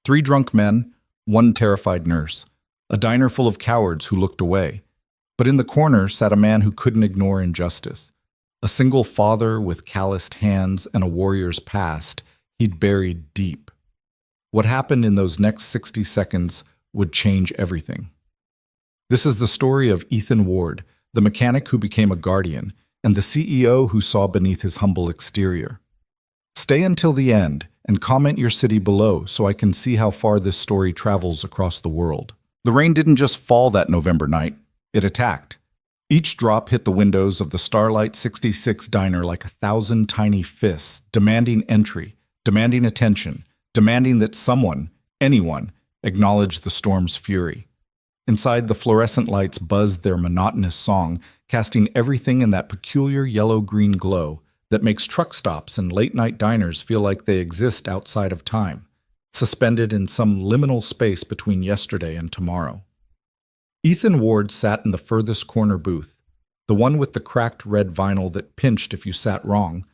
Three drunk men, one terrified nurse. A diner full of cowards who looked away. But in the corner sat a man who couldn't ignore injustice. A single father with calloused hands and a warrior's past he'd buried deep. What happened in those next 60 seconds would change everything. This is the story of Ethan Ward, the mechanic who became a guardian, and the CEO who saw beneath his humble exterior. Stay until the end and comment your city below so I can see how far this story travels across the world. The rain didn't just fall that November night, it attacked. Each drop hit the windows of the Starlight 66 diner like 1,000 tiny fists, demanding entry, demanding attention, demanding that someone, anyone, acknowledge the storm's fury. Inside, the fluorescent lights buzzed their monotonous song, casting everything in that peculiar yellow-green glow that makes truck stops and late-night diners feel like they exist outside of time, suspended in some liminal space between yesterday and tomorrow. Ethan Ward sat in the furthest corner booth, the one with the cracked red vinyl that pinched if you sat wrong,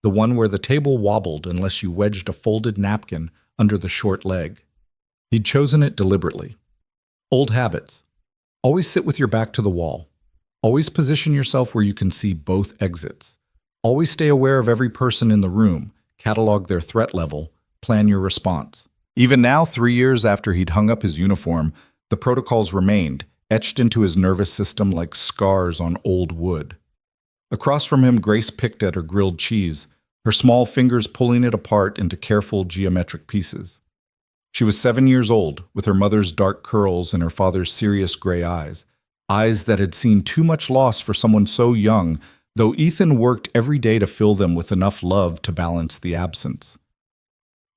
the one where the table wobbled unless you wedged a folded napkin under the short leg. He'd chosen it deliberately. Old habits. Always sit with your back to the wall. Always position yourself where you can see both exits. Always stay aware of every person in the room, catalog their threat level, plan your response. Even now, 3 years after he'd hung up his uniform, the protocols remained, etched into his nervous system like scars on old wood. Across from him, Grace picked at her grilled cheese, her small fingers pulling it apart into careful geometric pieces. She was 7 years old, with her mother's dark curls and her father's serious gray eyes, eyes that had seen too much loss for someone so young, though Ethan worked every day to fill them with enough love to balance the absence.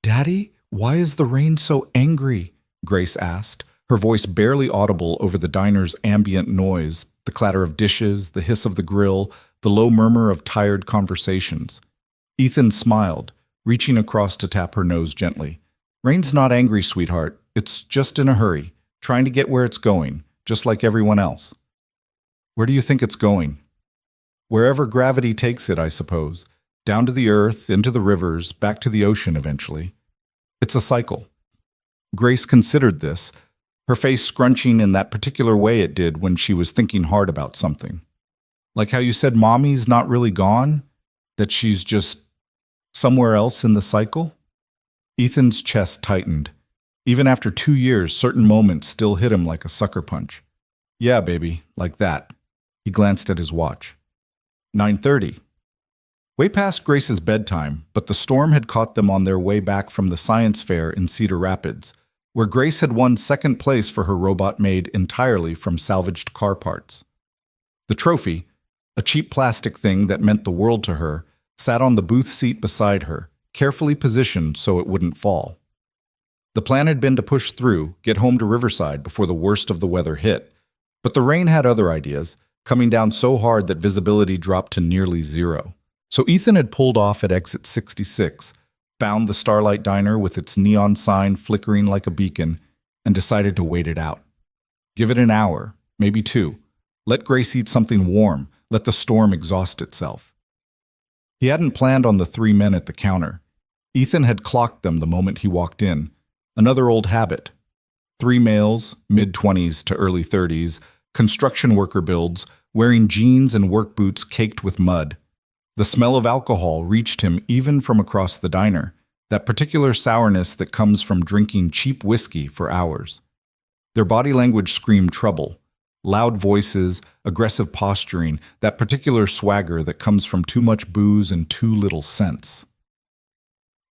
"Daddy, why is the rain so angry?" Grace asked, her voice barely audible over the diner's ambient noise, the clatter of dishes, the hiss of the grill, the low murmur of tired conversations. Ethan smiled, reaching across to tap her nose gently. "Rain's not angry, sweetheart. It's just in a hurry, trying to get where it's going, just like everyone else." "Where do you think it's going?" "Wherever gravity takes it, I suppose. Down to the earth, into the rivers, back to the ocean eventually. It's a cycle." Grace considered this, her face scrunching in that particular way it did when she was thinking hard about something. "Like how you said Mommy's not really gone? That she's just somewhere else in the cycle?" Ethan's chest tightened. Even after 2 years, certain moments still hit him like a sucker punch. "Yeah, baby, like that." He glanced at his watch. 9:30. Way past Grace's bedtime, but the storm had caught them on their way back from the science fair in Cedar Rapids, where Grace had won second place for her robot made entirely from salvaged car parts. The trophy, a cheap plastic thing that meant the world to her, sat on the booth seat beside her, carefully positioned so it wouldn't fall. The plan had been to push through, get home to Riverside before the worst of the weather hit, but the rain had other ideas, coming down so hard that visibility dropped to nearly zero. So Ethan had pulled off at exit 66, found the Starlight Diner with its neon sign flickering like a beacon, and decided to wait it out. Give it an hour, maybe 2. Let Grace eat something warm, let the storm exhaust itself. He hadn't planned on the 3 men at the counter. Ethan had clocked them the moment he walked in. Another old habit. 3 males, mid-20s to early 30s, construction worker builds, wearing jeans and work boots caked with mud. The smell of alcohol reached him even from across the diner, that particular sourness that comes from drinking cheap whiskey for hours. Their body language screamed trouble. Loud voices, aggressive posturing, that particular swagger that comes from too much booze and too little sense.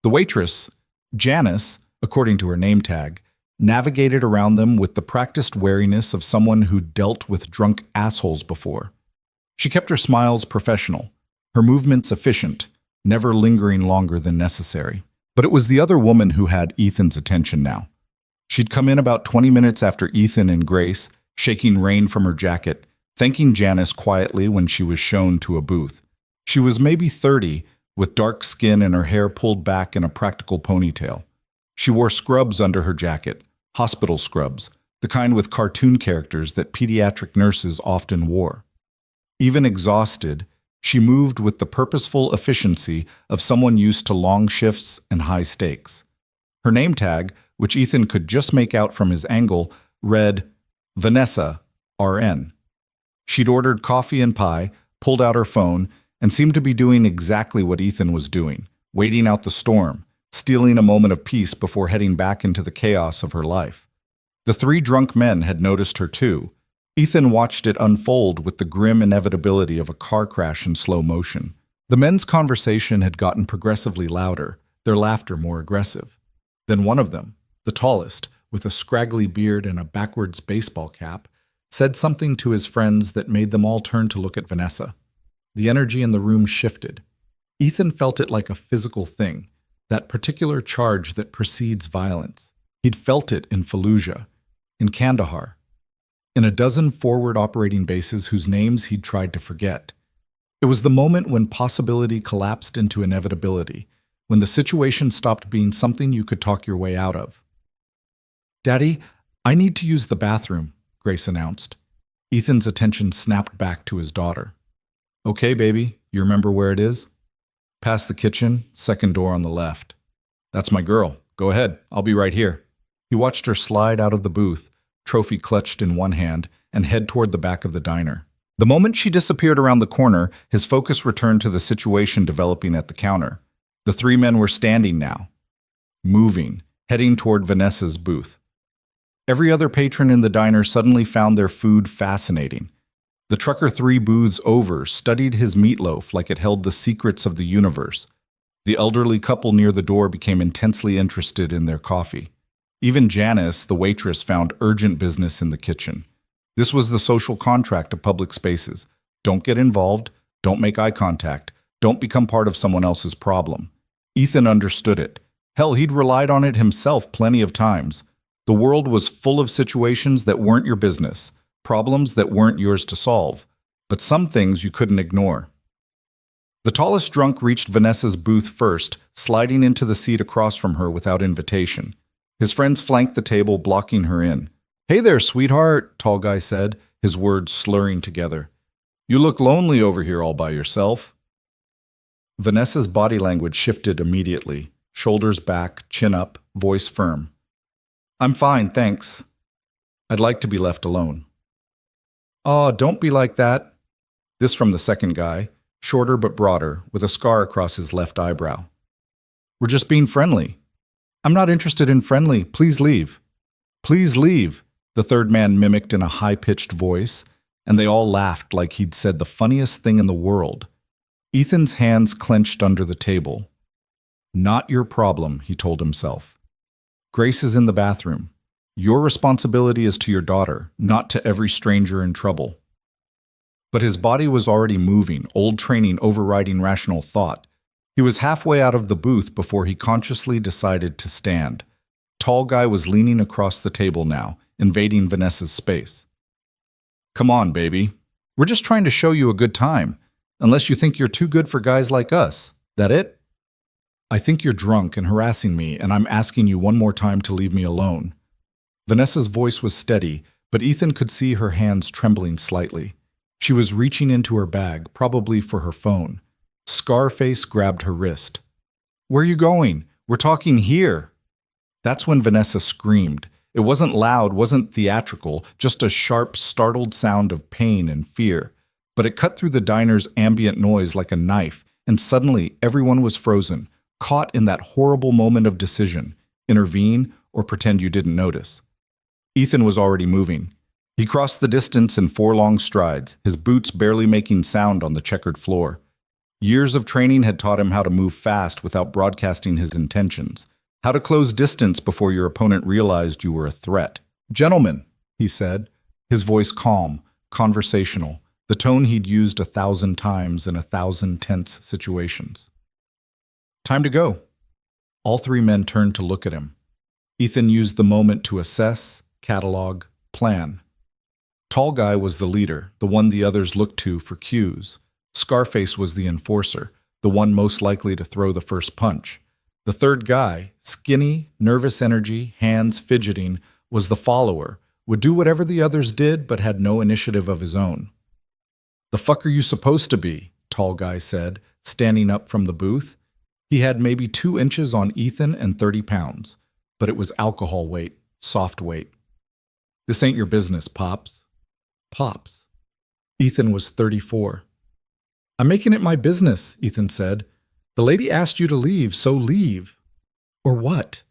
The waitress, Janice, according to her name tag, navigated around them with the practiced wariness of someone who'd dealt with drunk assholes before. She kept her smiles professional, her movements efficient, never lingering longer than necessary. But it was the other woman who had Ethan's attention now. She'd come in about 20 minutes after Ethan and Grace, shaking rain from her jacket, thanking Janice quietly when she was shown to a booth. She was maybe 30, with dark skin and her hair pulled back in a practical ponytail. She wore scrubs under her jacket, hospital scrubs, the kind with cartoon characters that pediatric nurses often wore. Even exhausted, she moved with the purposeful efficiency of someone used to long shifts and high stakes. Her name tag which Ethan could just make out from his angle, read, Vanessa, RN. She'd ordered coffee and pie, pulled out her phone, and seemed to be doing exactly what Ethan was doing, waiting out the storm, stealing a moment of peace before heading back into the chaos of her life. The three drunk men had noticed her too. Ethan watched it unfold with the grim inevitability of a car crash in slow motion. The men's conversation had gotten progressively louder, their laughter more aggressive. Then one of them, the tallest, with a scraggly beard and a backwards baseball cap, said something to his friends that made them all turn to look at Vanessa. The energy in the room shifted. Ethan felt it like a physical thing, that particular charge that precedes violence. He'd felt it in Fallujah, in Kandahar, in a dozen forward operating bases whose names he'd tried to forget. It was the moment when possibility collapsed into inevitability, when the situation stopped being something you could talk your way out of. "Daddy, I need to use the bathroom," Grace announced. Ethan's attention snapped back to his daughter. "Okay, baby, you remember where it is? Past the kitchen, second door on the left. That's my girl. Go ahead, I'll be right here." He watched her slide out of the booth, trophy clutched in one hand, and head toward the back of the diner. The moment she disappeared around the corner, his focus returned to the situation developing at the counter. The three men were standing now, moving, heading toward Vanessa's booth. Every other patron in the diner suddenly found their food fascinating. The trucker 3 booths over studied his meatloaf like it held the secrets of the universe. The elderly couple near the door became intensely interested in their coffee. Even Janice, the waitress, found urgent business in the kitchen. This was the social contract of public spaces. Don't get involved, don't make eye contact, don't become part of someone else's problem. Ethan understood it. Hell, he'd relied on it himself plenty of times. The world was full of situations that weren't your business, problems that weren't yours to solve, but some things you couldn't ignore. The tallest drunk reached Vanessa's booth first, sliding into the seat across from her without invitation. His friends flanked the table, blocking her in. "Hey there, sweetheart," tall guy said, his words slurring together. "You look lonely over here all by yourself." Vanessa's body language shifted immediately, shoulders back, chin up, voice firm. "I'm fine, thanks. I'd like to be left alone." "Aw, don't be like that." This from the second guy, shorter but broader, with a scar across his left eyebrow. "We're just being friendly." "I'm not interested in friendly. Please leave." "Please leave," the third man mimicked in a high-pitched voice, and they all laughed like he'd said the funniest thing in the world. Ethan's hands clenched under the table. "Not your problem," he told himself. "Grace is in the bathroom. Your responsibility is to your daughter, not to every stranger in trouble." But his body was already moving, old training overriding rational thought. He was halfway out of the booth before he consciously decided to stand. Tall guy was leaning across the table now, invading Vanessa's space. "Come on, baby. We're just trying to show you a good time. Unless you think you're too good for guys like us. That it?" "I think you're drunk and harassing me, and I'm asking you one more time to leave me alone." Vanessa's voice was steady, but Ethan could see her hands trembling slightly. She was reaching into her bag, probably for her phone. Scarface grabbed her wrist. "Where are you going? We're talking here." That's when Vanessa screamed. It wasn't loud, wasn't theatrical, just a sharp, startled sound of pain and fear. But it cut through the diner's ambient noise like a knife, and suddenly everyone was frozen, caught in that horrible moment of decision, intervene or pretend you didn't notice. Ethan was already moving. He crossed the distance in 4 long strides, his boots barely making sound on the checkered floor. Years of training had taught him how to move fast without broadcasting his intentions, how to close distance before your opponent realized you were a threat. "Gentlemen," he said, his voice calm, conversational, the tone he'd used 1,000 times in 1,000 tense situations. "Time to go." All 3 men turned to look at him. Ethan used the moment to assess, catalog, plan. Tall guy was the leader, the one the others looked to for cues. Scarface was the enforcer, the one most likely to throw the first punch. The third guy, skinny, nervous energy, hands fidgeting, was the follower, would do whatever the others did but had no initiative of his own. "The fuck are you supposed to be?" tall guy said, standing up from the booth. He had maybe 2 inches on Ethan and 30 pounds. but it was alcohol weight, soft weight. This ain't your business, Pops. Pops. Ethan was 34. I'm making it my business, Ethan said. The lady asked you to leave, so leave. Or what?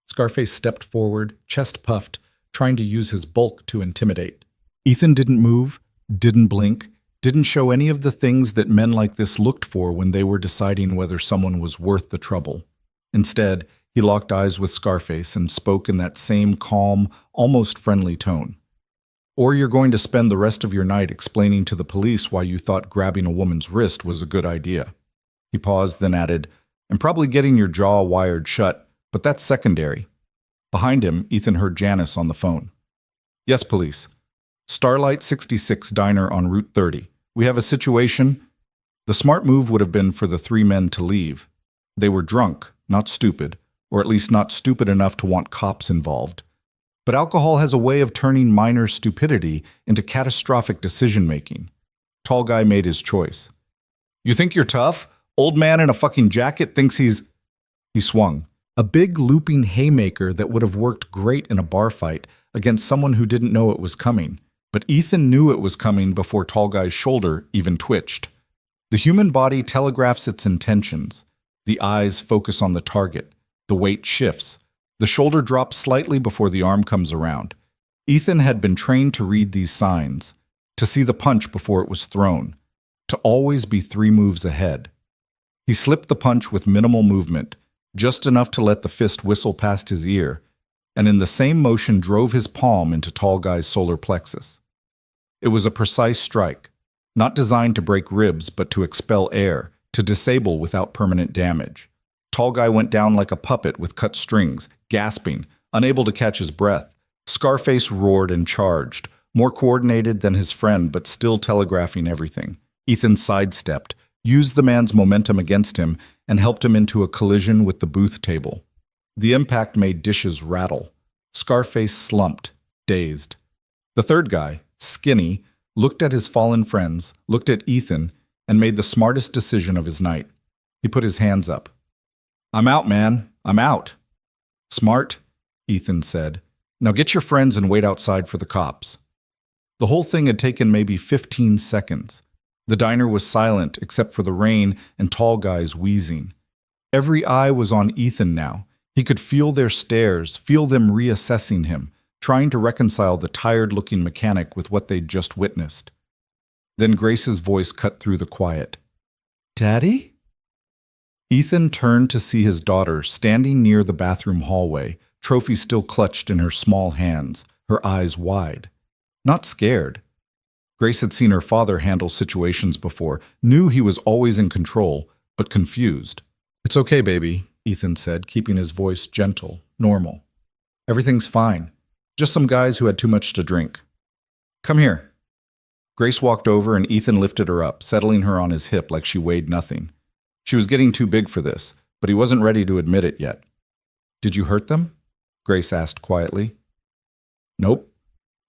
Scarface stepped forward, chest puffed, trying to use his bulk to intimidate. Ethan didn't move, didn't blink, didn't show any of the things that men like this looked for when they were deciding whether someone was worth the trouble. Instead, he locked eyes with Scarface and spoke in that same calm, almost friendly tone. Or you're going to spend the rest of your night explaining to the police why you thought grabbing a woman's wrist was a good idea. He paused, then added, and probably getting your jaw wired shut, but that's secondary. Behind him, Ethan heard Janice on the phone. Yes, police. Starlight 66 Diner on Route 30. We have a situation. The smart move would have been for the three men to leave. They were drunk, not stupid, or at least not stupid enough to want cops involved. But alcohol has a way of turning minor stupidity into catastrophic decision-making. Tall guy made his choice. You think you're tough? Old man in a fucking jacket thinks he's... He swung. A big looping haymaker that would have worked great in a bar fight against someone who didn't know it was coming. But Ethan knew it was coming before Tall Guy's shoulder even twitched. The human body telegraphs its intentions. The eyes focus on the target. The weight shifts. The shoulder drops slightly before the arm comes around. Ethan had been trained to read these signs, to see the punch before it was thrown, to always be 3 moves ahead. He slipped the punch with minimal movement, just enough to let the fist whistle past his ear, and in the same motion drove his palm into Tall Guy's solar plexus. It was a precise strike, not designed to break ribs but to expel air, to disable without permanent damage. Tall Guy went down like a puppet with cut strings, gasping, unable to catch his breath. Scarface roared and charged, more coordinated than his friend but still telegraphing everything. Ethan sidestepped, used the man's momentum against him, and helped him into a collision with the booth table. The impact made dishes rattle. Scarface slumped, dazed. The third guy, Skinny, looked at his fallen friends, looked at Ethan, and made the smartest decision of his night. He put his hands up. I'm out, man. I'm out. Smart, Ethan said. Now get your friends and wait outside for the cops. The whole thing had taken maybe 15 seconds. The diner was silent except for the rain and Tall Guy's wheezing. Every eye was on Ethan now. He could feel their stares, feel them reassessing him, trying to reconcile the tired-looking mechanic with what they'd just witnessed. Then Grace's voice cut through the quiet. Daddy? Ethan turned to see his daughter standing near the bathroom hallway, trophy still clutched in her small hands, her eyes wide. Not scared. Grace had seen her father handle situations before, knew he was always in control, but confused. It's okay, baby, Ethan said, keeping his voice gentle, normal. Everything's fine. Just some guys who had too much to drink. Come here. Grace walked over and Ethan lifted her up, settling her on his hip like she weighed nothing. She was getting too big for this, but he wasn't ready to admit it yet. Did you hurt them? Grace asked quietly. Nope.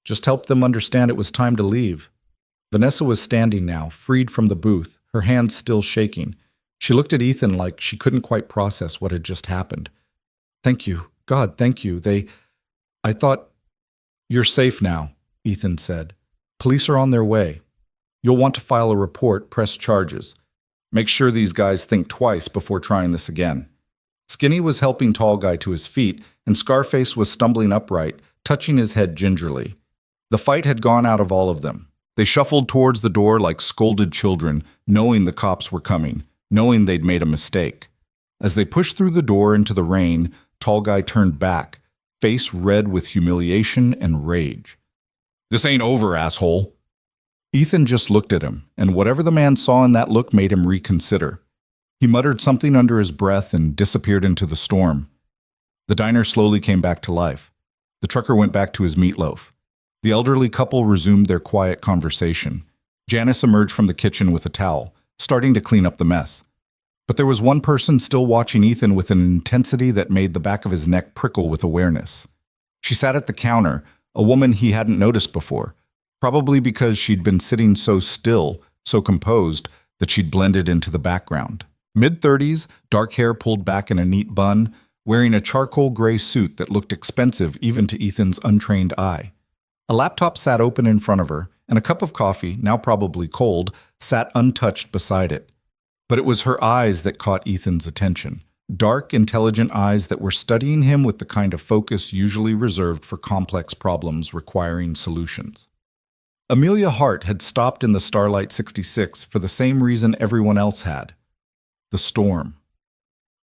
Just helped them understand it was time to leave. Vanessa was standing now, freed from the booth, her hands still shaking. She looked at Ethan like she couldn't quite process what had just happened. Thank you. God, thank you. I thought... You're safe now, Ethan said. Police are on their way. You'll want to file a report, press charges. Make sure these guys think twice before trying this again. Skinny was helping Tall Guy to his feet, and Scarface was stumbling upright, touching his head gingerly. The fight had gone out of all of them. They shuffled towards the door like scolded children, knowing the cops were coming, knowing they'd made a mistake. As they pushed through the door into the rain, Tall Guy turned back, face red with humiliation and rage. This ain't over, asshole. Ethan just looked at him, and whatever the man saw in that look made him reconsider. He muttered something under his breath and disappeared into the storm. The diner slowly came back to life. The trucker went back to his meatloaf. The elderly couple resumed their quiet conversation. Janice emerged from the kitchen with a towel, starting to clean up the mess. But there was one person still watching Ethan with an intensity that made the back of his neck prickle with awareness. She sat at the counter, a woman he hadn't noticed before, probably because she'd been sitting so still, so composed, that she'd blended into the background. Mid-30s, dark hair pulled back in a neat bun, wearing a charcoal gray suit that looked expensive even to Ethan's untrained eye. A laptop sat open in front of her, and a cup of coffee, now probably cold, sat untouched beside it. But it was her eyes that caught Ethan's attention. Dark, intelligent eyes that were studying him with the kind of focus usually reserved for complex problems requiring solutions. Amelia Hart had stopped in the Starlight 66 for the same reason everyone else had: the storm.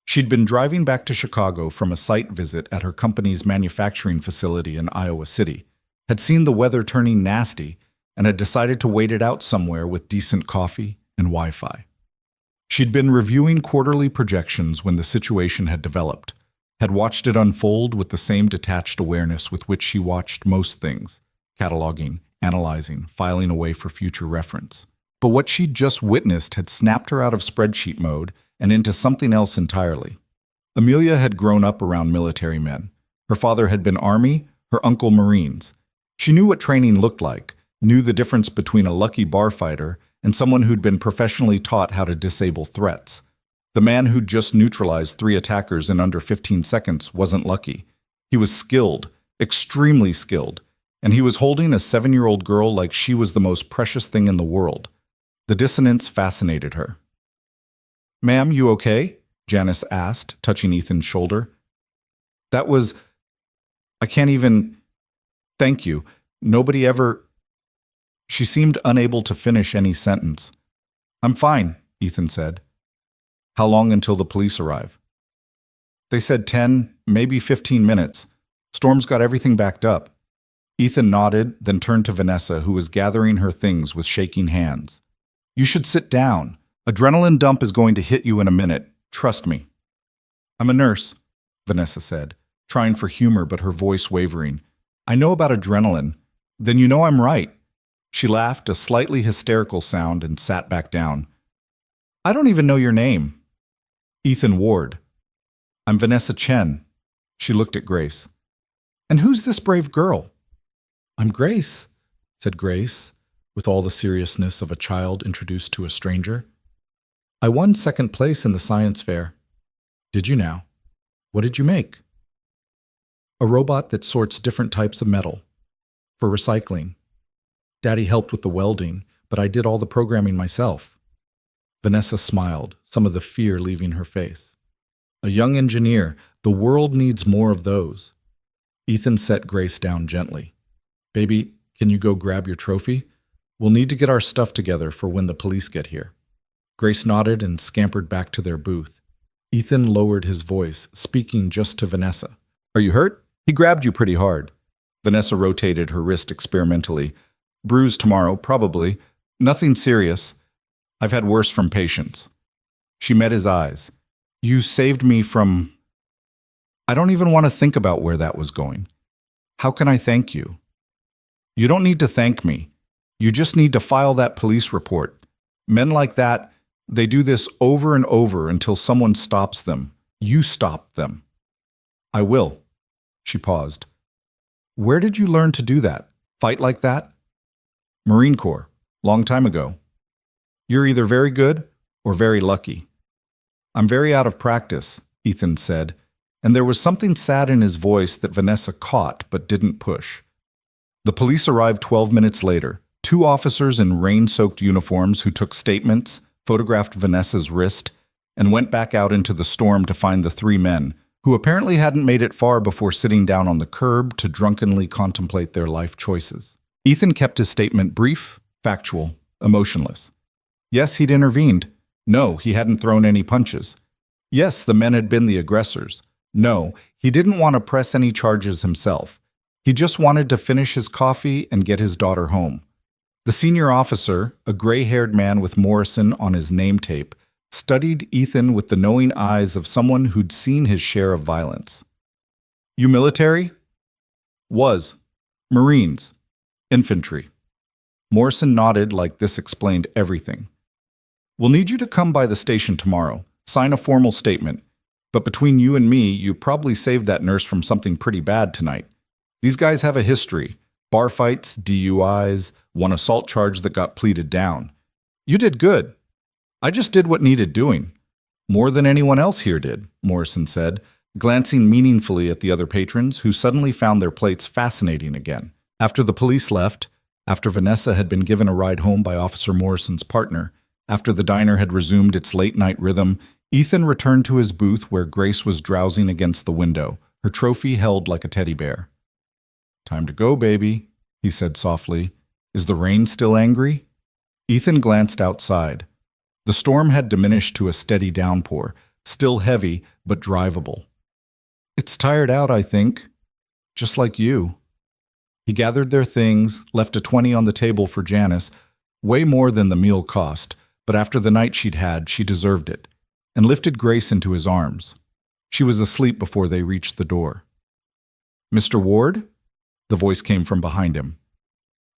She'd been driving back to Chicago from a site visit at her company's manufacturing facility in Iowa City, had seen the weather turning nasty, and had decided to wait it out somewhere with decent coffee and Wi-Fi. She'd been reviewing quarterly projections when the situation had developed, had watched it unfold with the same detached awareness with which she watched most things, cataloging, analyzing, filing away for future reference. But what she'd just witnessed had snapped her out of spreadsheet mode and into something else entirely. Amelia had grown up around military men. Her father had been Army, her uncle Marines. She knew what training looked like, knew the difference between a lucky bar fighter and someone who'd been professionally taught how to disable threats. The man who'd just neutralized 3 attackers in under 15 seconds wasn't lucky. He was skilled, extremely skilled, and he was holding a 7-year-old girl like she was the most precious thing in the world. The dissonance fascinated her. "Ma'am, you okay?" Janice asked, touching Ethan's shoulder. "That was... I can't even... Thank you. Nobody ever..." She seemed unable to finish any sentence. "I'm fine," Ethan said. "How long until the police arrive?" "They said 10, maybe 15 minutes. Storm's got everything backed up." Ethan nodded, then turned to Vanessa, who was gathering her things with shaking hands. "You should sit down. Adrenaline dump is going to hit you in a minute. Trust me." "I'm a nurse," Vanessa said, trying for humor but her voice wavering. "I know about adrenaline." "Then you know I'm right." She laughed, a slightly hysterical sound, and sat back down. "I don't even know your name." "Ethan Ward." "I'm Vanessa Chen." She looked at Grace. "And who's this brave girl?" "I'm Grace," said Grace, with all the seriousness of a child introduced to a stranger. "I won 2nd place in the science fair." "Did you now? What did you make?" "A robot that sorts different types of metal. For recycling. Daddy helped with the welding, but I did all the programming myself." Vanessa smiled, some of the fear leaving her face. "A young engineer. The world needs more of those." Ethan set Grace down gently. "Baby, can you go grab your trophy? We'll need to get our stuff together for when the police get here." Grace nodded and scampered back to their booth. Ethan lowered his voice, speaking just to Vanessa. "Are you hurt? He grabbed you pretty hard." Vanessa rotated her wrist experimentally. "Bruise tomorrow, probably. Nothing serious. I've had worse from patients." She met his eyes. "You saved me from..." "I don't even want to think about where that was going. How can I thank you?" "You don't need to thank me. You just need to file that police report. Men like that, they do this over and over until someone stops them. You stopped them." "I will." She paused. "Where did you learn to do that? Fight like that?" "Marine Corps. Long time ago." "You're either very good or very lucky." "I'm very out of practice," Ethan said, and there was something sad in his voice that Vanessa caught but didn't push. The police arrived 12 minutes later. 2 officers in rain-soaked uniforms who took statements, photographed Vanessa's wrist, and went back out into the storm to find the 3 men, who apparently hadn't made it far before sitting down on the curb to drunkenly contemplate their life choices. Ethan kept his statement brief, factual, emotionless. Yes, he'd intervened. No, he hadn't thrown any punches. Yes, the men had been the aggressors. No, he didn't want to press any charges himself. He just wanted to finish his coffee and get his daughter home. The senior officer, a gray-haired man with Morrison on his name tape, studied Ethan with the knowing eyes of someone who'd seen his share of violence. "You military?" "Was. Marines. Infantry." Morrison nodded like this explained everything. "We'll need you to come by the station tomorrow, sign a formal statement. But between you and me, you probably saved that nurse from something pretty bad tonight. These guys have a history. Bar fights, DUIs, one assault charge that got pleaded down. You did good. I just did what needed doing." "More than anyone else here did," Morrison said. glancing meaningfully at the other patrons who suddenly found their plates fascinating again. After the police left, after Vanessa had been given a ride home by Officer Morrison's partner, after the diner had resumed its late-night rhythm, Ethan returned to his booth where Grace was drowsing against the window, her trophy held like a teddy bear. "Time to go, baby," he said softly. "Is the rain still angry?" Ethan glanced outside. The storm had diminished to a steady downpour, still heavy but drivable. "It's tired out, I think. Just like you." He gathered their things, left a 20 on the table for Janice, way more than the meal cost, but after the night she'd had, she deserved it, and lifted Grace into his arms. She was asleep before they reached the door. "Mr. Ward?" The voice came from behind him.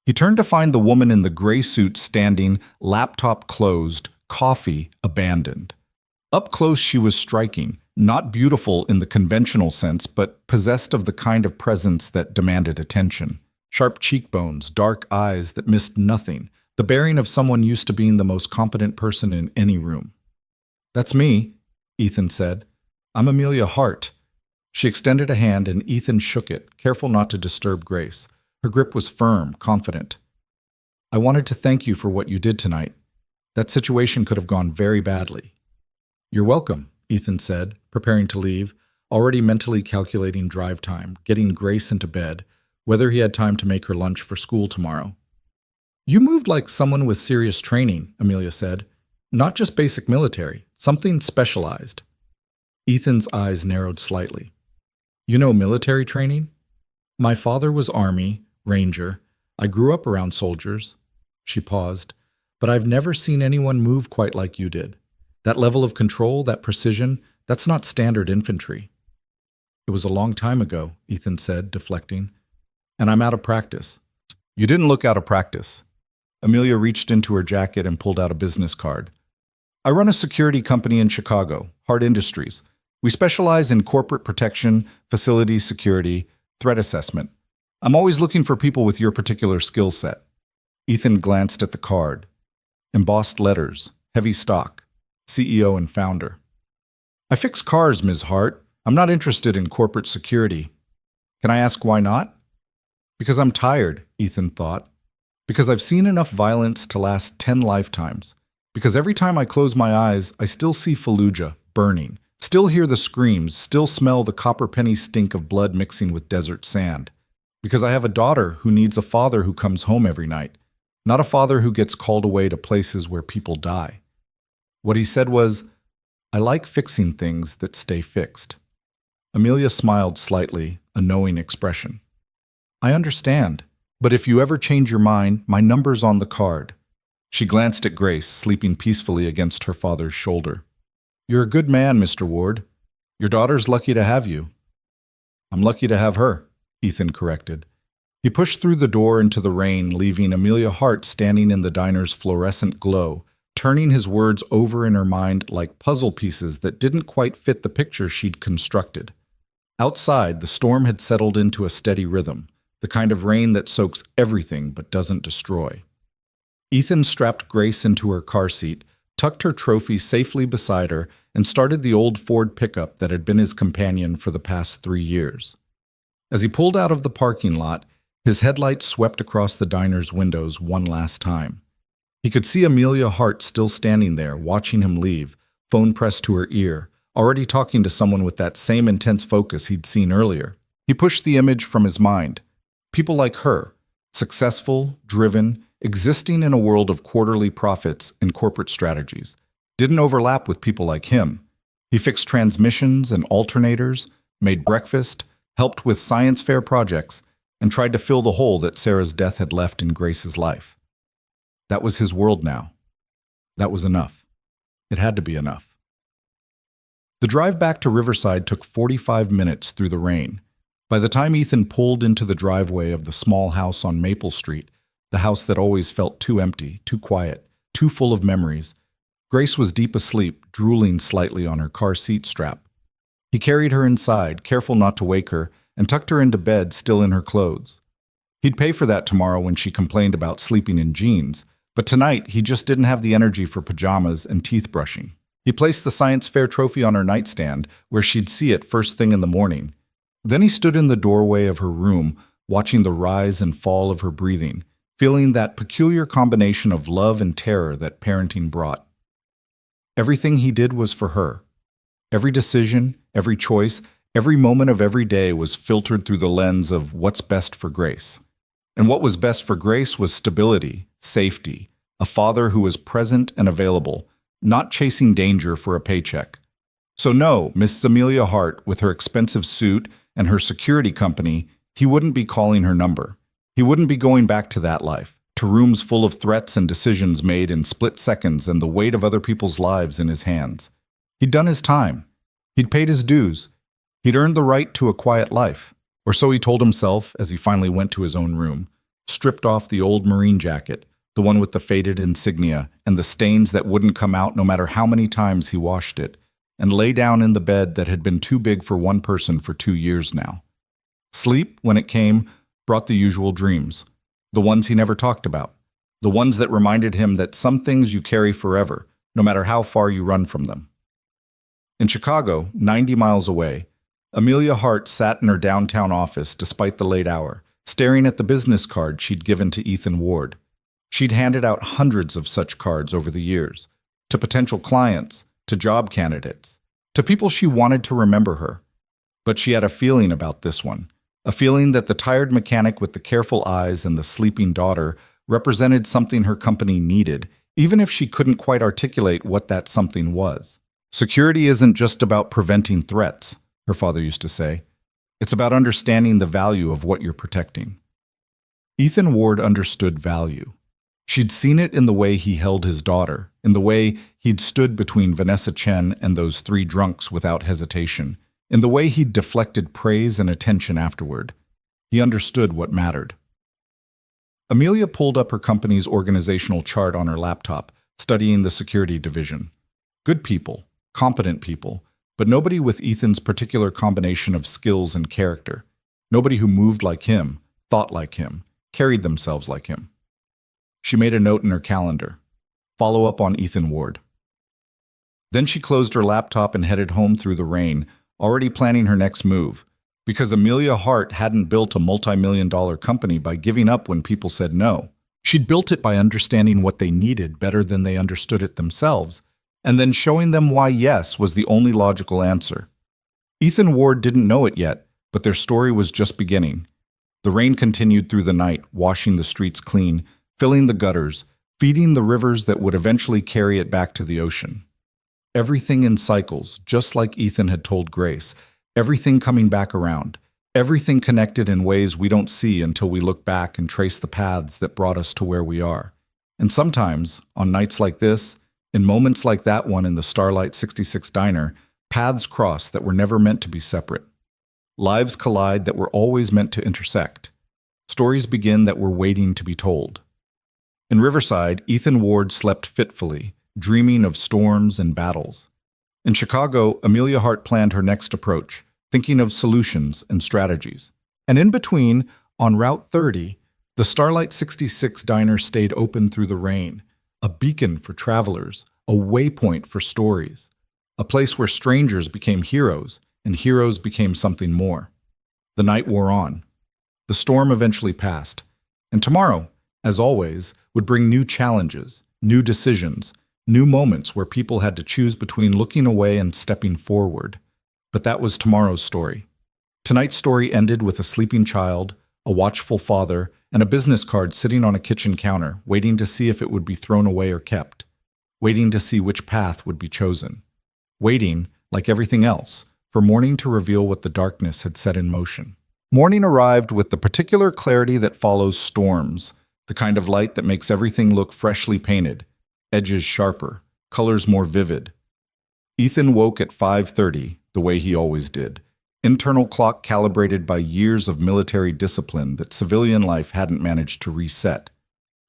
He turned to find the woman in the gray suit standing, laptop closed, coffee abandoned. Up close she was striking, not beautiful in the conventional sense, but possessed of the kind of presence that demanded attention. Sharp cheekbones, dark eyes that missed nothing, the bearing of someone used to being the most competent person in any room. "That's me," Ethan said. "I'm Amelia Hart." She extended a hand and Ethan shook it, careful not to disturb Grace. Her grip was firm, confident. "I wanted to thank you for what you did tonight. That situation could have gone very badly." "You're welcome," Ethan said, preparing to leave, already mentally calculating drive time, getting Grace into bed, whether he had time to make her lunch for school tomorrow. "You moved like someone with serious training," Amelia said. "Not just basic military, something specialized." Ethan's eyes narrowed slightly. "You know military training?" "My father was Army, Ranger. I grew up around soldiers." She paused. "But I've never seen anyone move quite like you did. That level of control, that precision, that's not standard infantry." "It was a long time ago," Ethan said, deflecting. "And I'm out of practice." "You didn't look out of practice." Amelia reached into her jacket and pulled out a business card. "I run a security company in Chicago, Hart Industries. We specialize in corporate protection, facility security, threat assessment. I'm always looking for people with your particular skill set." Ethan glanced at the card. Embossed letters, heavy stock, CEO and founder. "I fix cars, Ms. Hart. I'm not interested in corporate security." "Can I ask why not?" "Because I'm tired," Ethan thought. "Because I've seen enough violence to last 10 lifetimes. Because every time I close my eyes, I still see Fallujah burning, still hear the screams, still smell the copper penny stink of blood mixing with desert sand. Because I have a daughter who needs a father who comes home every night, not a father who gets called away to places where people die." What he said was, "I like fixing things that stay fixed." Amelia smiled slightly, a knowing expression. "I understand, but if you ever change your mind, my number's on the card." She glanced at Grace, sleeping peacefully against her father's shoulder. "You're a good man, Mr. Ward. Your daughter's lucky to have you." "I'm lucky to have her," Ethan corrected. He pushed through the door into the rain, leaving Amelia Hart standing in the diner's fluorescent glow, turning his words over in her mind like puzzle pieces that didn't quite fit the picture she'd constructed. Outside, the storm had settled into a steady rhythm, the kind of rain that soaks everything but doesn't destroy. Ethan strapped Grace into her car seat, tucked her trophy safely beside her, and started the old Ford pickup that had been his companion for the past 3 years. As he pulled out of the parking lot, his headlights swept across the diner's windows one last time. He could see Amelia Hart still standing there, watching him leave, phone pressed to her ear, already talking to someone with that same intense focus he'd seen earlier. He pushed the image from his mind. People like her, successful, driven, existing in a world of quarterly profits and corporate strategies, didn't overlap with people like him. He fixed transmissions and alternators, made breakfast, helped with science fair projects, and tried to fill the hole that Sarah's death had left in Grace's life. That was his world now. That was enough. It had to be enough. The drive back to Riverside took 45 minutes through the rain. By the time Ethan pulled into the driveway of the small house on Maple Street, the house that always felt too empty, too quiet, too full of memories, Grace was deep asleep, drooling slightly on her car seat strap. He carried her inside, careful not to wake her, and tucked her into bed still in her clothes. He'd pay for that tomorrow when she complained about sleeping in jeans, but tonight he just didn't have the energy for pajamas and teeth brushing. He placed the science fair trophy on her nightstand, where she'd see it first thing in the morning. Then he stood in the doorway of her room, watching the rise and fall of her breathing, feeling that peculiar combination of love and terror that parenting brought. Everything he did was for her. Every decision, every choice, every moment of every day was filtered through the lens of what's best for Grace. And what was best for Grace was stability, safety, a father who was present and available, not chasing danger for a paycheck. So no, Miss Amelia Hart, with her expensive suit and her security company, he wouldn't be calling her number. He wouldn't be going back to that life, to rooms full of threats and decisions made in split seconds and the weight of other people's lives in his hands. He'd done his time. He'd paid his dues. He'd earned the right to a quiet life. Or so he told himself as he finally went to his own room, stripped off the old Marine jacket, the one with the faded insignia and the stains that wouldn't come out no matter how many times he washed it, and lay down in the bed that had been too big for one person for 2 years now. Sleep, when it came, brought the usual dreams, the ones he never talked about, the ones that reminded him that some things you carry forever, no matter how far you run from them. In Chicago, 90 miles away, Amelia Hart sat in her downtown office despite the late hour, staring at the business card she'd given to Ethan Ward. She'd handed out hundreds of such cards over the years, to potential clients, to job candidates, to people she wanted to remember her. But she had a feeling about this one, a feeling that the tired mechanic with the careful eyes and the sleeping daughter represented something her company needed, even if she couldn't quite articulate what that something was. Security isn't just about preventing threats, her father used to say. It's about understanding the value of what you're protecting. Ethan Ward understood value. She'd seen it in the way he held his daughter, in the way he'd stood between Vanessa Chen and those 3 drunks without hesitation, in the way he'd deflected praise and attention afterward. He understood what mattered. Amelia pulled up her company's organizational chart on her laptop, studying the security division. Good people, competent people, but nobody with Ethan's particular combination of skills and character. Nobody who moved like him, thought like him, carried themselves like him. She made a note in her calendar. Follow up on Ethan Ward. Then she closed her laptop and headed home through the rain, already planning her next move, because Amelia Hart hadn't built a multi-million-dollar company by giving up when people said no. She'd built it by understanding what they needed better than they understood it themselves, and then showing them why yes was the only logical answer. Ethan Ward didn't know it yet, but their story was just beginning. The rain continued through the night, washing the streets clean, filling the gutters, feeding the rivers that would eventually carry it back to the ocean. Everything in cycles, just like Ethan had told Grace, everything coming back around, everything connected in ways we don't see until we look back and trace the paths that brought us to where we are. And sometimes, on nights like this, in moments like that one in the Starlight 66 diner, paths cross that were never meant to be separate. Lives collide that were always meant to intersect. Stories begin that were waiting to be told. In Riverside, Ethan Ward slept fitfully, dreaming of storms and battles. In Chicago, Amelia Hart planned her next approach, thinking of solutions and strategies. And in between, on Route 30, the Starlight 66 diner stayed open through the rain, a beacon for travelers, a waypoint for stories, a place where strangers became heroes and heroes became something more. The night wore on. The storm eventually passed, and tomorrow, as always, would bring new challenges, new decisions, new moments where people had to choose between looking away and stepping forward. But that was tomorrow's story. Tonight's story ended with a sleeping child, a watchful father, and a business card sitting on a kitchen counter, waiting to see if it would be thrown away or kept, waiting to see which path would be chosen, waiting, like everything else, for morning to reveal what the darkness had set in motion. Morning arrived with the particular clarity that follows storms, the kind of light that makes everything look freshly painted, edges sharper, colors more vivid. Ethan woke at 5:30, the way he always did, internal clock calibrated by years of military discipline that civilian life hadn't managed to reset.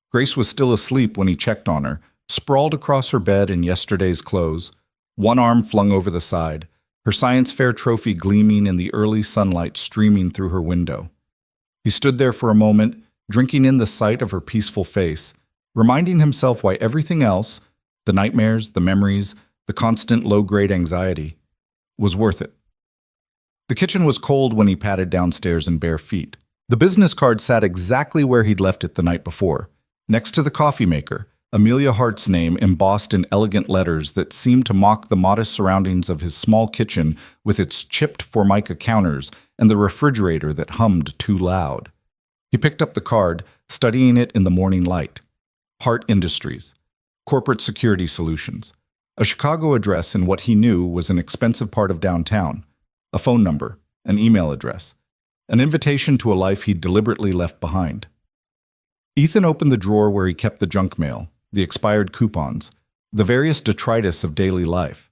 Grace was still asleep when he checked on her, sprawled across her bed in yesterday's clothes, one arm flung over the side, her science fair trophy gleaming in the early sunlight streaming through her window. He stood there for a moment, drinking in the sight of her peaceful face, reminding himself why everything else, the nightmares, the memories, the constant low-grade anxiety, was worth it. The kitchen was cold when he padded downstairs in bare feet. The business card sat exactly where he'd left it the night before, next to the coffee maker, Amelia Hart's name embossed in elegant letters that seemed to mock the modest surroundings of his small kitchen with its chipped formica counters and the refrigerator that hummed too loud. He picked up the card, studying it in the morning light. Hart Industries, Corporate Security Solutions, a Chicago address in what he knew was an expensive part of downtown, a phone number, an email address, an invitation to a life he'd deliberately left behind. Ethan opened the drawer where he kept the junk mail, the expired coupons, the various detritus of daily life.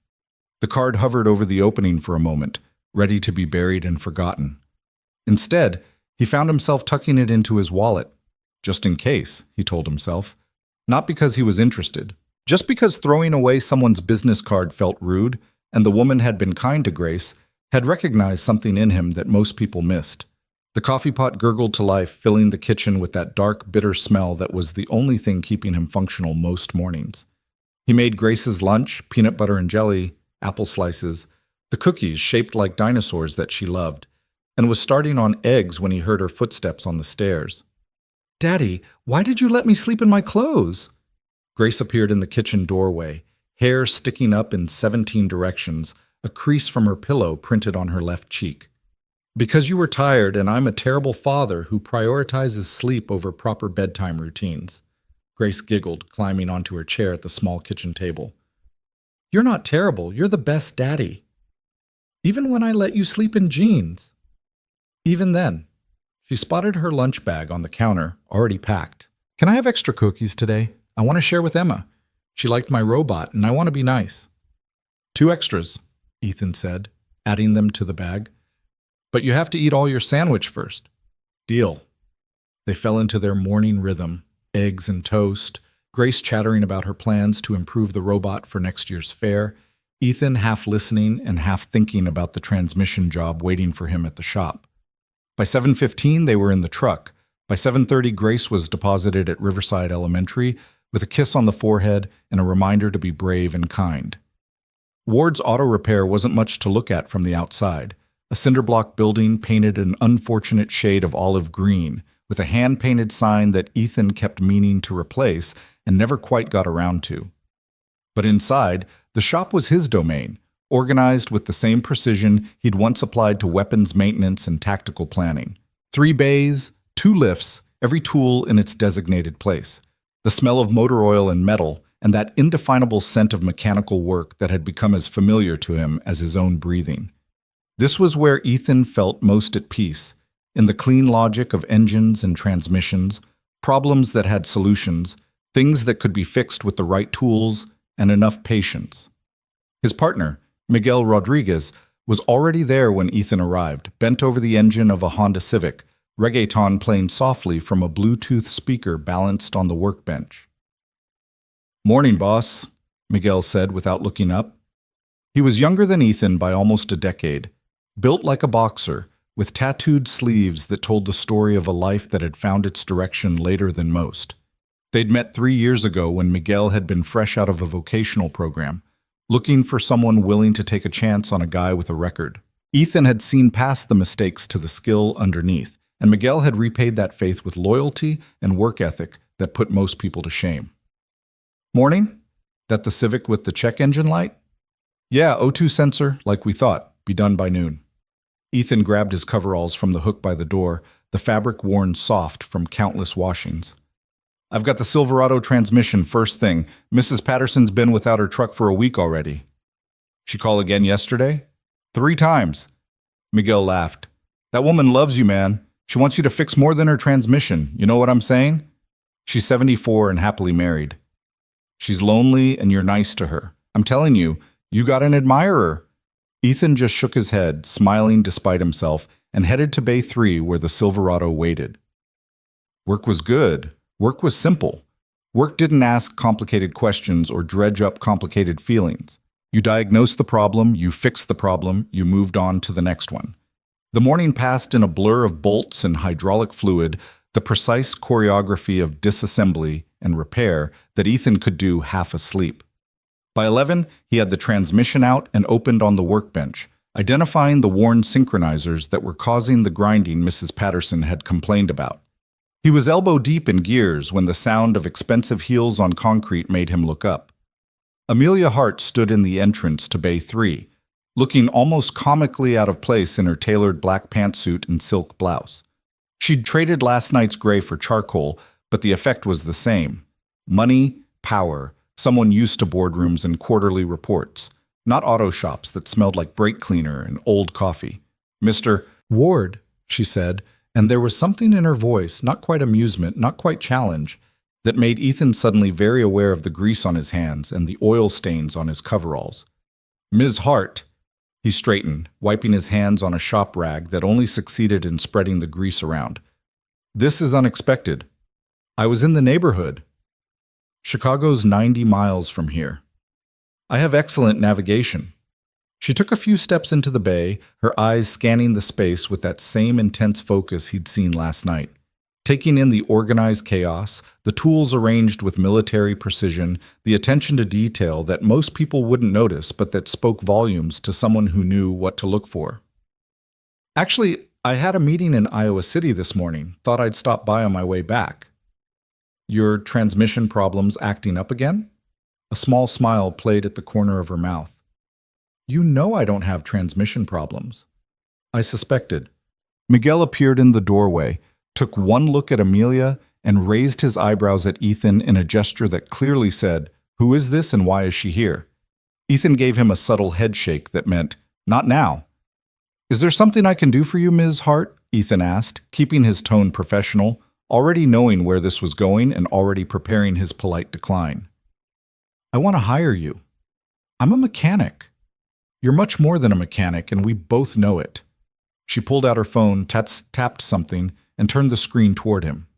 The card hovered over the opening for a moment, ready to be buried and forgotten. Instead, he found himself tucking it into his wallet. Just in case, he told himself. Not because he was interested, just because throwing away someone's business card felt rude, and the woman had been kind to Grace, had recognized something in him that most people missed. The coffee pot gurgled to life, filling the kitchen with that dark, bitter smell that was the only thing keeping him functional most mornings. He made Grace's lunch, peanut butter and jelly, apple slices, the cookies shaped like dinosaurs that she loved, and was starting on eggs when he heard her footsteps on the stairs. "Daddy, why did you let me sleep in my clothes?" Grace appeared in the kitchen doorway, hair sticking up in 17 directions, a crease from her pillow printed on her left cheek. "Because you were tired, and I'm a terrible father who prioritizes sleep over proper bedtime routines." Grace giggled, climbing onto her chair at the small kitchen table. "You're not terrible. You're the best daddy. Even when I let you sleep in jeans." Even then, she spotted her lunch bag on the counter, already packed. "Can I have extra cookies today? I want to share with Emma. She liked my robot, and I want to be nice." "2 extras," Ethan said, adding them to the bag. "But you have to eat all your sandwich first." "Deal." They fell into their morning rhythm, eggs and toast, Grace chattering about her plans to improve the robot for next year's fair, Ethan half listening and half thinking about the transmission job waiting for him at the shop. By 7:15, they were in the truck. By 7:30, Grace was deposited at Riverside Elementary with a kiss on the forehead and a reminder to be brave and kind. Ward's Auto Repair wasn't much to look at from the outside. A cinder-block building painted an unfortunate shade of olive green, with a hand-painted sign that Ethan kept meaning to replace and never quite got around to. But inside, the shop was his domain, organized with the same precision he'd once applied to weapons maintenance and tactical planning. 3 bays, 2 lifts, every tool in its designated place. The smell of motor oil and metal, and that indefinable scent of mechanical work that had become as familiar to him as his own breathing. This was where Ethan felt most at peace, in the clean logic of engines and transmissions, problems that had solutions, things that could be fixed with the right tools and enough patience. His partner, Miguel Rodriguez, was already there when Ethan arrived, bent over the engine of a Honda Civic, reggaeton playing softly from a Bluetooth speaker balanced on the workbench. "Morning, boss," Miguel said without looking up. He was younger than Ethan by almost a decade, built like a boxer, with tattooed sleeves that told the story of a life that had found its direction later than most. They'd met 3 years ago when Miguel had been fresh out of a vocational program, looking for someone willing to take a chance on a guy with a record. Ethan had seen past the mistakes to the skill underneath, and Miguel had repaid that faith with loyalty and work ethic that put most people to shame. "Morning? That the Civic with the check engine light?" "Yeah, O2 sensor, like we thought. Be done by noon." Ethan grabbed his coveralls from the hook by the door, the fabric worn soft from countless washings. "I've got the Silverado transmission first thing. Mrs. Patterson's been without her truck for a week already." "She called again yesterday?" 3 times. Miguel laughed. "That woman loves you, man. She wants you to fix more than her transmission. You know what I'm saying? She's 74 and happily married. She's lonely and you're nice to her. I'm telling you, you got an admirer." Ethan just shook his head, smiling despite himself, and headed to Bay 3 where the Silverado waited. Work was good. Work was simple. Work didn't ask complicated questions or dredge up complicated feelings. You diagnosed the problem, you fixed the problem, you moved on to the next one. The morning passed in a blur of bolts and hydraulic fluid, the precise choreography of disassembly and repair that Ethan could do half asleep. By 11, he had the transmission out and opened on the workbench, identifying the worn synchronizers that were causing the grinding Mrs. Patterson had complained about. He was elbow-deep in gears when the sound of expensive heels on concrete made him look up. Amelia Hart stood in the entrance to Bay 3, looking almost comically out of place in her tailored black pantsuit and silk blouse. She'd traded last night's gray for charcoal, but the effect was the same. Money, power, someone used to boardrooms and quarterly reports, not auto shops that smelled like brake cleaner and old coffee. "Mr. Ward," she said, and there was something in her voice, not quite amusement, not quite challenge, that made Ethan suddenly very aware of the grease on his hands and the oil stains on his coveralls. "Ms. Hart." He straightened, wiping his hands on a shop rag that only succeeded in spreading the grease around. "This is unexpected. I was in the neighborhood. Chicago's 90 miles from here. I have excellent navigation." She took a few steps into the bay, her eyes scanning the space with that same intense focus he'd seen last night, taking in the organized chaos, the tools arranged with military precision, the attention to detail that most people wouldn't notice but that spoke volumes to someone who knew what to look for. "Actually, I had a meeting in Iowa City this morning. Thought I'd stop by on my way back." "Your transmission problems acting up again?" A small smile played at the corner of her mouth. "You know I don't have transmission problems." "I suspected." Miguel appeared in the doorway, took one look at Amelia, and raised his eyebrows at Ethan in a gesture that clearly said, "Who is this and why is she here?" Ethan gave him a subtle head shake that meant, "Not now." "Is there something I can do for you, Ms. Hart?" Ethan asked, keeping his tone professional, already knowing where this was going and already preparing his polite decline. "I want to hire you. I'm a mechanic." "You're much more than a mechanic, and we both know it." She pulled out her phone, tapped something, and turned the screen toward him.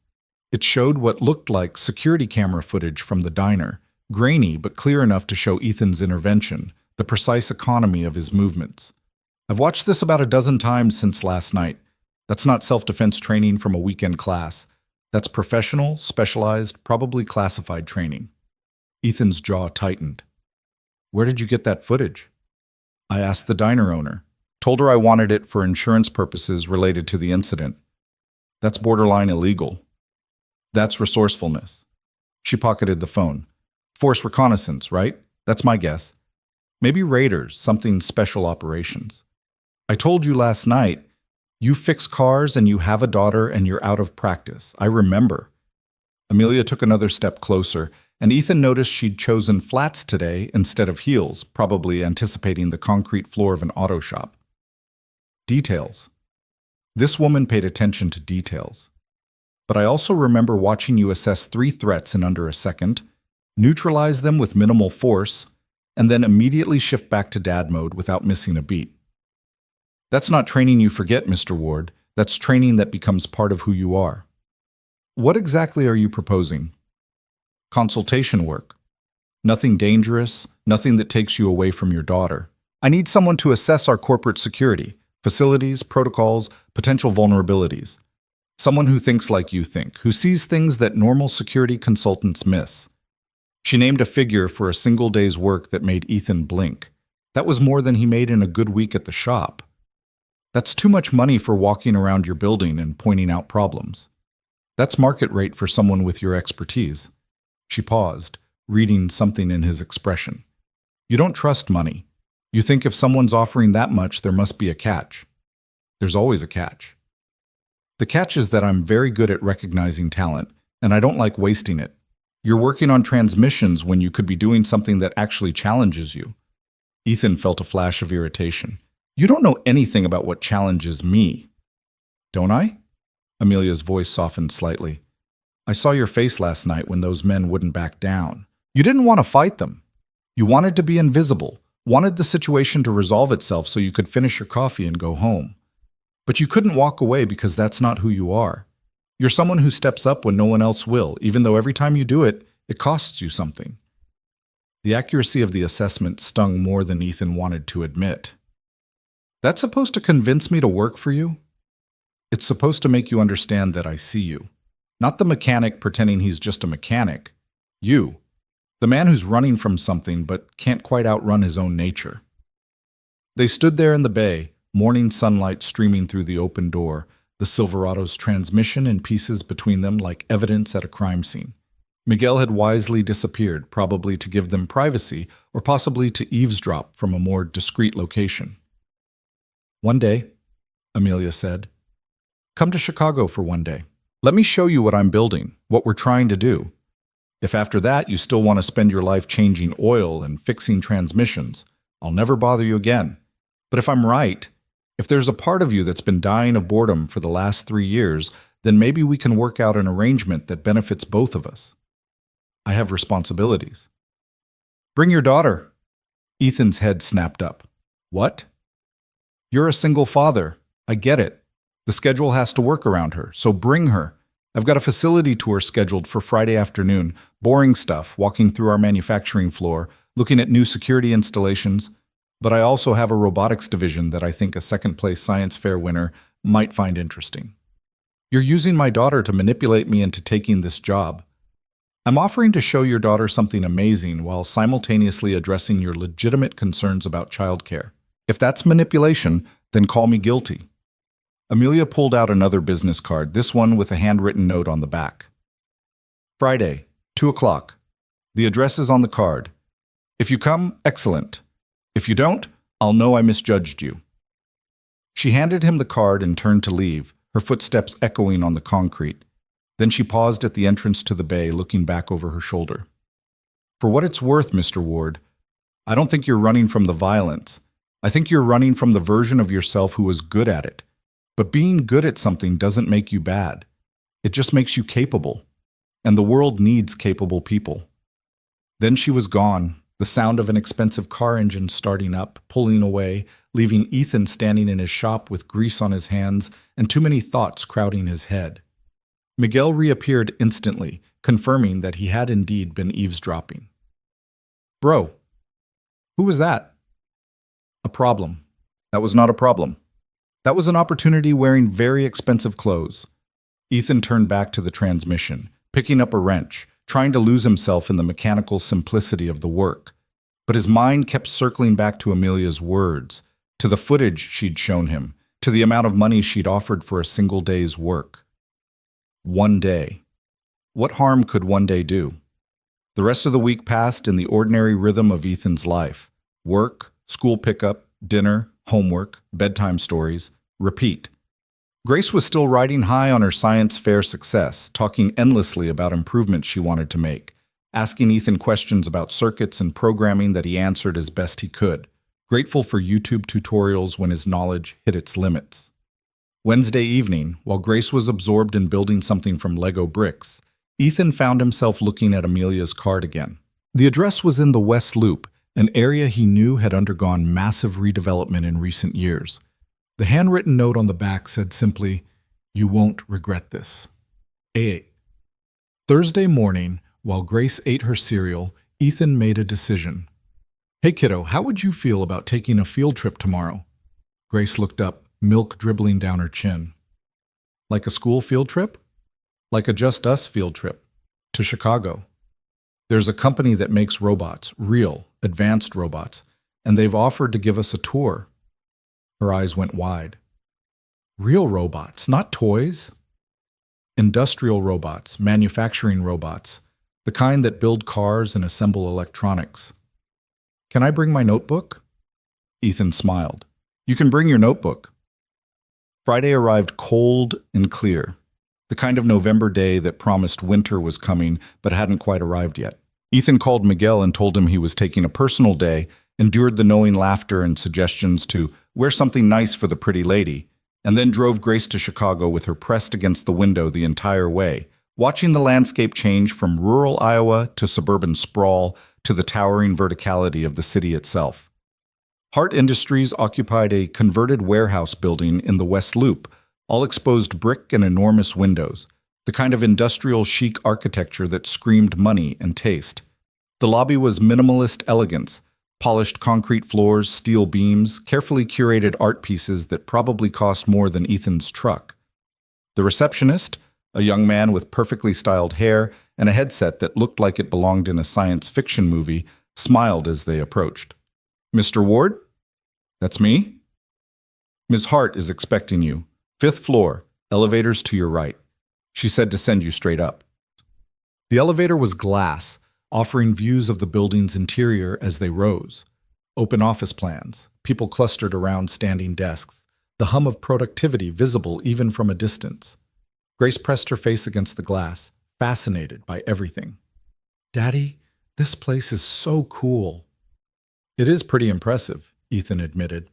It showed what looked like security camera footage from the diner, grainy but clear enough to show Ethan's intervention, the precise economy of his movements. "I've watched this about a dozen times since last night. That's not self-defense training from a weekend class. That's professional, specialized, probably classified training." Ethan's jaw tightened. "Where did you get that footage?" "I asked the diner owner. Told her I wanted it for insurance purposes related to the incident." "That's borderline illegal." "That's resourcefulness." She pocketed the phone. "Force reconnaissance, right? That's my guess. Maybe raiders, something special operations." "I told you last night, you fix cars and you have a daughter and you're out of practice. I remember." Amelia took another step closer, and Ethan noticed she'd chosen flats today instead of heels, probably anticipating the concrete floor of an auto shop. "Details." This woman paid attention to details. "But I also remember watching you assess 3 threats in under a second, neutralize them with minimal force, and then immediately shift back to dad mode without missing a beat. That's not training you forget, Mr. Ward. That's training that becomes part of who you are." "What exactly are you proposing?" "Consultation work. Nothing dangerous, nothing that takes you away from your daughter. I need someone to assess our corporate security, facilities, protocols, potential vulnerabilities. Someone who thinks like you think, who sees things that normal security consultants miss." She named a figure for a single day's work that made Ethan blink. That was more than he made in a good week at the shop. "That's too much money for walking around your building and pointing out problems. That's market rate for someone with your expertise." She paused, reading something in his expression. "You don't trust money. You think if someone's offering that much, there must be a catch. There's always a catch. The catch is that I'm very good at recognizing talent, and I don't like wasting it. You're working on transmissions when you could be doing something that actually challenges you." Ethan felt a flash of irritation. "You don't know anything about what challenges me." "Don't I?" Amelia's voice softened slightly. "I saw your face last night when those men wouldn't back down. You didn't want to fight them. You wanted to be invisible, wanted the situation to resolve itself so you could finish your coffee and go home. But you couldn't walk away because that's not who you are. You're someone who steps up when no one else will, even though every time you do it, it costs you something." The accuracy of the assessment stung more than Ethan wanted to admit. "That's supposed to convince me to work for you?" "It's supposed to make you understand that I see you. Not the mechanic pretending he's just a mechanic. You. The man who's running from something but can't quite outrun his own nature. They stood there in the bay, morning sunlight streaming through the open door, the Silverado's transmission in pieces between them like evidence at a crime scene. Miguel had wisely disappeared, probably to give them privacy or possibly to eavesdrop from a more discreet location. "One day," Amelia said. "Come to Chicago for one day. Let me show you what I'm building, what we're trying to do. If after that you still want to spend your life changing oil and fixing transmissions, I'll never bother you again. But if I'm right, if there's a part of you that's been dying of boredom for the last 3 years, then maybe we can work out an arrangement that benefits both of us. I have responsibilities." "Bring your daughter." Ethan's head snapped up. "What?" "You're a single father. I get it. The schedule has to work around her, so bring her. I've got a facility tour scheduled for Friday afternoon, boring stuff, walking through our manufacturing floor, looking at new security installations, but I also have a robotics division that I think a second-place science fair winner might find interesting. You're using my daughter to manipulate me into taking this job. I'm offering to show your daughter something amazing while simultaneously addressing your legitimate concerns about childcare. If that's manipulation, then call me guilty." Amelia pulled out another business card, this one with a handwritten note on the back. "Friday, 2 o'clock. The address is on the card. If you come, excellent. If you don't, I'll know I misjudged you." She handed him the card and turned to leave, her footsteps echoing on the concrete. Then she paused at the entrance to the bay, looking back over her shoulder. "For what it's worth, Mr. Ward, I don't think you're running from the violence. I think you're running from the version of yourself who was good at it. But being good at something doesn't make you bad. It just makes you capable. And the world needs capable people." Then she was gone, the sound of an expensive car engine starting up, pulling away, leaving Ethan standing in his shop with grease on his hands and too many thoughts crowding his head. Miguel reappeared instantly, confirming that he had indeed been eavesdropping. "Bro, who was that?" "A problem." "That was not a problem. That was an opportunity wearing very expensive clothes." Ethan turned back to the transmission, picking up a wrench, trying to lose himself in the mechanical simplicity of the work. But his mind kept circling back to Amelia's words, to the footage she'd shown him, to the amount of money she'd offered for a single day's work. One day. What harm could one day do? The rest of the week passed in the ordinary rhythm of Ethan's life. Work, school pickup, dinner, homework, bedtime stories, repeat. Grace was still riding high on her science fair success, talking endlessly about improvements she wanted to make, asking Ethan questions about circuits and programming that he answered as best he could, grateful for YouTube tutorials when his knowledge hit its limits. Wednesday evening, while Grace was absorbed in building something from Lego bricks, Ethan found himself looking at Amelia's card again. The address was in the West Loop, an area he knew had undergone massive redevelopment in recent years. The handwritten note on the back said simply, "You won't regret this." A8. Thursday morning, while Grace ate her cereal, Ethan made a decision. "Hey kiddo, how would you feel about taking a field trip tomorrow?" Grace looked up, milk dribbling down her chin. "Like a school field trip?" "Like a Just Us field trip. To Chicago. There's a company that makes robots, real, advanced robots, and they've offered to give us a tour." Her eyes went wide. "Real robots, not toys?" "Industrial robots, manufacturing robots, the kind that build cars and assemble electronics." "Can I bring my notebook?" Ethan smiled. "You can bring your notebook." Friday arrived cold and clear, the kind of November day that promised winter was coming but hadn't quite arrived yet. Ethan called Miguel and told him he was taking a personal day, endured the knowing laughter and suggestions to wear something nice for the pretty lady, and then drove Grace to Chicago with her pressed against the window the entire way, watching the landscape change from rural Iowa to suburban sprawl to the towering verticality of the city itself. Hart Industries occupied a converted warehouse building in the West Loop, all exposed brick and enormous windows, the kind of industrial chic architecture that screamed money and taste. The lobby was minimalist elegance, polished concrete floors, steel beams, carefully curated art pieces that probably cost more than Ethan's truck. The receptionist, A young man with perfectly styled hair and a headset that looked like it belonged in a science fiction movie smiled as they approached. "Mr. Ward? That's me? Ms. Hart is expecting you. 5th floor, elevators to your right. She said to send you straight up." The elevator was glass, offering views of the building's interior as they rose. Open office plans, people clustered around standing desks, the hum of productivity visible even from a distance. Grace pressed her face against the glass, fascinated by everything. "Daddy, this place is so cool." "It is pretty impressive," Ethan admitted.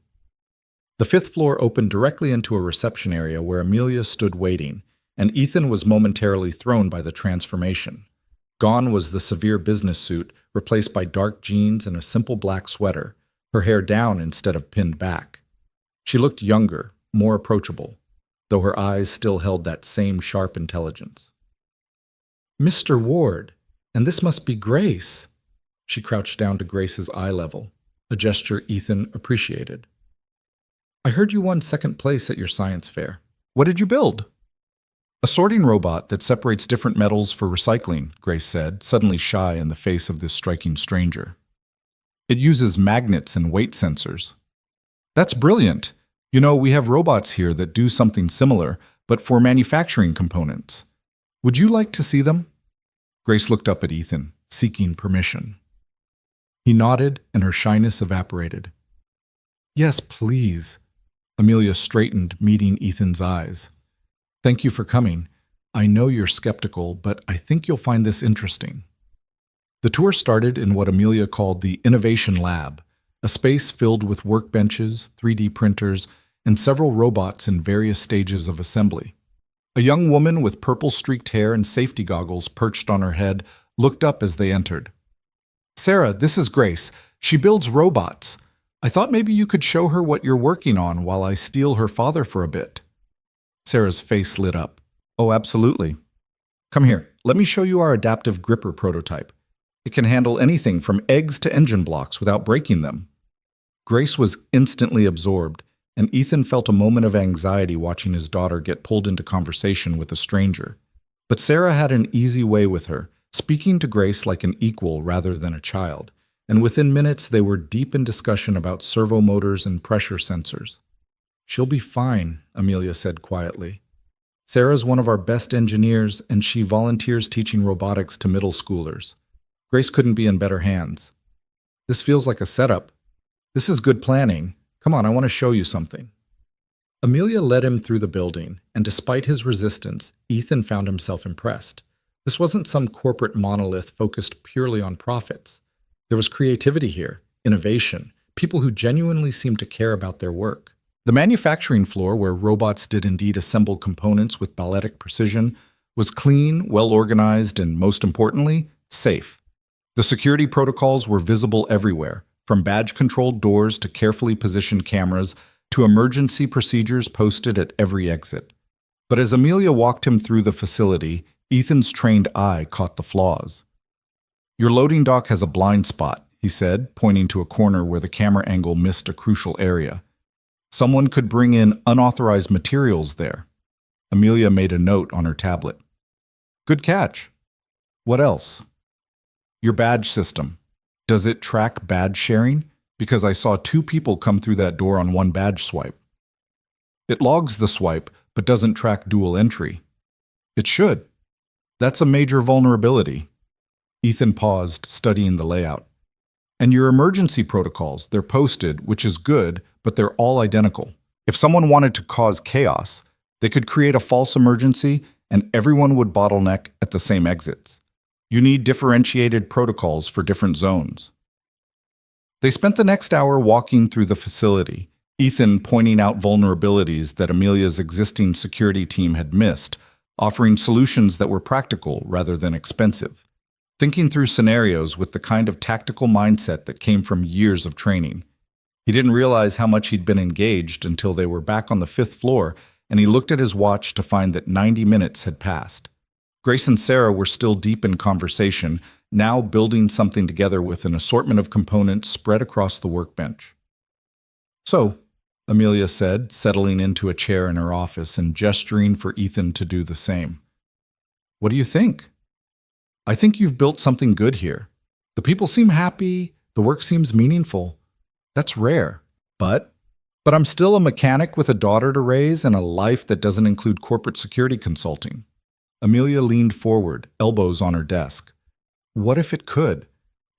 The 5th floor opened directly into a reception area where Amelia stood waiting, and Ethan was momentarily thrown by the transformation. Gone was the severe business suit, replaced by dark jeans and a simple black sweater, her hair down instead of pinned back. She looked younger, more approachable, though her eyes still held that same sharp intelligence. "Mr. Ward, and this must be Grace." She crouched down to Grace's eye level, a gesture Ethan appreciated. "I heard you won 2nd place at your science fair. What did you build?" "A sorting robot that separates different metals for recycling," Grace said, suddenly shy in the face of this striking stranger. "It uses magnets and weight sensors." "That's brilliant. You know, we have robots here that do something similar, but for manufacturing components. Would you like to see them?" Grace looked up at Ethan, seeking permission. He nodded, and her shyness evaporated. "Yes, please." Amelia straightened, meeting Ethan's eyes. "Thank you for coming. I know you're skeptical, but I think you'll find this interesting." The tour started in what Amelia called the Innovation Lab, a space filled with workbenches, 3D printers, and several robots in various stages of assembly. A young woman with purple-streaked hair and safety goggles perched on her head looked up as they entered. "Sarah, this is Grace. She builds robots. I thought maybe you could show her what you're working on while I steal her father for a bit." Sarah's face lit up. "Oh, absolutely. Come here, let me show you our adaptive gripper prototype. It can handle anything from eggs to engine blocks without breaking them." Grace was instantly absorbed, and Ethan felt a moment of anxiety watching his daughter get pulled into conversation with a stranger. But Sarah had an easy way with her, speaking to Grace like an equal rather than a child, and within minutes they were deep in discussion about servo motors and pressure sensors. "She'll be fine," Amelia said quietly. "Sarah's one of our best engineers, and she volunteers teaching robotics to middle schoolers. Grace couldn't be in better hands." "This feels like a setup. This is good planning. Come on, I want to show you something." Amelia led him through the building, and despite his resistance, Ethan found himself impressed. This wasn't some corporate monolith focused purely on profits. There was creativity here, innovation, people who genuinely seemed to care about their work. The manufacturing floor, where robots did indeed assemble components with balletic precision, was clean, well-organized, and most importantly, safe. The security protocols were visible everywhere, from badge-controlled doors to carefully positioned cameras to emergency procedures posted at every exit. But as Amelia walked him through the facility, Ethan's trained eye caught the flaws. "Your loading dock has a blind spot," he said, pointing to a corner where the camera angle missed a crucial area. "Someone could bring in unauthorized materials there." Amelia made a note on her tablet. "Good catch. What else?" "Your badge system. Does it track badge sharing? Because I saw 2 people come through that door on one badge swipe." "It logs the swipe, but doesn't track dual entry." "It should. That's a major vulnerability." Ethan paused, studying the layout. "And your emergency protocols, they're posted, which is good, but they're all identical. If someone wanted to cause chaos, they could create a false emergency and everyone would bottleneck at the same exits. You need differentiated protocols for different zones." They spent the next hour walking through the facility, Ethan pointing out vulnerabilities that Amelia's existing security team had missed, offering solutions that were practical rather than expensive, thinking through scenarios with the kind of tactical mindset that came from years of training. He didn't realize how much he'd been engaged until they were back on the 5th floor, and he looked at his watch to find that 90 minutes had passed. Grace and Sarah were still deep in conversation, now building something together with an assortment of components spread across the workbench. "So," Amelia said, settling into a chair in her office and gesturing for Ethan to do the same. What do you think? I think you've built something good here. The people seem happy, the work seems meaningful. That's rare. But I'm still a mechanic with a daughter to raise and a life that doesn't include corporate security consulting. Amelia leaned forward, elbows on her desk. What if it could?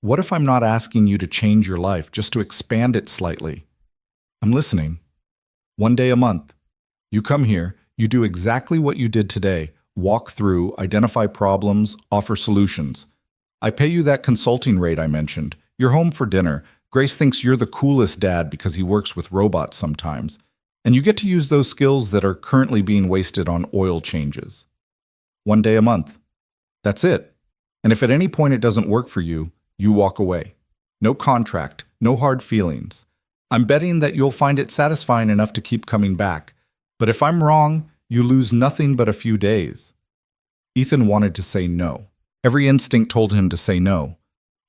What if I'm not asking you to change your life, just to expand it slightly? I'm listening. 1 day a month. You come here, you do exactly what you did today. Walk through, identify problems, offer solutions. I pay you that consulting rate I mentioned. You're home for dinner. Grace thinks you're the coolest dad because he works with robots sometimes. And you get to use those skills that are currently being wasted on oil changes. 1 day a month. That's it. And if at any point it doesn't work for you, you walk away. No contract, no hard feelings. I'm betting that you'll find it satisfying enough to keep coming back. But if I'm wrong, you lose nothing but a few days. Ethan wanted to say no. Every instinct told him to say no,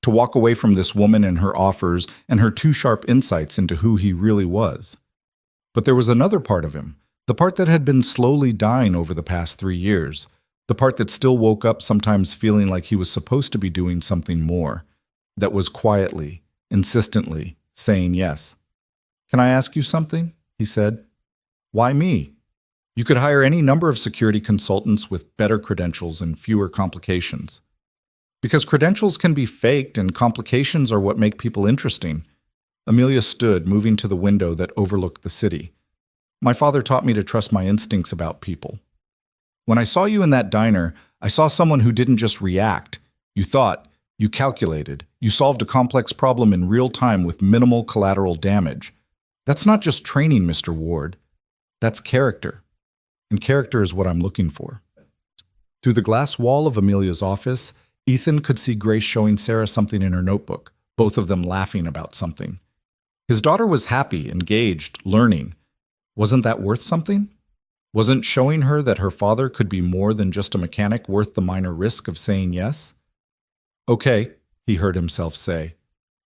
to walk away from this woman and her offers and her too sharp insights into who he really was. But there was another part of him, the part that had been slowly dying over the past 3 years, the part that still woke up sometimes feeling like he was supposed to be doing something more, that was quietly, insistently saying yes. Can I ask you something? He said. Why me? You could hire any number of security consultants with better credentials and fewer complications. Because credentials can be faked and complications are what make people interesting. Amelia stood, moving to the window that overlooked the city. My father taught me to trust my instincts about people. When I saw you in that diner, I saw someone who didn't just react. You thought, you calculated, you solved a complex problem in real time with minimal collateral damage. That's not just training, Mr. Ward. That's character. And character is what I'm looking for. Through the glass wall of Amelia's office, Ethan could see Grace showing Sarah something in her notebook, both of them laughing about something. His daughter was happy, engaged, learning. Wasn't that worth something? Wasn't showing her that her father could be more than just a mechanic worth the minor risk of saying yes? Okay, he heard himself say.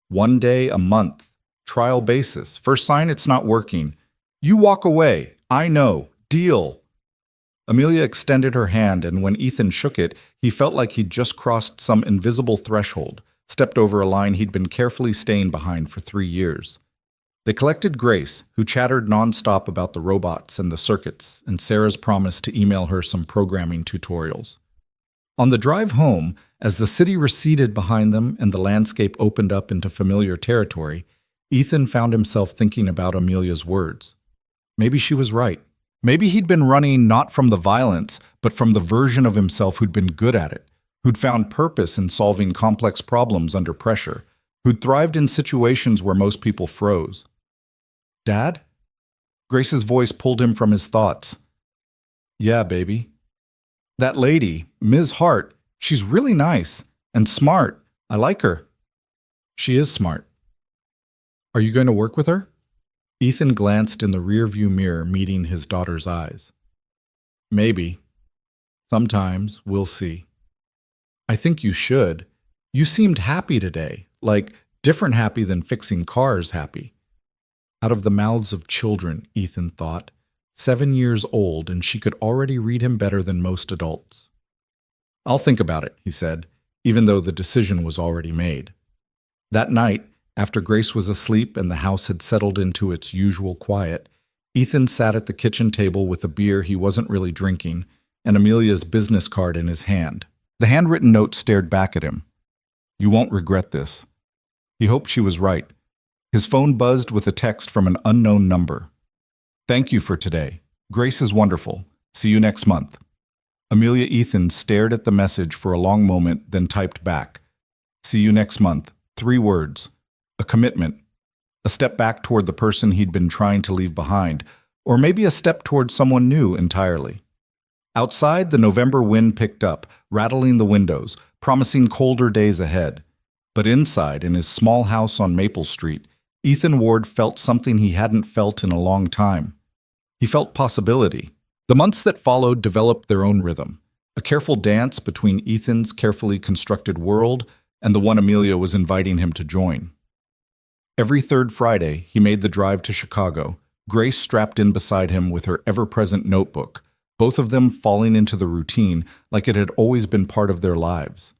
1 day a month. Trial basis. First sign it's not working. You walk away. I know. Deal. Amelia extended her hand, and when Ethan shook it, he felt like he'd just crossed some invisible threshold, stepped over a line he'd been carefully staying behind for 3 years. They collected Grace, who chattered nonstop about the robots and the circuits, and Sarah's promise to email her some programming tutorials. On the drive home, as the city receded behind them and the landscape opened up into familiar territory, Ethan found himself thinking about Amelia's words. Maybe she was right. Maybe he'd been running not from the violence, but from the version of himself who'd been good at it, who'd found purpose in solving complex problems under pressure, who'd thrived in situations where most people froze. Dad? Grace's voice pulled him from his thoughts. Yeah, baby. That lady, Ms. Hart, she's really nice and smart. I like her. She is smart. Are you going to work with her? Ethan glanced in the rearview mirror, meeting his daughter's eyes. Maybe. Sometimes. We'll see. I think you should. You seemed happy today, like different happy than fixing cars happy. Out of the mouths of children, Ethan thought. 7 years old, and she could already read him better than most adults. I'll think about it, he said, even though the decision was already made. That night, after Grace was asleep and the house had settled into its usual quiet, Ethan sat at the kitchen table with a beer he wasn't really drinking and Amelia's business card in his hand. The handwritten note stared back at him. You won't regret this. He hoped she was right. His phone buzzed with a text from an unknown number. Thank you for today. Grace is wonderful. See you next month. Amelia Ethan stared at the message for a long moment, then typed back. See you next month. 3 words. A commitment. A step back toward the person he'd been trying to leave behind, or maybe a step toward someone new entirely. Outside, the November wind picked up, rattling the windows, promising colder days ahead. But inside, in his small house on Maple Street, Ethan Ward felt something he hadn't felt in a long time. He felt possibility. The months that followed developed their own rhythm, a careful dance between Ethan's carefully constructed world and the one Amelia was inviting him to join. Every 3rd Friday, he made the drive to Chicago, Grace strapped in beside him with her ever-present notebook, both of them falling into the routine like it had always been part of their lives.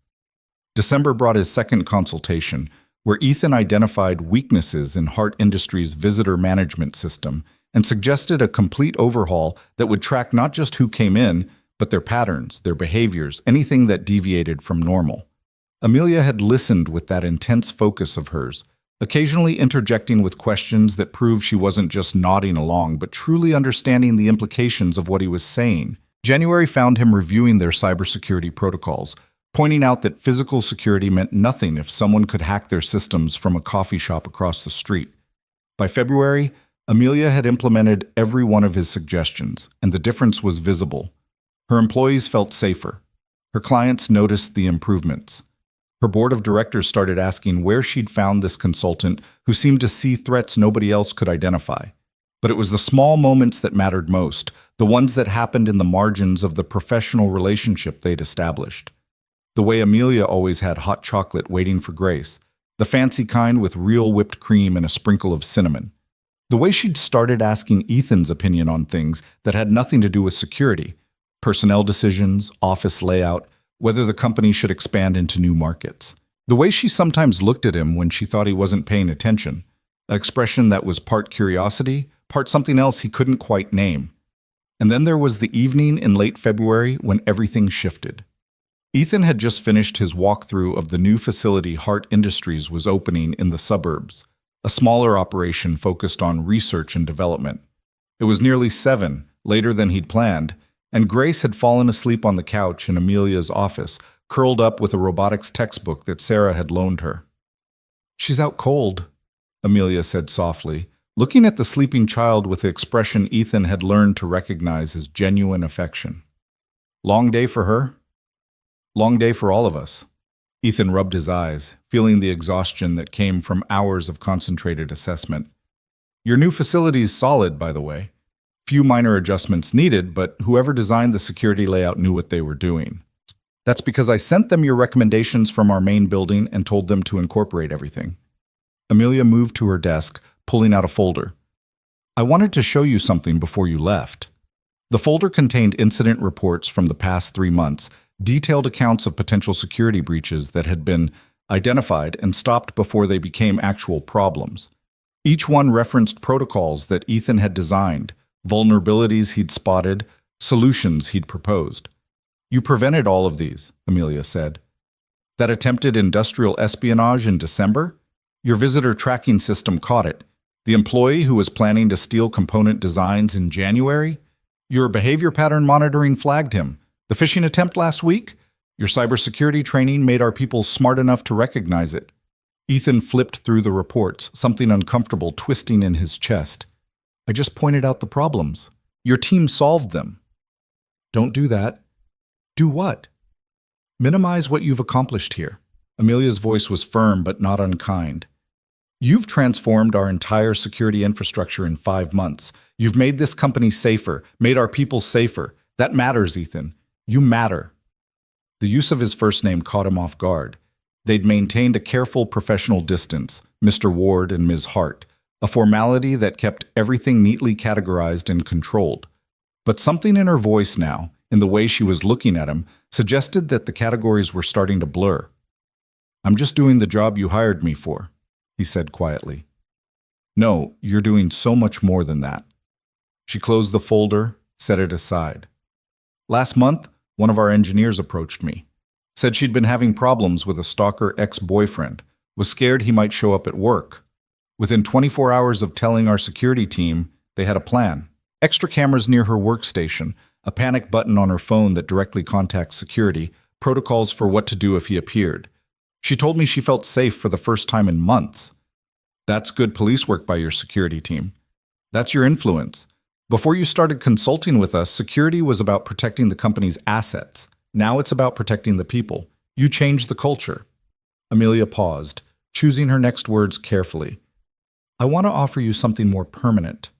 December brought his second consultation, where Ethan identified weaknesses in Hart Industries' visitor management system and suggested a complete overhaul that would track not just who came in, but their patterns, their behaviors, anything that deviated from normal. Amelia had listened with that intense focus of hers, occasionally interjecting with questions that proved she wasn't just nodding along, but truly understanding the implications of what he was saying. January found him reviewing their cybersecurity protocols, pointing out that physical security meant nothing if someone could hack their systems from a coffee shop across the street. By February, Amelia had implemented every one of his suggestions, and the difference was visible. Her employees felt safer. Her clients noticed the improvements. Her board of directors started asking where she'd found this consultant who seemed to see threats nobody else could identify. But it was the small moments that mattered most, the ones that happened in the margins of the professional relationship they'd established. The way Amelia always had hot chocolate waiting for Grace, the fancy kind with real whipped cream and a sprinkle of cinnamon. The way she'd started asking Ethan's opinion on things that had nothing to do with security, personnel decisions, office layout, whether the company should expand into new markets. The way she sometimes looked at him when she thought he wasn't paying attention, an expression that was part curiosity, part something else he couldn't quite name. And then there was the evening in late February when everything shifted. Ethan had just finished his walkthrough of the new facility Hart Industries was opening in the suburbs, a smaller operation focused on research and development. It was nearly 7, later than he'd planned, and Grace had fallen asleep on the couch in Amelia's office, curled up with a robotics textbook that Sarah had loaned her. "She's out cold," Amelia said softly, looking at the sleeping child with the expression Ethan had learned to recognize as genuine affection. "Long day for her?" "Long day for all of us." Ethan rubbed his eyes, feeling the exhaustion that came from hours of concentrated assessment. "Your new facility's solid, by the way. Few minor adjustments needed, but whoever designed the security layout knew what they were doing. That's because I sent them your recommendations from our main building and told them to incorporate everything." Amelia moved to her desk, pulling out a folder. "I wanted to show you something before you left." The folder contained incident reports from the past 3 months, detailed accounts of potential security breaches that had been identified and stopped before they became actual problems. Each one referenced protocols that Ethan had designed, vulnerabilities he'd spotted, solutions he'd proposed. "You prevented all of these," Amelia said. "That attempted industrial espionage in December? Your visitor tracking system caught it. The employee who was planning to steal component designs in January? Your behavior pattern monitoring flagged him. The phishing attempt last week? Your cybersecurity training made our people smart enough to recognize it." Ethan flipped through the reports, something uncomfortable twisting in his chest. "I just pointed out the problems. Your team solved them." "Don't do that." "Do what?" "Minimize what you've accomplished here." Amelia's voice was firm but not unkind. "You've transformed our entire security infrastructure in 5 months. You've made this company safer, made our people safer. That matters, Ethan. You matter." The use of his first name caught him off guard. They'd maintained a careful professional distance, Mr. Ward and Ms. Hart, a formality that kept everything neatly categorized and controlled. But something in her voice now, in the way she was looking at him, suggested that the categories were starting to blur. "I'm just doing the job you hired me for," he said quietly. "No, you're doing so much more than that." She closed the folder, set it aside. "Last month, one of our engineers approached me. Said she'd been having problems with a stalker ex-boyfriend, was scared he might show up at work. Within 24 hours of telling our security team, they had a plan. Extra cameras near her workstation, a panic button on her phone that directly contacts security, protocols for what to do if he appeared. She told me she felt safe for the first time in months." "That's good police work by your security team. That's your influence. Before you started consulting with us, security was about protecting the company's assets. Now it's about protecting the people. You changed the culture." Amelia paused, choosing her next words carefully. "I want to offer you something more permanent."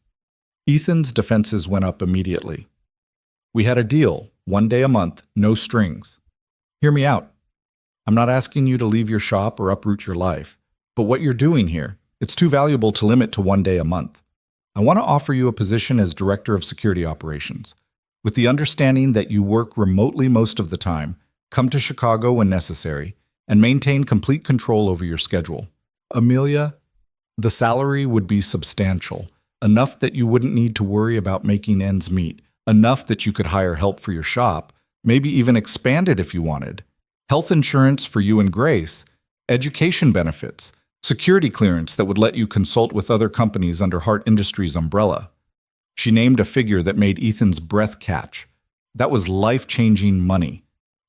Ethan's defenses went up immediately. "We had a deal, 1 day a month, no strings. Hear me out. I'm not asking you to leave your shop or uproot your life, but what you're doing here, it's too valuable to limit to 1 day a month. I want to offer you a position as Director of Security Operations. with the understanding that you work remotely most of the time, come to Chicago when necessary, and maintain complete control over your schedule. Amelia, the salary would be substantial, enough that you wouldn't need to worry about making ends meet, enough that you could hire help for your shop, maybe even expand it if you wanted. Health insurance for you and Grace, education benefits, security clearance that would let you consult with other companies under Hart Industries' umbrella. She named a figure that made Ethan's breath catch. That was life-changing money.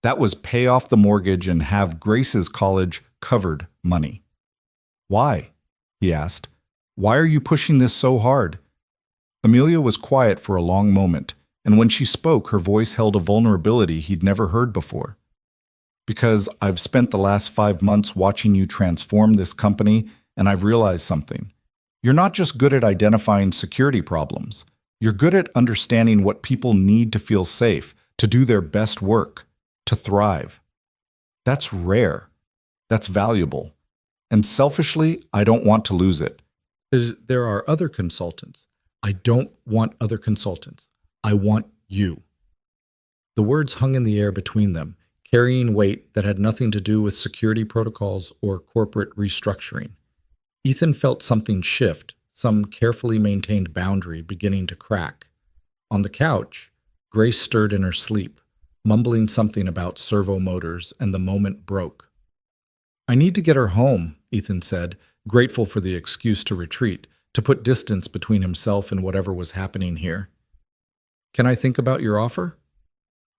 That was pay off the mortgage and have Grace's college covered money. Why? He asked. Why are you pushing this so hard? Amelia was quiet for a long moment, and when she spoke, her voice held a vulnerability he'd never heard before. Because I've spent the last 5 months watching you transform this company, and I've realized something. You're not just good at identifying security problems. You're good at understanding what people need to feel safe, to do their best work, to thrive. That's rare. That's valuable. And selfishly, I don't want to lose it. There are other consultants. I don't want other consultants. I want you. The words hung in the air between them, carrying weight that had nothing to do with security protocols or corporate restructuring. Ethan felt something shift, some carefully maintained boundary beginning to crack. On the couch, Grace stirred in her sleep, mumbling something about servo motors, and the moment broke. I need to get her home, Ethan said, grateful for the excuse to retreat, to put distance between himself and whatever was happening here. Can I think about your offer?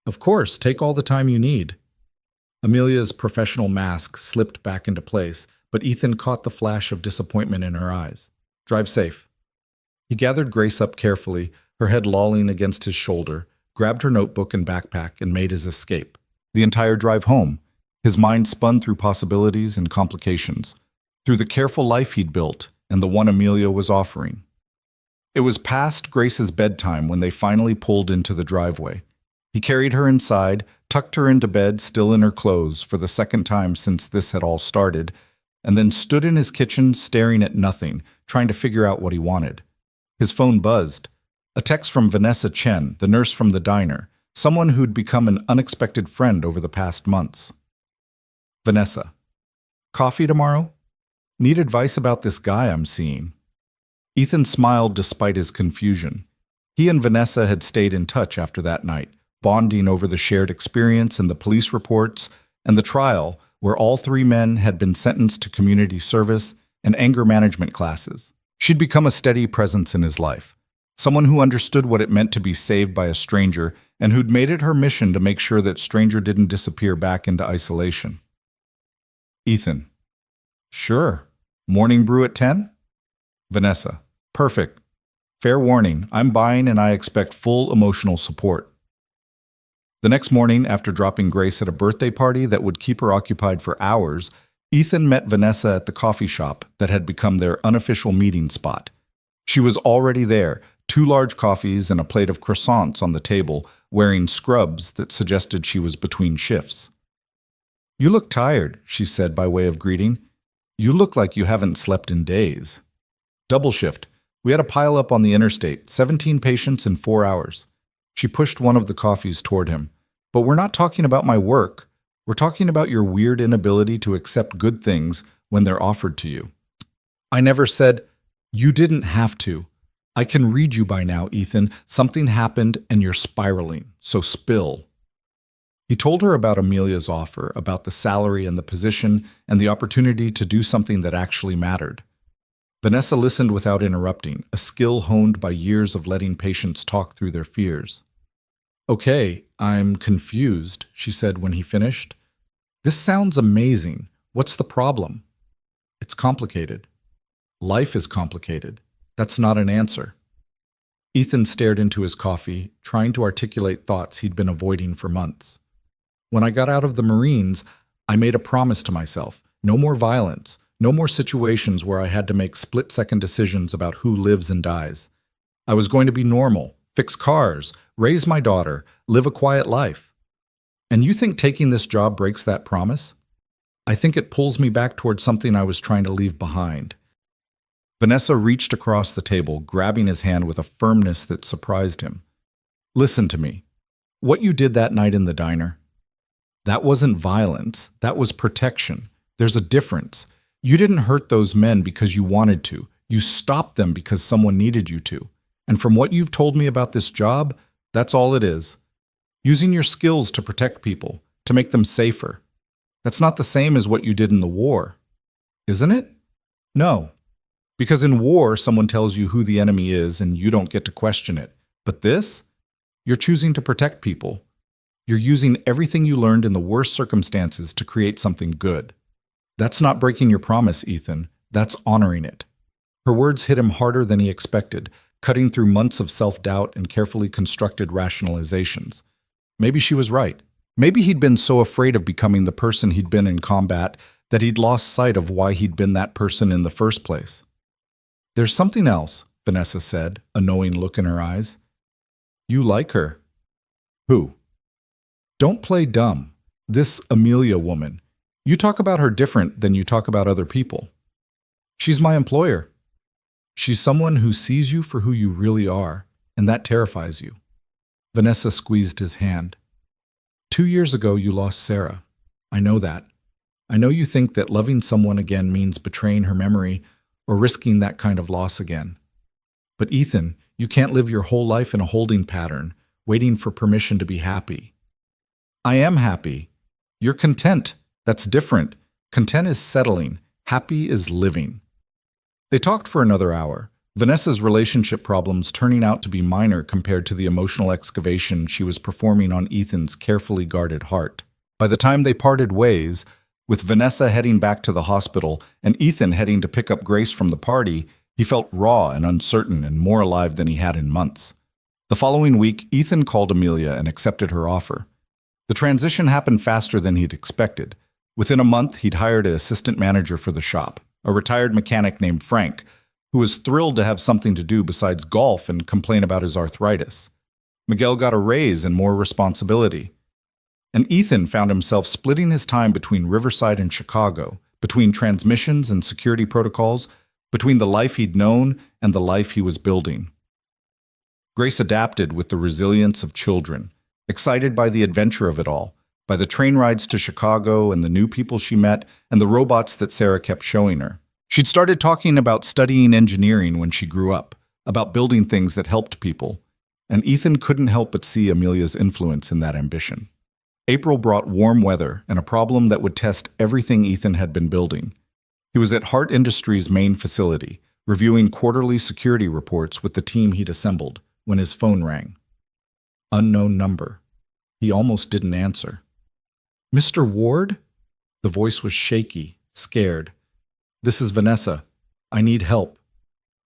Of course, take all the time you need. Amelia's professional mask slipped back into place, but Ethan caught the flash of disappointment in her eyes. Drive safe. He gathered Grace up carefully, her head lolling against his shoulder, grabbed her notebook and backpack, and made his escape. The entire drive home, his mind spun through possibilities and complications, through the careful life he'd built and the one Amelia was offering. It was past Grace's bedtime when they finally pulled into the driveway. He carried her inside, tucked her into bed still in her clothes for the second time since this had all started, and then stood in his kitchen staring at nothing, trying to figure out what he wanted. His phone buzzed. A text from Vanessa Chen, the nurse from the diner, someone who'd become an unexpected friend over the past months. Vanessa. Coffee tomorrow? Need advice about this guy I'm seeing. Ethan smiled despite his confusion. He and Vanessa had stayed in touch after that night, bonding over the shared experience and the police reports and the trial where all 3 men had been sentenced to community service and anger management classes. She'd become a steady presence in his life, someone who understood what it meant to be saved by a stranger and who'd made it her mission to make sure that stranger didn't disappear back into isolation. Ethan. Sure. Morning brew at 10? Vanessa. Perfect. Fair warning, I'm buying and I expect full emotional support. The next morning, after dropping Grace at a birthday party that would keep her occupied for hours, Ethan met Vanessa at the coffee shop that had become their unofficial meeting spot. She was already there, 2 large coffees and a plate of croissants on the table, wearing scrubs that suggested she was between shifts. You look tired, she said by way of greeting. You look like you haven't slept in days. Double shift. We had a pile-up on the interstate, 17 patients in 4 hours. She pushed one of the coffees toward him. But we're not talking about my work. We're talking about your weird inability to accept good things when they're offered to you. I never said, you didn't have to. I can read you by now, Ethan. Something happened and you're spiraling, so spill. He told her about Amelia's offer, about the salary and the position, and the opportunity to do something that actually mattered. Vanessa listened without interrupting, a skill honed by years of letting patients talk through their fears. Okay, I'm confused, she said when he finished. This sounds amazing. What's the problem? It's complicated. Life is complicated. That's not an answer. Ethan stared into his coffee, trying to articulate thoughts he'd been avoiding for months. When I got out of the Marines, I made a promise to myself. No more violence. No more situations where I had to make split-second decisions about who lives and dies. I was going to be normal, fix cars, raise my daughter, live a quiet life. And you think taking this job breaks that promise? I think it pulls me back towards something I was trying to leave behind. Vanessa reached across the table, grabbing his hand with a firmness that surprised him. Listen to me. What you did that night in the diner, that wasn't violence, that was protection. There's a difference. You didn't hurt those men because you wanted to. You stopped them because someone needed you to. And from what you've told me about this job, that's all it is. Using your skills to protect people, to make them safer. That's not the same as what you did in the war, isn't it? No. Because in war, someone tells you who the enemy is and you don't get to question it. But this? You're choosing to protect people. You're using everything you learned in the worst circumstances to create something good. That's not breaking your promise, Ethan. That's honoring it. Her words hit him harder than he expected, cutting through months of self-doubt and carefully constructed rationalizations. Maybe she was right. Maybe he'd been so afraid of becoming the person he'd been in combat that he'd lost sight of why he'd been that person in the first place. There's something else, Vanessa said, a knowing look in her eyes. You like her. Who? Don't play dumb. This Amelia woman. You talk about her different than you talk about other people. She's my employer. She's someone who sees you for who you really are, and that terrifies you. Vanessa squeezed his hand. 2 years ago, you lost Sarah. I know that. I know you think that loving someone again means betraying her memory or risking that kind of loss again. But Ethan, you can't live your whole life in a holding pattern, waiting for permission to be happy. I am happy. You're content. That's different. Content is settling. Happy is living. They talked for another hour, Vanessa's relationship problems turning out to be minor compared to the emotional excavation she was performing on Ethan's carefully guarded heart. By the time they parted ways, with Vanessa heading back to the hospital and Ethan heading to pick up Grace from the party, he felt raw and uncertain and more alive than he had in months. The following week, Ethan called Amelia and accepted her offer. The transition happened faster than he'd expected. Within a month, he'd hired an assistant manager for the shop, a retired mechanic named Frank, who was thrilled to have something to do besides golf and complain about his arthritis. Miguel got a raise and more responsibility. And Ethan found himself splitting his time between Riverside and Chicago, between transmissions and security protocols, between the life he'd known and the life he was building. Grace adapted with the resilience of children, excited by the adventure of it all, by the train rides to Chicago and the new people she met and the robots that Sarah kept showing her. She'd started talking about studying engineering when she grew up, about building things that helped people, and Ethan couldn't help but see Amelia's influence in that ambition. April brought warm weather and a problem that would test everything Ethan had been building. He was at Hart Industries' main facility, reviewing quarterly security reports with the team he'd assembled, when his phone rang. Unknown number. He almost didn't answer. Mr. Ward? The voice was shaky, scared. This is Vanessa. I need help.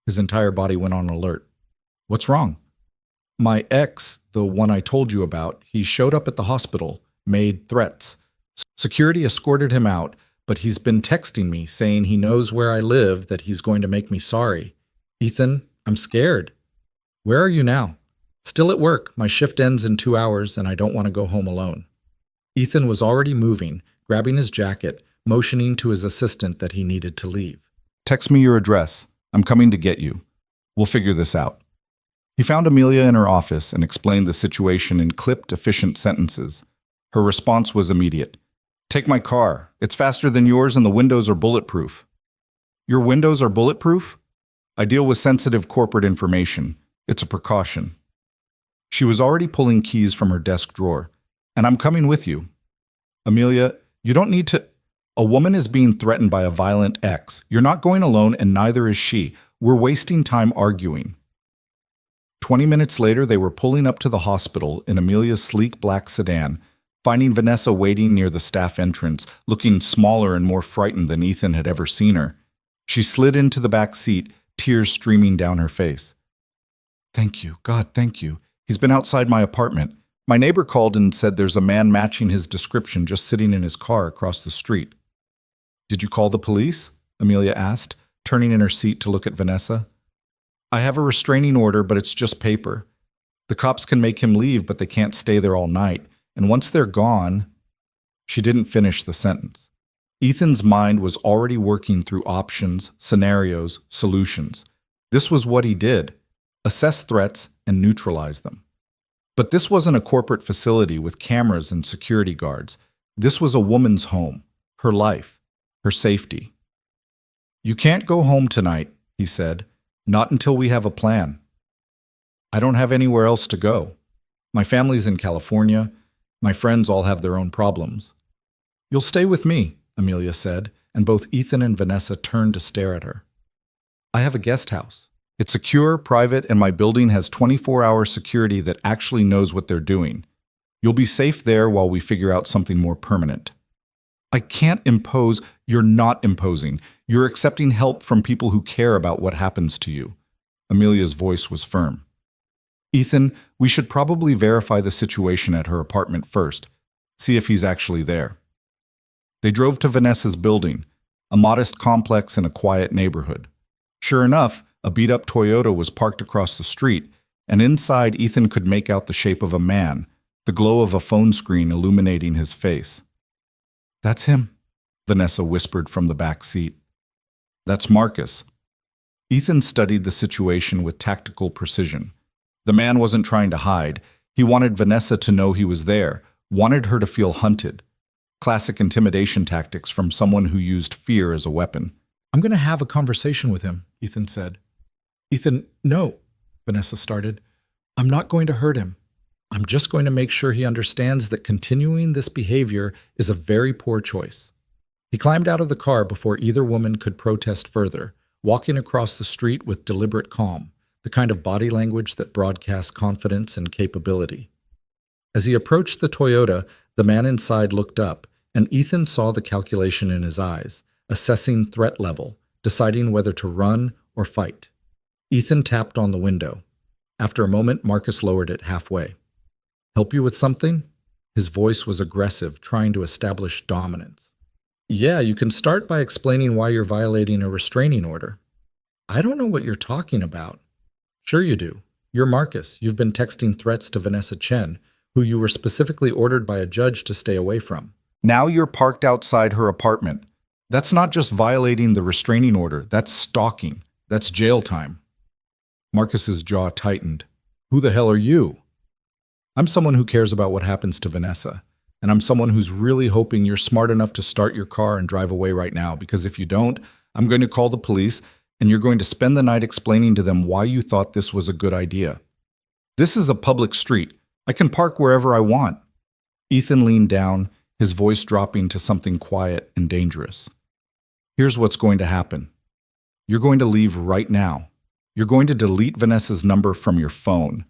His entire body went on alert. What's wrong? My ex, the one I told you about, he showed up at the hospital, made threats. Security escorted him out, but he's been texting me saying he knows where I live, that he's going to make me sorry. Ethan, I'm scared. Where are you now? Still at work. My shift ends in 2 hours and I don't want to go home alone. Ethan was already moving, grabbing his jacket, motioning to his assistant that he needed to leave. Text me your address. I'm coming to get you. We'll figure this out. He found Amelia in her office and explained the situation in clipped, efficient sentences. Her response was immediate. Take my car. It's faster than yours and the windows are bulletproof. Your windows are bulletproof? I deal with sensitive corporate information. It's a precaution. She was already pulling keys from her desk drawer. And I'm coming with you. Amelia, you don't need to... A woman is being threatened by a violent ex. You're not going alone and neither is she. We're wasting time arguing. 20 minutes later, they were pulling up to the hospital in Amelia's sleek black sedan, finding Vanessa waiting near the staff entrance, looking smaller and more frightened than Ethan had ever seen her. She slid into the back seat, tears streaming down her face. Thank you. God, thank you. He's been outside my apartment. My neighbor called and said there's a man matching his description just sitting in his car across the street. Did you call the police? Amelia asked, turning in her seat to look at Vanessa. I have a restraining order, but it's just paper. The cops can make him leave, but they can't stay there all night. And once they're gone... She didn't finish the sentence. Ethan's mind was already working through options, scenarios, solutions. This was what he did. Assess threats and neutralize them. But this wasn't a corporate facility with cameras and security guards. This was a woman's home, her life, her safety. "You can't go home tonight," he said, "not until we have a plan. I don't have anywhere else to go. My family's in California. My friends all have their own problems." "You'll stay with me," Amelia said, and both Ethan and Vanessa turned to stare at her. "I have a guest house. It's secure, private, and my building has 24-hour security that actually knows what they're doing. You'll be safe there while we figure out something more permanent." "I can't impose." "You're not imposing. You're accepting help from people who care about what happens to you." Amelia's voice was firm. "Ethan, we should probably verify the situation at her apartment first. See if he's actually there." They drove to Vanessa's building, a modest complex in a quiet neighborhood. Sure enough, a beat-up Toyota was parked across the street, and inside Ethan could make out the shape of a man, the glow of a phone screen illuminating his face. "That's him," Vanessa whispered from the back seat. "That's Marcus." Ethan studied the situation with tactical precision. The man wasn't trying to hide. He wanted Vanessa to know he was there, wanted her to feel hunted. Classic intimidation tactics from someone who used fear as a weapon. "I'm going to have a conversation with him," Ethan said. "Ethan, no," Vanessa started. "I'm not going to hurt him. I'm just going to make sure he understands that continuing this behavior is a very poor choice." He climbed out of the car before either woman could protest further, walking across the street with deliberate calm, the kind of body language that broadcasts confidence and capability. As he approached the Toyota, the man inside looked up, and Ethan saw the calculation in his eyes, assessing threat level, deciding whether to run or fight. Ethan tapped on the window. After a moment, Marcus lowered it halfway. "Help you with something?" His voice was aggressive, trying to establish dominance. "Yeah, you can start by explaining why you're violating a restraining order." "I don't know what you're talking about." "Sure you do. You're Marcus. You've been texting threats to Vanessa Chen, who you were specifically ordered by a judge to stay away from. Now you're parked outside her apartment. That's not just violating the restraining order. That's stalking. That's jail time." Marcus's jaw tightened. "Who the hell are you?" "I'm someone who cares about what happens to Vanessa. And I'm someone who's really hoping you're smart enough to start your car and drive away right now, because if you don't, I'm going to call the police, and you're going to spend the night explaining to them why you thought this was a good idea. This is a public street. I can park wherever I want." Ethan leaned down, his voice dropping to something quiet and dangerous. "Here's what's going to happen. You're going to leave right now. You're going to delete Vanessa's number from your phone.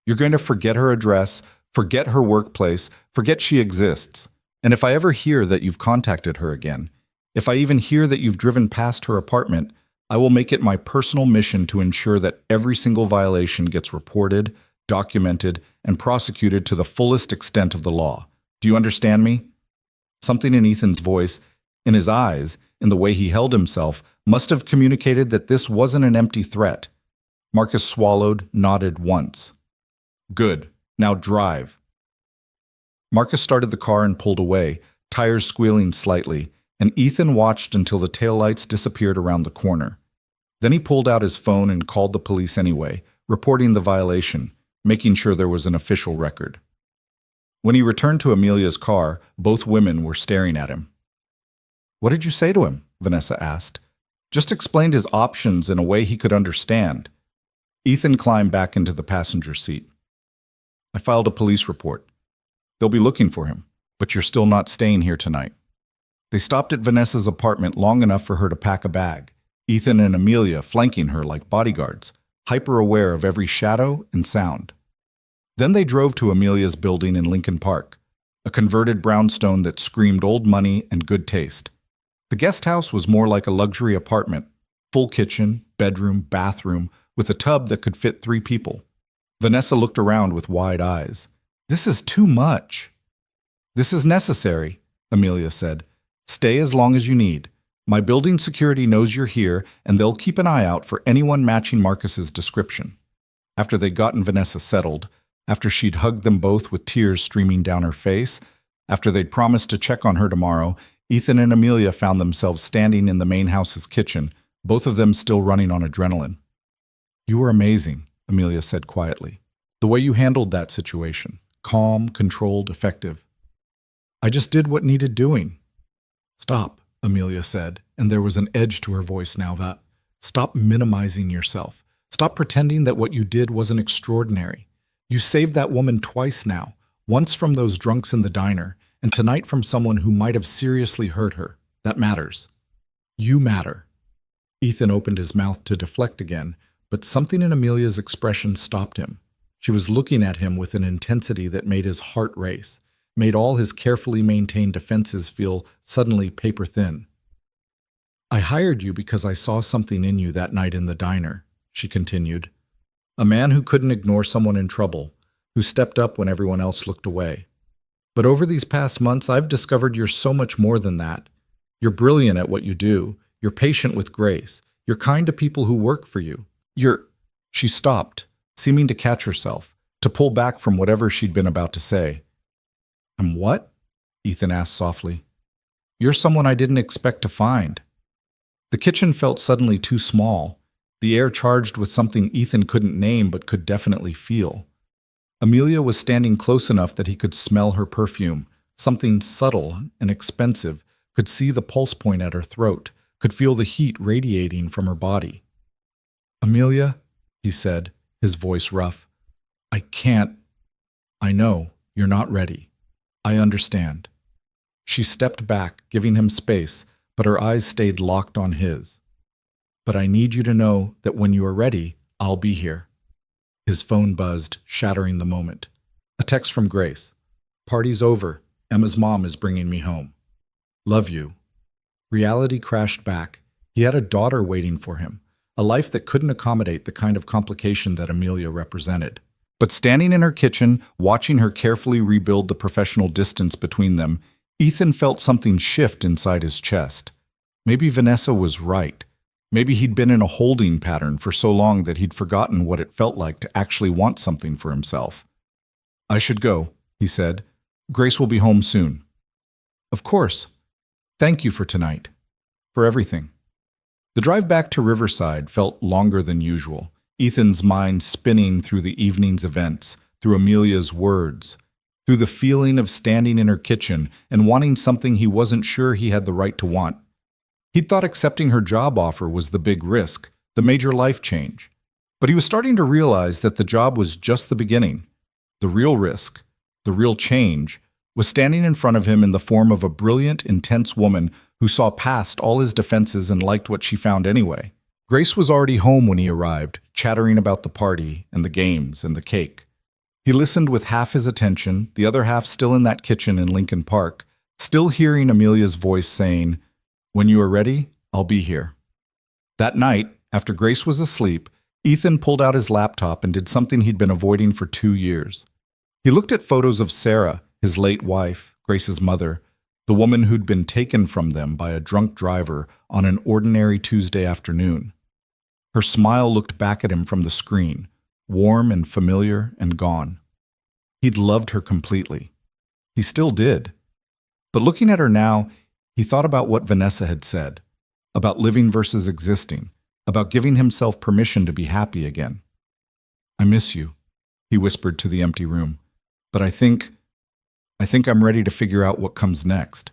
You're going to forget her address, forget her workplace, forget she exists. And if I ever hear that you've contacted her again, if I even hear that you've driven past her apartment, I will make it my personal mission to ensure that every single violation gets reported, documented, and prosecuted to the fullest extent of the law. Do you understand me?" Something in Ethan's voice, in his eyes, in the way he held himself, must have communicated that this wasn't an empty threat. Marcus swallowed, nodded once. "Good. Now drive." Marcus started the car and pulled away, tires squealing slightly, and Ethan watched until the taillights disappeared around the corner. Then he pulled out his phone and called the police anyway, reporting the violation, making sure there was an official record. When he returned to Amelia's car, both women were staring at him. "What did you say to him?" Vanessa asked. "Just explained his options in a way he could understand." Ethan climbed back into the passenger seat. "I filed a police report. They'll be looking for him, but you're still not staying here tonight." They stopped at Vanessa's apartment long enough for her to pack a bag, Ethan and Amelia flanking her like bodyguards, hyper-aware of every shadow and sound. Then they drove to Amelia's building in Lincoln Park, a converted brownstone that screamed old money and good taste. The guest house was more like a luxury apartment, full kitchen, bedroom, bathroom, with a tub that could fit 3 people. Vanessa looked around with wide eyes. "This is too much." "This is necessary," Amelia said. "Stay as long as you need. My building security knows you're here, and they'll keep an eye out for anyone matching Marcus's description." After they'd gotten Vanessa settled, after she'd hugged them both with tears streaming down her face, after they'd promised to check on her tomorrow, Ethan and Amelia found themselves standing in the main house's kitchen, both of them still running on adrenaline. "You were amazing," Amelia said quietly. The way you handled that situation. Calm, controlled, effective. I just did what needed doing. Stop, Amelia said, and there was an edge to her voice now. Stop minimizing yourself. Stop pretending that what you did wasn't extraordinary. You saved that woman twice now, once from those drunks in the diner, and tonight from someone who might have seriously hurt her. That matters. You matter. Ethan opened his mouth to deflect again, but something in Amelia's expression stopped him. She was looking at him with an intensity that made his heart race, made all his carefully maintained defenses feel suddenly paper-thin. I hired you because I saw something in you that night in the diner, she continued. A man who couldn't ignore someone in trouble, who stepped up when everyone else looked away. But over these past months, I've discovered you're so much more than that. You're brilliant at what you do. You're patient with grace. You're kind to people who work for you. She stopped, seeming to catch herself, to pull back from whatever she'd been about to say. I'm what? Ethan asked softly. You're someone I didn't expect to find. The kitchen felt suddenly too small, the air charged with something Ethan couldn't name but could definitely feel. Amelia was standing close enough that he could smell her perfume, something subtle and expensive, could see the pulse point at her throat, could feel the heat radiating from her body. Amelia, he said, his voice rough, I can't. I know, you're not ready. I understand. She stepped back, giving him space, but her eyes stayed locked on his. But I need you to know that when you are ready, I'll be here. His phone buzzed, shattering the moment. A text from Grace. Party's over. Emma's mom is bringing me home. Love you. Reality crashed back. He had a daughter waiting for him, a life that couldn't accommodate the kind of complication that Amelia represented. But standing in her kitchen, watching her carefully rebuild the professional distance between them, Ethan felt something shift inside his chest. Maybe Vanessa was right. Maybe he'd been in a holding pattern for so long that he'd forgotten what it felt like to actually want something for himself. I should go, he said. Grace will be home soon. Of course. Thank you for tonight. For everything. The drive back to Riverside felt longer than usual, Ethan's mind spinning through the evening's events, through Amelia's words, through the feeling of standing in her kitchen and wanting something he wasn't sure he had the right to want. He'd thought accepting her job offer was the big risk, the major life change. But he was starting to realize that the job was just the beginning. The real risk, the real change, was standing in front of him in the form of a brilliant, intense woman who saw past all his defenses and liked what she found anyway. Grace was already home when he arrived, chattering about the party and the games and the cake. He listened with half his attention, the other half still in that kitchen in Lincoln Park, still hearing Amelia's voice saying, When you are ready, I'll be here. That night, after Grace was asleep, Ethan pulled out his laptop and did something he'd been avoiding for 2 years. He looked at photos of Sarah, his late wife, Grace's mother, the woman who'd been taken from them by a drunk driver on an ordinary Tuesday afternoon. Her smile looked back at him from the screen, warm and familiar and gone. He'd loved her completely. He still did. But looking at her now, he thought about what Vanessa had said, about living versus existing, about giving himself permission to be happy again. I miss you, he whispered to the empty room, but I think I'm ready to figure out what comes next.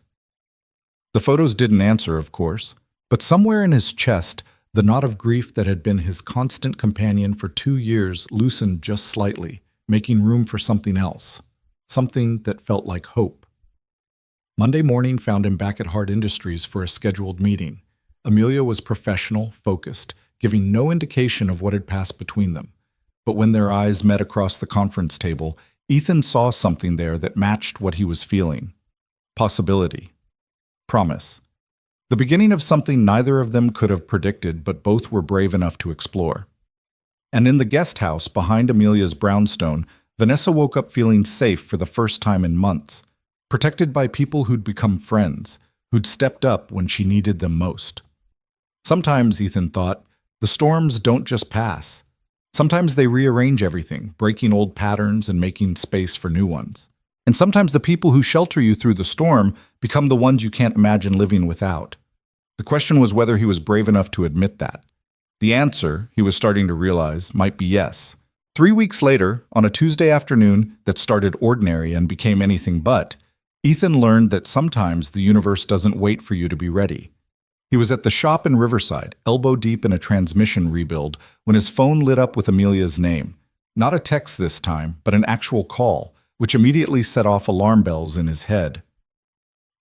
The photos didn't answer, of course, but somewhere in his chest, the knot of grief that had been his constant companion for 2 years loosened just slightly, making room for something else, something that felt like hope. Monday morning found him back at Hart Industries for a scheduled meeting. Amelia was professional, focused, giving no indication of what had passed between them. But when their eyes met across the conference table, Ethan saw something there that matched what he was feeling. Possibility. Promise. The beginning of something neither of them could have predicted, but both were brave enough to explore. And in the guest house behind Amelia's brownstone, Vanessa woke up feeling safe for the first time in months, protected by people who'd become friends, who'd stepped up when she needed them most. Sometimes, Ethan thought, the storms don't just pass. Sometimes they rearrange everything, breaking old patterns and making space for new ones. And sometimes the people who shelter you through the storm become the ones you can't imagine living without. The question was whether he was brave enough to admit that. The answer, he was starting to realize, might be yes. 3 weeks later, on a Tuesday afternoon that started ordinary and became anything but, Ethan learned that sometimes the universe doesn't wait for you to be ready. He was at the shop in Riverside, elbow deep in a transmission rebuild, when his phone lit up with Amelia's name. Not a text this time, but an actual call, which immediately set off alarm bells in his head.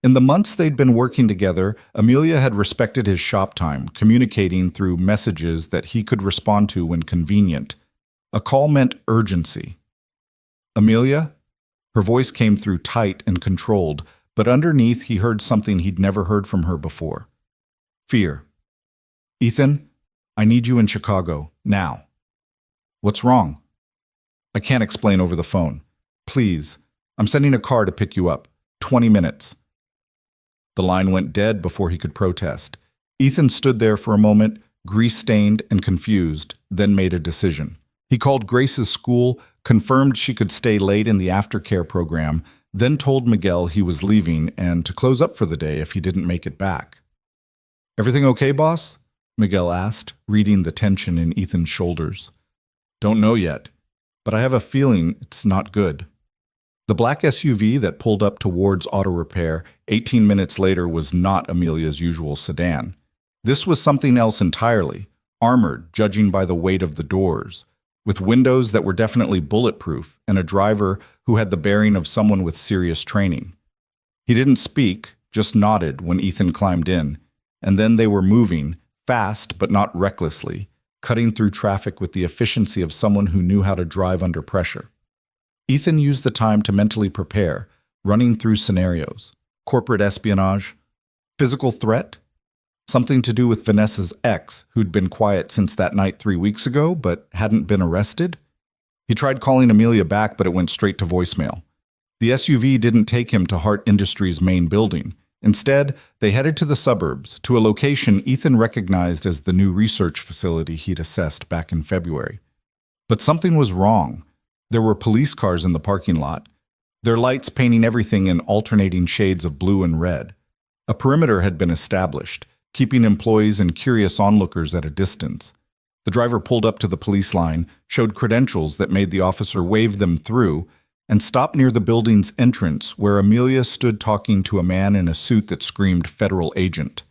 In the months they'd been working together, Amelia had respected his shop time, communicating through messages that he could respond to when convenient. A call meant urgency. "Amelia?" Her voice came through tight and controlled, but underneath he heard something he'd never heard from her before. Fear. "Ethan, I need you in Chicago, now." "What's wrong?" "I can't explain over the phone. Please, I'm sending a car to pick you up. 20 minutes. The line went dead before he could protest. Ethan stood there for a moment, grease-stained and confused, then made a decision. He called Grace's school, confirmed she could stay late in the aftercare program, then told Miguel he was leaving and to close up for the day if he didn't make it back. "Everything okay, boss?" Miguel asked, reading the tension in Ethan's shoulders. "Don't know yet, but I have a feeling it's not good." The black SUV that pulled up towards auto repair 18 minutes later was not Amelia's usual sedan. This was something else entirely, armored, judging by the weight of the doors, with windows that were definitely bulletproof and a driver who had the bearing of someone with serious training. He didn't speak, just nodded when Ethan climbed in, and then they were moving, fast but not recklessly, cutting through traffic with the efficiency of someone who knew how to drive under pressure. Ethan used the time to mentally prepare, running through scenarios. Corporate espionage, physical threat, something to do with Vanessa's ex, who'd been quiet since that night 3 weeks ago but hadn't been arrested. He tried calling Amelia back, but it went straight to voicemail. The SUV didn't take him to Hart Industries' main building. Instead, they headed to the suburbs, to a location Ethan recognized as the new research facility he'd assessed back in February. But something was wrong. There were police cars in the parking lot, their lights painting everything in alternating shades of blue and red. A perimeter had been established, keeping employees and curious onlookers at a distance. The driver pulled up to the police line, showed credentials that made the officer wave them through, and stopped near the building's entrance where Amelia stood talking to a man in a suit that screamed federal agent.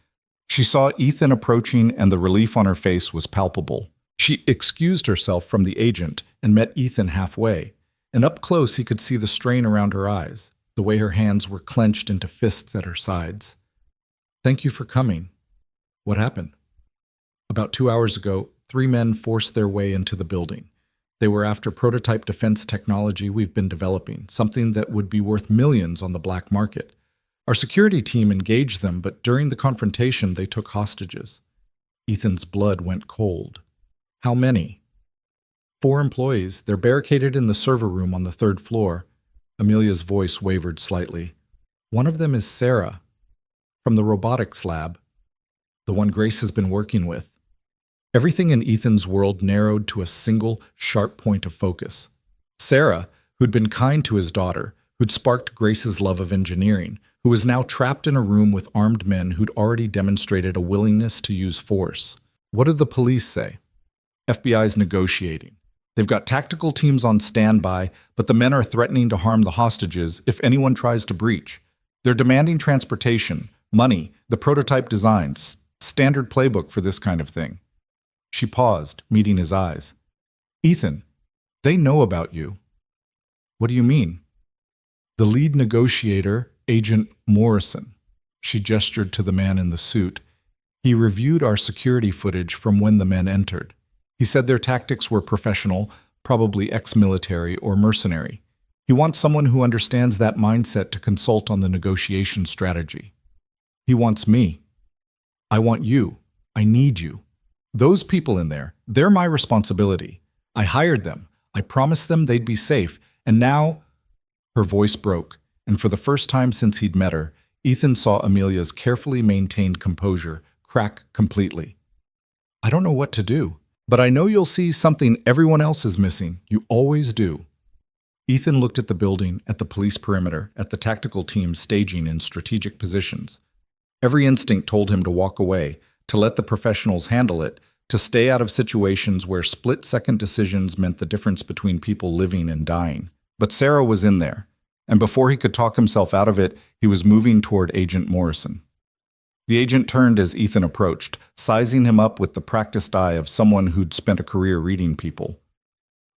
She saw Ethan approaching and the relief on her face was palpable. She excused herself from the agent and met Ethan halfway, and up close he could see the strain around her eyes, the way her hands were clenched into fists at her sides. "Thank you for coming. What happened?" "About 2 hours ago, 3 men forced their way into the building. They were after prototype defense technology we've been developing, something that would be worth millions on the black market. Our security team engaged them, but during the confrontation they took hostages." Ethan's blood went cold. "How many?" 4 employees. They're barricaded in the server room on the 3rd floor. Amelia's voice wavered slightly. "One of them is Sarah, from the robotics lab, the one Grace has been working with." Everything in Ethan's world narrowed to a single, sharp point of focus. Sarah, who'd been kind to his daughter, who'd sparked Grace's love of engineering, who was now trapped in a room with armed men who'd already demonstrated a willingness to use force. What did the police say? "FBI's negotiating. They've got tactical teams on standby, but the men are threatening to harm the hostages if anyone tries to breach. They're demanding transportation, money, the prototype designs, standard playbook for this kind of thing." She paused, meeting his eyes. "Ethan, they know about you." "What do you mean?" "The lead negotiator, Agent Morrison." She gestured to the man in the suit. "He reviewed our security footage from when the men entered. He said their tactics were professional, probably ex-military or mercenary. He wants someone who understands that mindset to consult on the negotiation strategy. He wants me. I want you. I need you. Those people in there, they're my responsibility. I hired them. I promised them they'd be safe. And now—" Her voice broke, and for the first time since he'd met her, Ethan saw Amelia's carefully maintained composure crack completely. "I don't know what to do. But I know you'll see something everyone else is missing. You always do." Ethan looked at the building, at the police perimeter, at the tactical teams staging in strategic positions. Every instinct told him to walk away, to let the professionals handle it, to stay out of situations where split-second decisions meant the difference between people living and dying. But Sarah was in there, and before he could talk himself out of it, he was moving toward Agent Morrison. The agent turned as Ethan approached, sizing him up with the practiced eye of someone who'd spent a career reading people.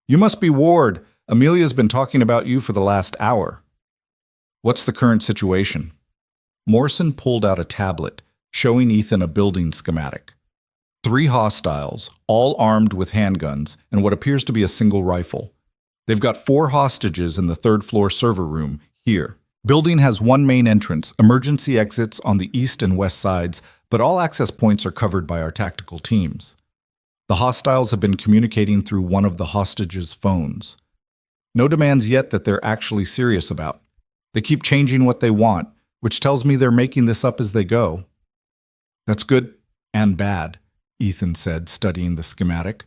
"You must be Ward. Amelia's been talking about you for the last hour." "What's the current situation?" Morrison pulled out a tablet, showing Ethan a building schematic. 3 hostiles, all armed with handguns and what appears to be a single rifle. They've got 4 hostages in the 3rd-floor server room, here. Building has 1 main entrance, emergency exits on the east and west sides, but all access points are covered by our tactical teams. The hostiles have been communicating through one of the hostages' phones. No demands yet that they're actually serious about. They keep changing what they want, which tells me they're making this up as they go. "That's good and bad," Ethan said, studying the schematic.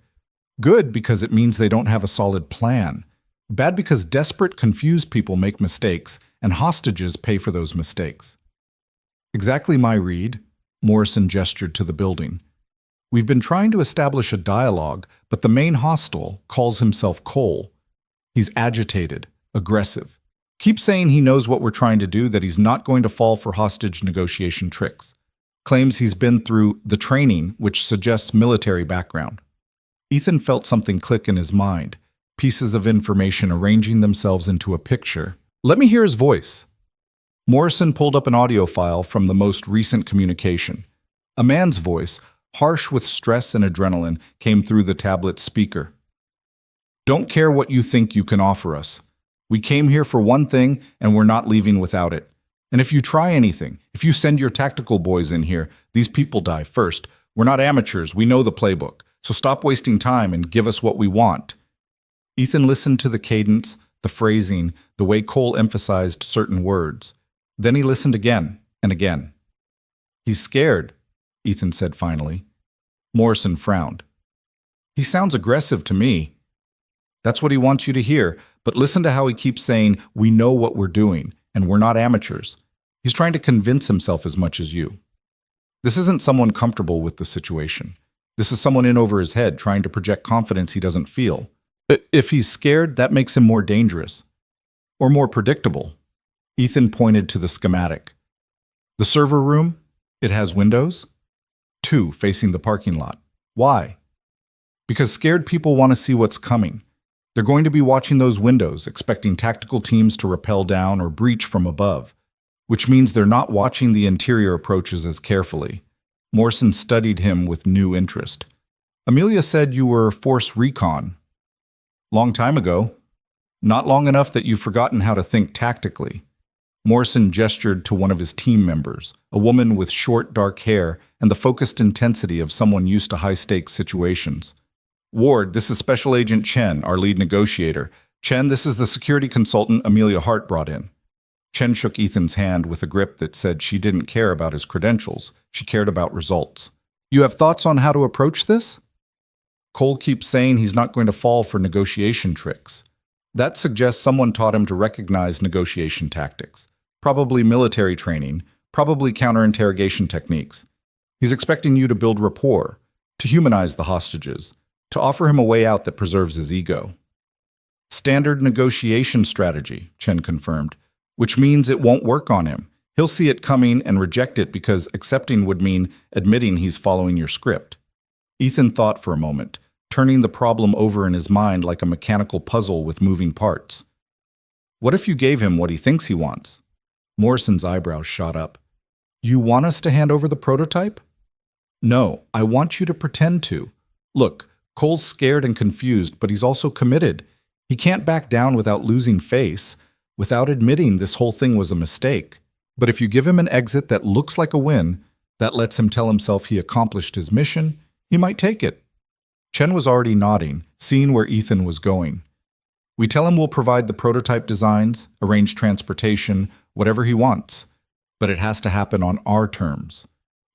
"Good because it means they don't have a solid plan. Bad because desperate, confused people make mistakes, and hostages pay for those mistakes." "Exactly my read," Morrison gestured to the building. "We've been trying to establish a dialogue, but the main hostile calls himself Cole. He's agitated, aggressive. Keeps saying he knows what we're trying to do, that he's not going to fall for hostage negotiation tricks. Claims he's been through the training, which suggests military background." Ethan felt something click in his mind, pieces of information arranging themselves into a picture. "Let me hear his voice." Morrison pulled up an audio file from the most recent communication. A man's voice, harsh with stress and adrenaline, came through the tablet's speaker. "Don't care what you think you can offer us. We came here for one thing, and we're not leaving without it. And if you try anything, if you send your tactical boys in here, these people die first. We're not amateurs, we know the playbook. So stop wasting time and give us what we want." Ethan listened to the cadence, the phrasing, the way Cole emphasized certain words. Then he listened again and again. "He's scared," Ethan said finally. Morrison frowned. "He sounds aggressive to me." "That's what he wants you to hear, but listen to how he keeps saying, 'We know what we're doing, and we're not amateurs.' He's trying to convince himself as much as you. This isn't someone comfortable with the situation. This is someone in over his head trying to project confidence he doesn't feel. If he's scared, that makes him more dangerous. Or more predictable." Ethan pointed to the schematic. "The server room? It has windows? 2 facing the parking lot. Why? Because scared people want to see what's coming. They're going to be watching those windows, expecting tactical teams to rappel down or breach from above, which means they're not watching the interior approaches as carefully." Morrison studied him with new interest. "Amelia said you were Force Recon. Long time ago. Not long enough that you've forgotten how to think tactically." Morrison gestured to one of his team members, a woman with short, dark hair and the focused intensity of someone used to high-stakes situations. "Ward, this is Special Agent Chen, our lead negotiator. Chen, this is the security consultant Amelia Hart brought in." Chen shook Ethan's hand with a grip that said she didn't care about his credentials, she cared about results. "You have thoughts on how to approach this?" "Cole keeps saying he's not going to fall for negotiation tricks. That suggests someone taught him to recognize negotiation tactics. Probably military training, probably counter-interrogation techniques. He's expecting you to build rapport, to humanize the hostages, to offer him a way out that preserves his ego." "Standard negotiation strategy," Chen confirmed, "which means it won't work on him. He'll see it coming and reject it because accepting would mean admitting he's following your script." Ethan thought for a moment, turning the problem over in his mind like a mechanical puzzle with moving parts. "What if you gave him what he thinks he wants?" Morrison's eyebrows shot up. "You want us to hand over the prototype?" "No, I want you to pretend to. Look, Cole's scared and confused, but he's also committed. He can't back down without losing face, without admitting this whole thing was a mistake. But if you give him an exit that looks like a win, that lets him tell himself he accomplished his mission, he might take it." Chen was already nodding, seeing where Ethan was going. "We tell him we'll provide the prototype designs, arrange transportation, whatever he wants, but it has to happen on our terms,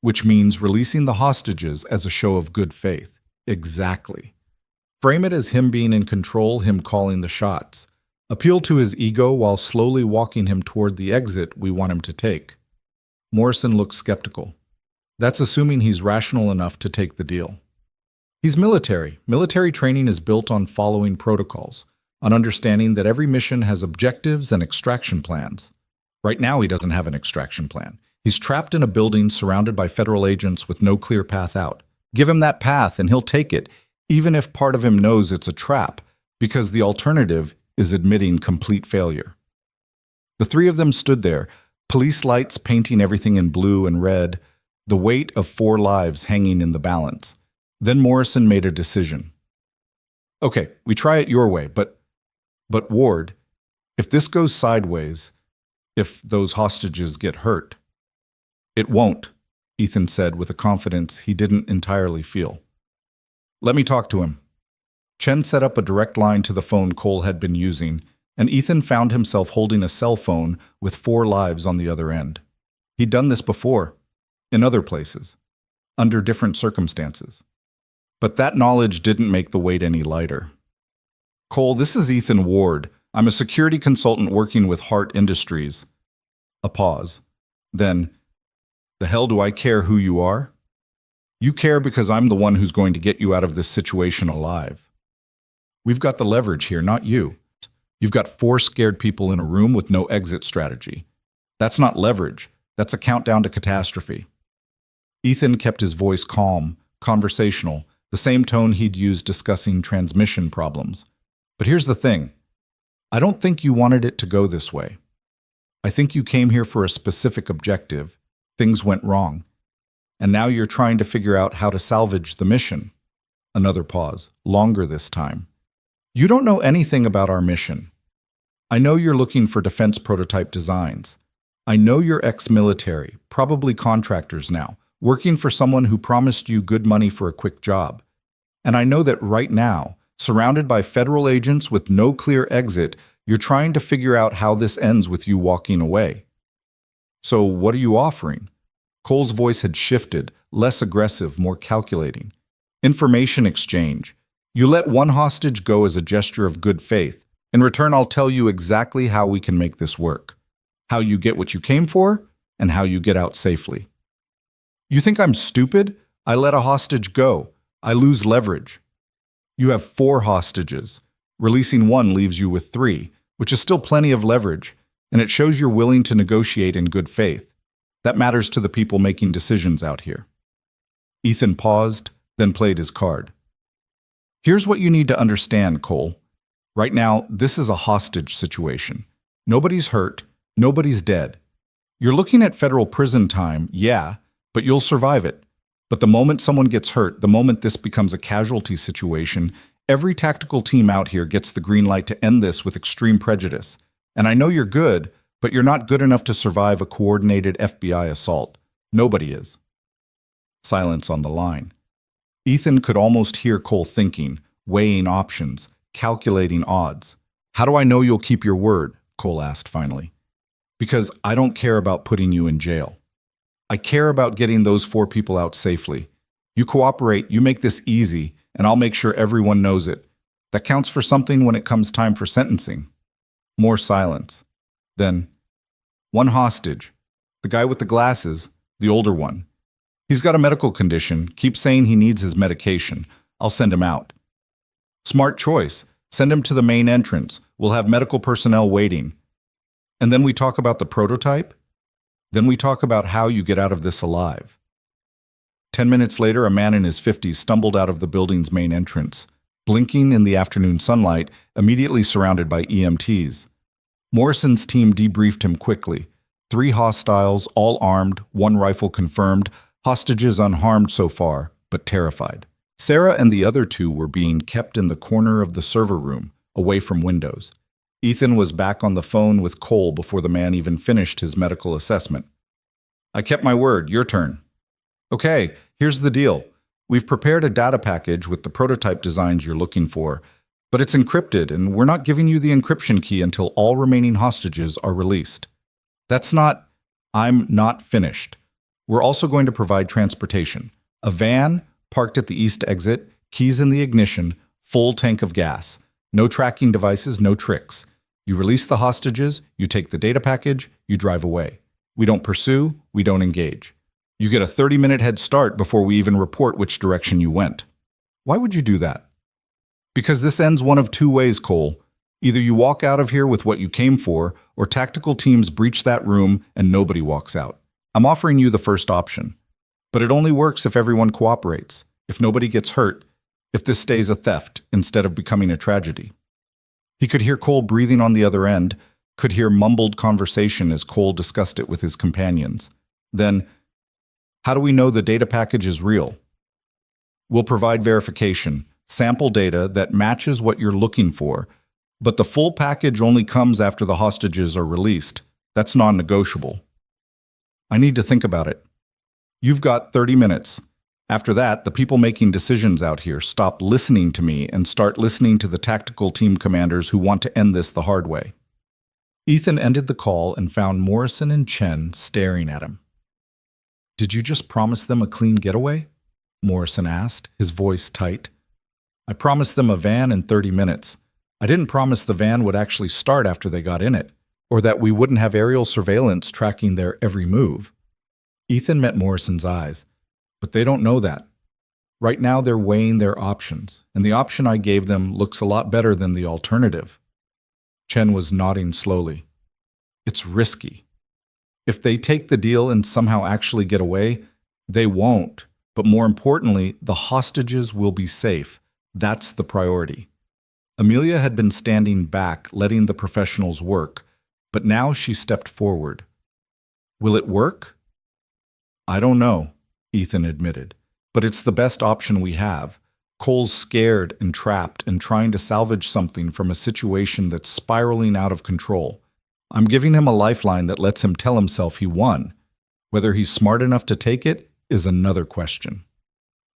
which means releasing the hostages as a show of good faith." "Exactly. Frame it as him being in control, him calling the shots. Appeal to his ego while slowly walking him toward the exit we want him to take." Morrison looked skeptical. "That's assuming he's rational enough to take the deal." He's military. Military training is built on following protocols, on understanding that every mission has objectives and extraction plans. Right now, he doesn't have an extraction plan. He's trapped in a building surrounded by federal agents with no clear path out. Give him that path and he'll take it, even if part of him knows it's a trap, because the alternative is admitting complete failure. The three of them stood there, police lights painting everything in blue and red, the weight of 4 lives hanging in the balance. Then Morrison made a decision. Okay, we try it your way, but Ward, if this goes sideways, if those hostages get hurt. It won't, Ethan said with a confidence he didn't entirely feel. Let me talk to him. Chen set up a direct line to the phone Cole had been using, and Ethan found himself holding a cell phone with 4 lives on the other end. He'd done this before, in other places, under different circumstances. But that knowledge didn't make the weight any lighter. Cole, this is Ethan Ward. I'm a security consultant working with Hart Industries. A pause. Then, the hell do I care who you are? You care because I'm the one who's going to get you out of this situation alive. We've got the leverage here, not you. You've got 4 scared people in a room with no exit strategy. That's not leverage. That's a countdown to catastrophe. Ethan kept his voice calm, conversational, the same tone he'd used discussing transmission problems. But here's the thing. I don't think you wanted it to go this way. I think you came here for a specific objective. Things went wrong. And now you're trying to figure out how to salvage the mission. Another pause, longer this time. You don't know anything about our mission. I know you're looking for defense prototype designs. I know you're ex-military, probably contractors now, working for someone who promised you good money for a quick job. And I know that right now, surrounded by federal agents with no clear exit, you're trying to figure out how this ends with you walking away. So what are you offering? Cole's voice had shifted, less aggressive, more calculating. Information exchange. You let one hostage go as a gesture of good faith. In return, I'll tell you exactly how we can make this work. How you get what you came for, and how you get out safely. You think I'm stupid? I let a hostage go. I lose leverage. You have 4 hostages. Releasing 1 leaves you with 3, which is still plenty of leverage, and it shows you're willing to negotiate in good faith. That matters to the people making decisions out here. Ethan paused, then played his card. Here's what you need to understand, Cole. Right now, this is a hostage situation. Nobody's hurt, nobody's dead. You're looking at federal prison time, yeah, but you'll survive it. But the moment someone gets hurt, the moment this becomes a casualty situation, every tactical team out here gets the green light to end this with extreme prejudice. And I know you're good, but you're not good enough to survive a coordinated FBI assault. Nobody is. Silence on the line. Ethan could almost hear Cole thinking, weighing options, calculating odds. How do I know you'll keep your word? Cole asked finally. Because I don't care about putting you in jail. I care about getting those 4 people out safely. You cooperate, you make this easy, and I'll make sure everyone knows it. That counts for something when it comes time for sentencing. More silence. Then, 1 hostage. The guy with the glasses, the older one. He's got a medical condition, keeps saying he needs his medication. I'll send him out. Smart choice. Send him to the main entrance. We'll have medical personnel waiting. And then we talk about the prototype? Then we talk about how you get out of this alive. 10 minutes later, a man in his 50s stumbled out of the building's main entrance, blinking in the afternoon sunlight, immediately surrounded by EMTs. Morrison's team debriefed him quickly. 3 hostiles, all armed, 1 rifle confirmed, hostages unharmed so far, but terrified. Sarah and the other 2 were being kept in the corner of the server room, away from windows. Ethan was back on the phone with Cole before the man even finished his medical assessment. I kept my word. Your turn. Okay, here's the deal. We've prepared a data package with the prototype designs you're looking for, but it's encrypted, and we're not giving you the encryption key until all remaining hostages are released. I'm not finished. We're also going to provide transportation. A van parked at the east exit, keys in the ignition, full tank of gas. No tracking devices, no tricks. You release the hostages, you take the data package, you drive away. We don't pursue, we don't engage. You get a 30-minute head start before we even report which direction you went. Why would you do that? Because this ends one of two ways, Cole. Either you walk out of here with what you came for, or tactical teams breach that room and nobody walks out. I'm offering you the first option. But it only works if everyone cooperates, if nobody gets hurt, if this stays a theft instead of becoming a tragedy. He could hear Cole breathing on the other end, could hear mumbled conversation as Cole discussed it with his companions. Then, how do we know the data package is real? We'll provide verification, sample data that matches what you're looking for, but the full package only comes after the hostages are released. That's non-negotiable. I need to think about it. You've got 30 minutes. After that, the people making decisions out here stop listening to me and start listening to the tactical team commanders who want to end this the hard way. Ethan ended the call and found Morrison and Chen staring at him. Did you just promise them a clean getaway? Morrison asked, his voice tight. I promised them a van in 30 minutes. I didn't promise the van would actually start after they got in it, or that we wouldn't have aerial surveillance tracking their every move. Ethan met Morrison's eyes. But they don't know that. Right now they're weighing their options, and the option I gave them looks a lot better than the alternative. Chen was nodding slowly. It's risky. If they take the deal and somehow actually get away, they won't. But more importantly, the hostages will be safe. That's the priority. Amelia had been standing back, letting the professionals work, but now she stepped forward. Will it work? I don't know, Ethan admitted, but it's the best option we have. Cole's scared and trapped and trying to salvage something from a situation that's spiraling out of control. I'm giving him a lifeline that lets him tell himself he won. Whether he's smart enough to take it is another question.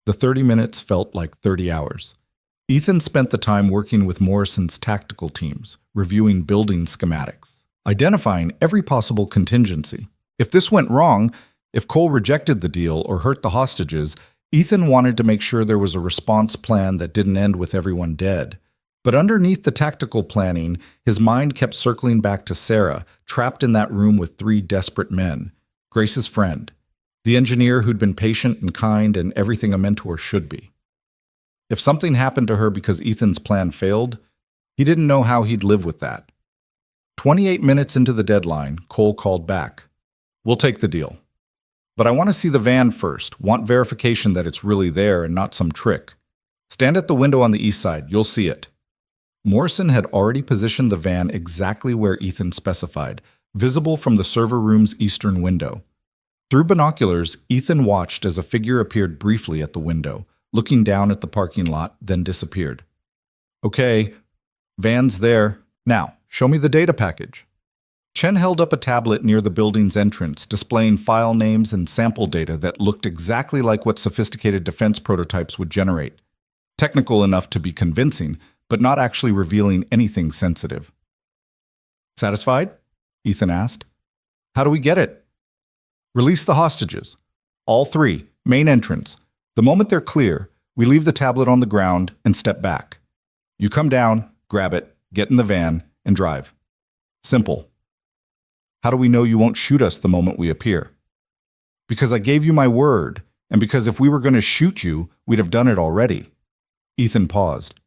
The 30 minutes felt like 30 hours. Ethan spent the time working with Morrison's tactical teams, reviewing building schematics, identifying every possible contingency. If this went wrong, if Cole rejected the deal or hurt the hostages, Ethan wanted to make sure there was a response plan that didn't end with everyone dead. But underneath the tactical planning, his mind kept circling back to Sarah, trapped in that room with 3 desperate men. Grace's friend, the engineer who'd been patient and kind and everything a mentor should be. If something happened to her because Ethan's plan failed, he didn't know how he'd live with that. 28 minutes into the deadline, Cole called back. We'll take the deal. But I want to see the van first, want verification that it's really there and not some trick. Stand at the window on the east side, you'll see it. Morrison had already positioned the van exactly where Ethan specified, visible from the server room's eastern window. Through binoculars, Ethan watched as a figure appeared briefly at the window, looking down at the parking lot, then disappeared. Okay, van's there. Now, show me the data package. Chen held up a tablet near the building's entrance, displaying file names and sample data that looked exactly like what sophisticated defense prototypes would generate. Technical enough to be convincing, but not actually revealing anything sensitive. Satisfied? Ethan asked. How do we get it? Release the hostages. All 3, main entrance. The moment they're clear, we leave the tablet on the ground and step back. You come down, grab it, get in the van, and drive. Simple. How do we know you won't shoot us the moment we appear? Because I gave you my word, and because if we were going to shoot you, we'd have done it already. Ethan paused.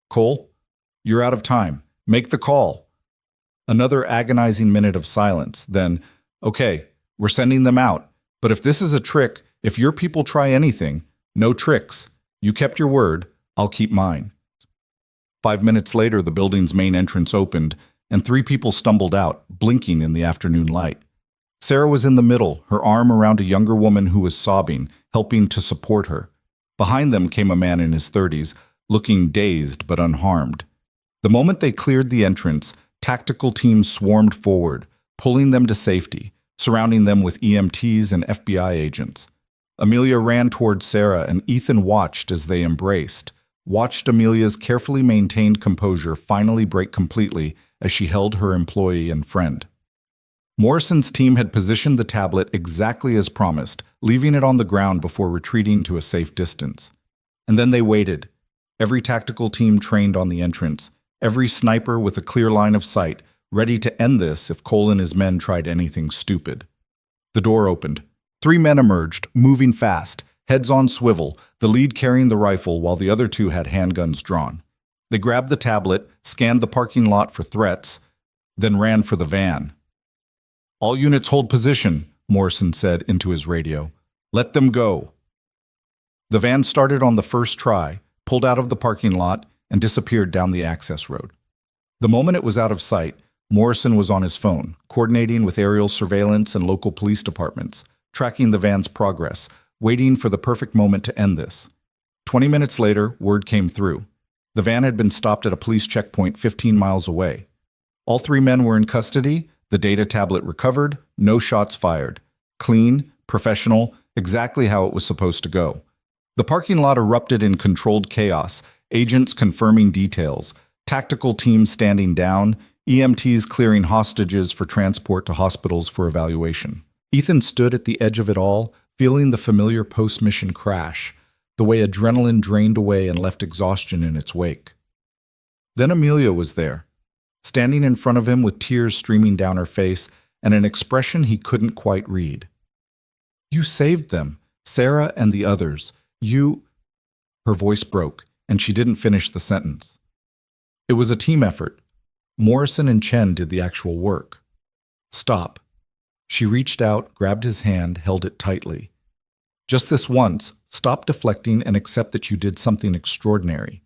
Cole, you're out of time. Make the call. Another agonizing minute of silence. Then, okay, we're sending them out. But if this is a trick, if your people try anything, no tricks. You kept your word, I'll keep mine. 5 minutes later, the building's main entrance opened, and 3 people stumbled out, blinking in the afternoon light. Sarah was in the middle, her arm around a younger woman who was sobbing, helping to support her. Behind them came a man in his 30s, looking dazed but unharmed. The moment they cleared the entrance, tactical teams swarmed forward, pulling them to safety, surrounding them with EMTs and FBI agents. Amelia ran towards Sarah, and Ethan watched as they embraced, watched Amelia's carefully maintained composure finally break completely as she held her employee and friend. Morrison's team had positioned the tablet exactly as promised, leaving it on the ground before retreating to a safe distance. And then they waited. Every tactical team trained on the entrance, every sniper with a clear line of sight, ready to end this if Cole and his men tried anything stupid. The door opened. 3 men emerged, moving fast, heads on swivel, the lead carrying the rifle while the other two had handguns drawn. They grabbed the tablet, scanned the parking lot for threats, then ran for the van. "All units hold position," Morrison said into his radio. "Let them go." The van started on the first try, pulled out of the parking lot, and disappeared down the access road. The moment it was out of sight, Morrison was on his phone, coordinating with aerial surveillance and local police departments, tracking the van's progress, waiting for the perfect moment to end this. 20 minutes later, word came through. The van had been stopped at a police checkpoint 15 miles away. All three men were in custody, the data tablet recovered, no shots fired. Clean, professional, exactly how it was supposed to go. The parking lot erupted in controlled chaos, agents confirming details, tactical teams standing down, EMTs clearing hostages for transport to hospitals for evaluation. Ethan stood at the edge of it all, feeling the familiar post-mission crash, the way adrenaline drained away and left exhaustion in its wake. Then Amelia was there, standing in front of him with tears streaming down her face and an expression he couldn't quite read. "You saved them, Sarah and the others. You—" Her voice broke, and she didn't finish the sentence. It was a team effort. Morrison and Chen did the actual work. "Stop." She reached out, grabbed his hand, held it tightly. "Just this once, stop deflecting and accept that you did something extraordinary.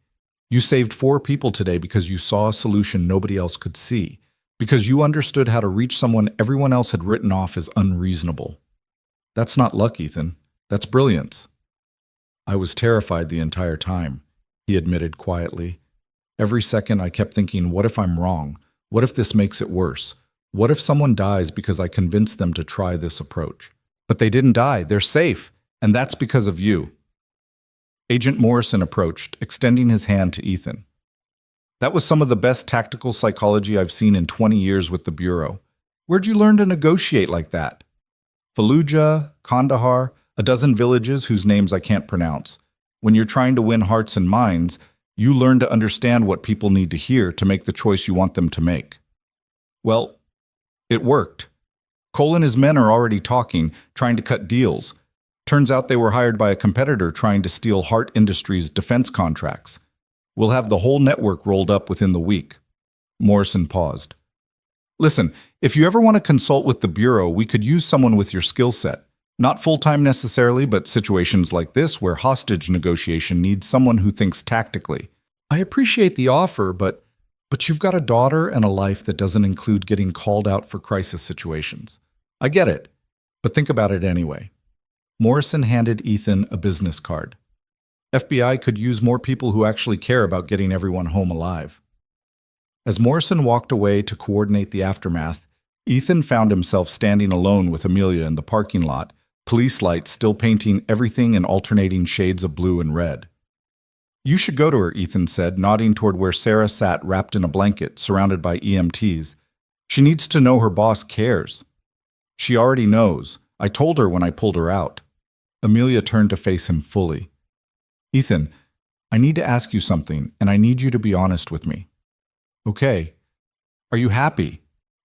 You saved 4 people today because you saw a solution nobody else could see, because you understood how to reach someone everyone else had written off as unreasonable. That's not luck, Ethan. That's brilliance." "I was terrified the entire time," he admitted quietly. "Every second I kept thinking, what if I'm wrong? What if this makes it worse? What if someone dies because I convinced them to try this approach? But they didn't die. They're safe. And that's because of you." Agent Morrison approached, extending his hand to Ethan. "That was some of the best tactical psychology I've seen in 20 years with the Bureau. Where'd you learn to negotiate like that?" "Fallujah, Kandahar, a dozen villages whose names I can't pronounce. When you're trying to win hearts and minds, you learn to understand what people need to hear to make the choice you want them to make." "Well, it worked. Cole and his men are already talking, trying to cut deals. Turns out they were hired by a competitor trying to steal Hart Industries' defense contracts. We'll have the whole network rolled up within the week." Morrison paused. "Listen, if you ever want to consult with the Bureau, we could use someone with your skill set. Not full-time necessarily, but situations like this where hostage negotiation needs someone who thinks tactically. I appreciate the offer, but you've got a daughter and a life that doesn't include getting called out for crisis situations. I get it, but think about it anyway." Morrison handed Ethan a business card. "FBI could use more people who actually care about getting everyone home alive." As Morrison walked away to coordinate the aftermath, Ethan found himself standing alone with Amelia in the parking lot, police lights still painting everything in alternating shades of blue and red. "You should go to her," Ethan said, nodding toward where Sarah sat wrapped in a blanket, surrounded by EMTs. "She needs to know her boss cares." "She already knows. I told her when I pulled her out." Amelia turned to face him fully. "Ethan, I need to ask you something, and I need you to be honest with me." "Okay. Are you happy?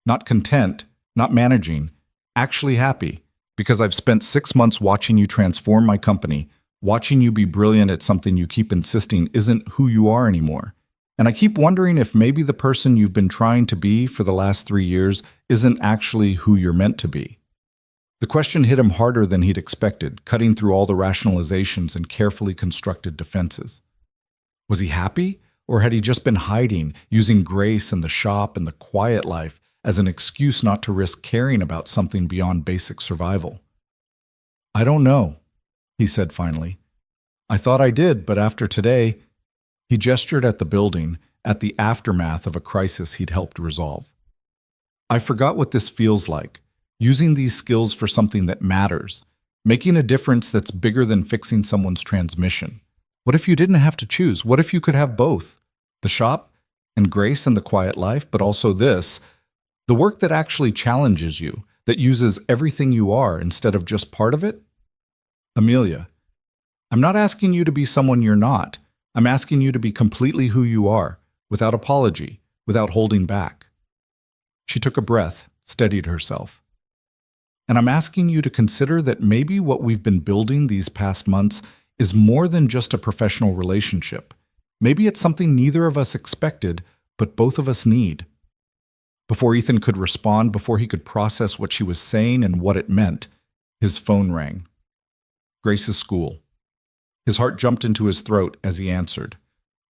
Not content, not managing, actually happy? Because I've spent 6 months watching you transform my company, watching you be brilliant at something you keep insisting isn't who you are anymore. And I keep wondering if maybe the person you've been trying to be for the last 3 years isn't actually who you're meant to be." The question hit him harder than he'd expected, cutting through all the rationalizations and carefully constructed defenses. Was he happy, or had he just been hiding, using Grace and the shop and the quiet life as an excuse not to risk caring about something beyond basic survival? "I don't know," he said finally. "I thought I did, but after today—" He gestured at the building, at the aftermath of a crisis he'd helped resolve. "I forgot what this feels like. Using these skills for something that matters, making a difference that's bigger than fixing someone's transmission. What if you didn't have to choose? What if you could have both? The shop and Grace and the quiet life, but also this, the work that actually challenges you, that uses everything you are instead of just part of it?" "Amelia, I'm not asking you to be someone you're not. I'm asking you to be completely who you are, without apology, without holding back." She took a breath, steadied herself. And I'm asking you to consider that maybe what we've been building these past months is more than just a professional relationship. Maybe it's something neither of us expected, but both of us need. Before Ethan could respond, before he could process what she was saying and what it meant, his phone rang. Grace's school. His heart jumped into his throat as he answered.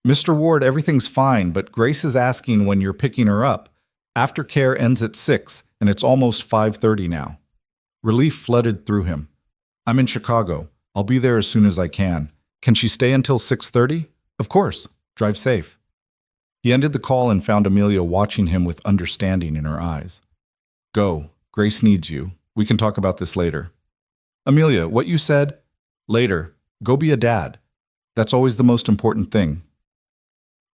Mr. Ward, everything's fine, but Grace is asking when you're picking her up. Aftercare ends at 6, and it's almost 5:30 now. Relief flooded through him. I'm in Chicago. I'll be there as soon as I can. Can she stay until 6:30? Of course. Drive safe. He ended the call and found Amelia watching him with understanding in her eyes. Go. Grace needs you. We can talk about this later. Amelia, what you said? Later. Go be a dad. That's always the most important thing.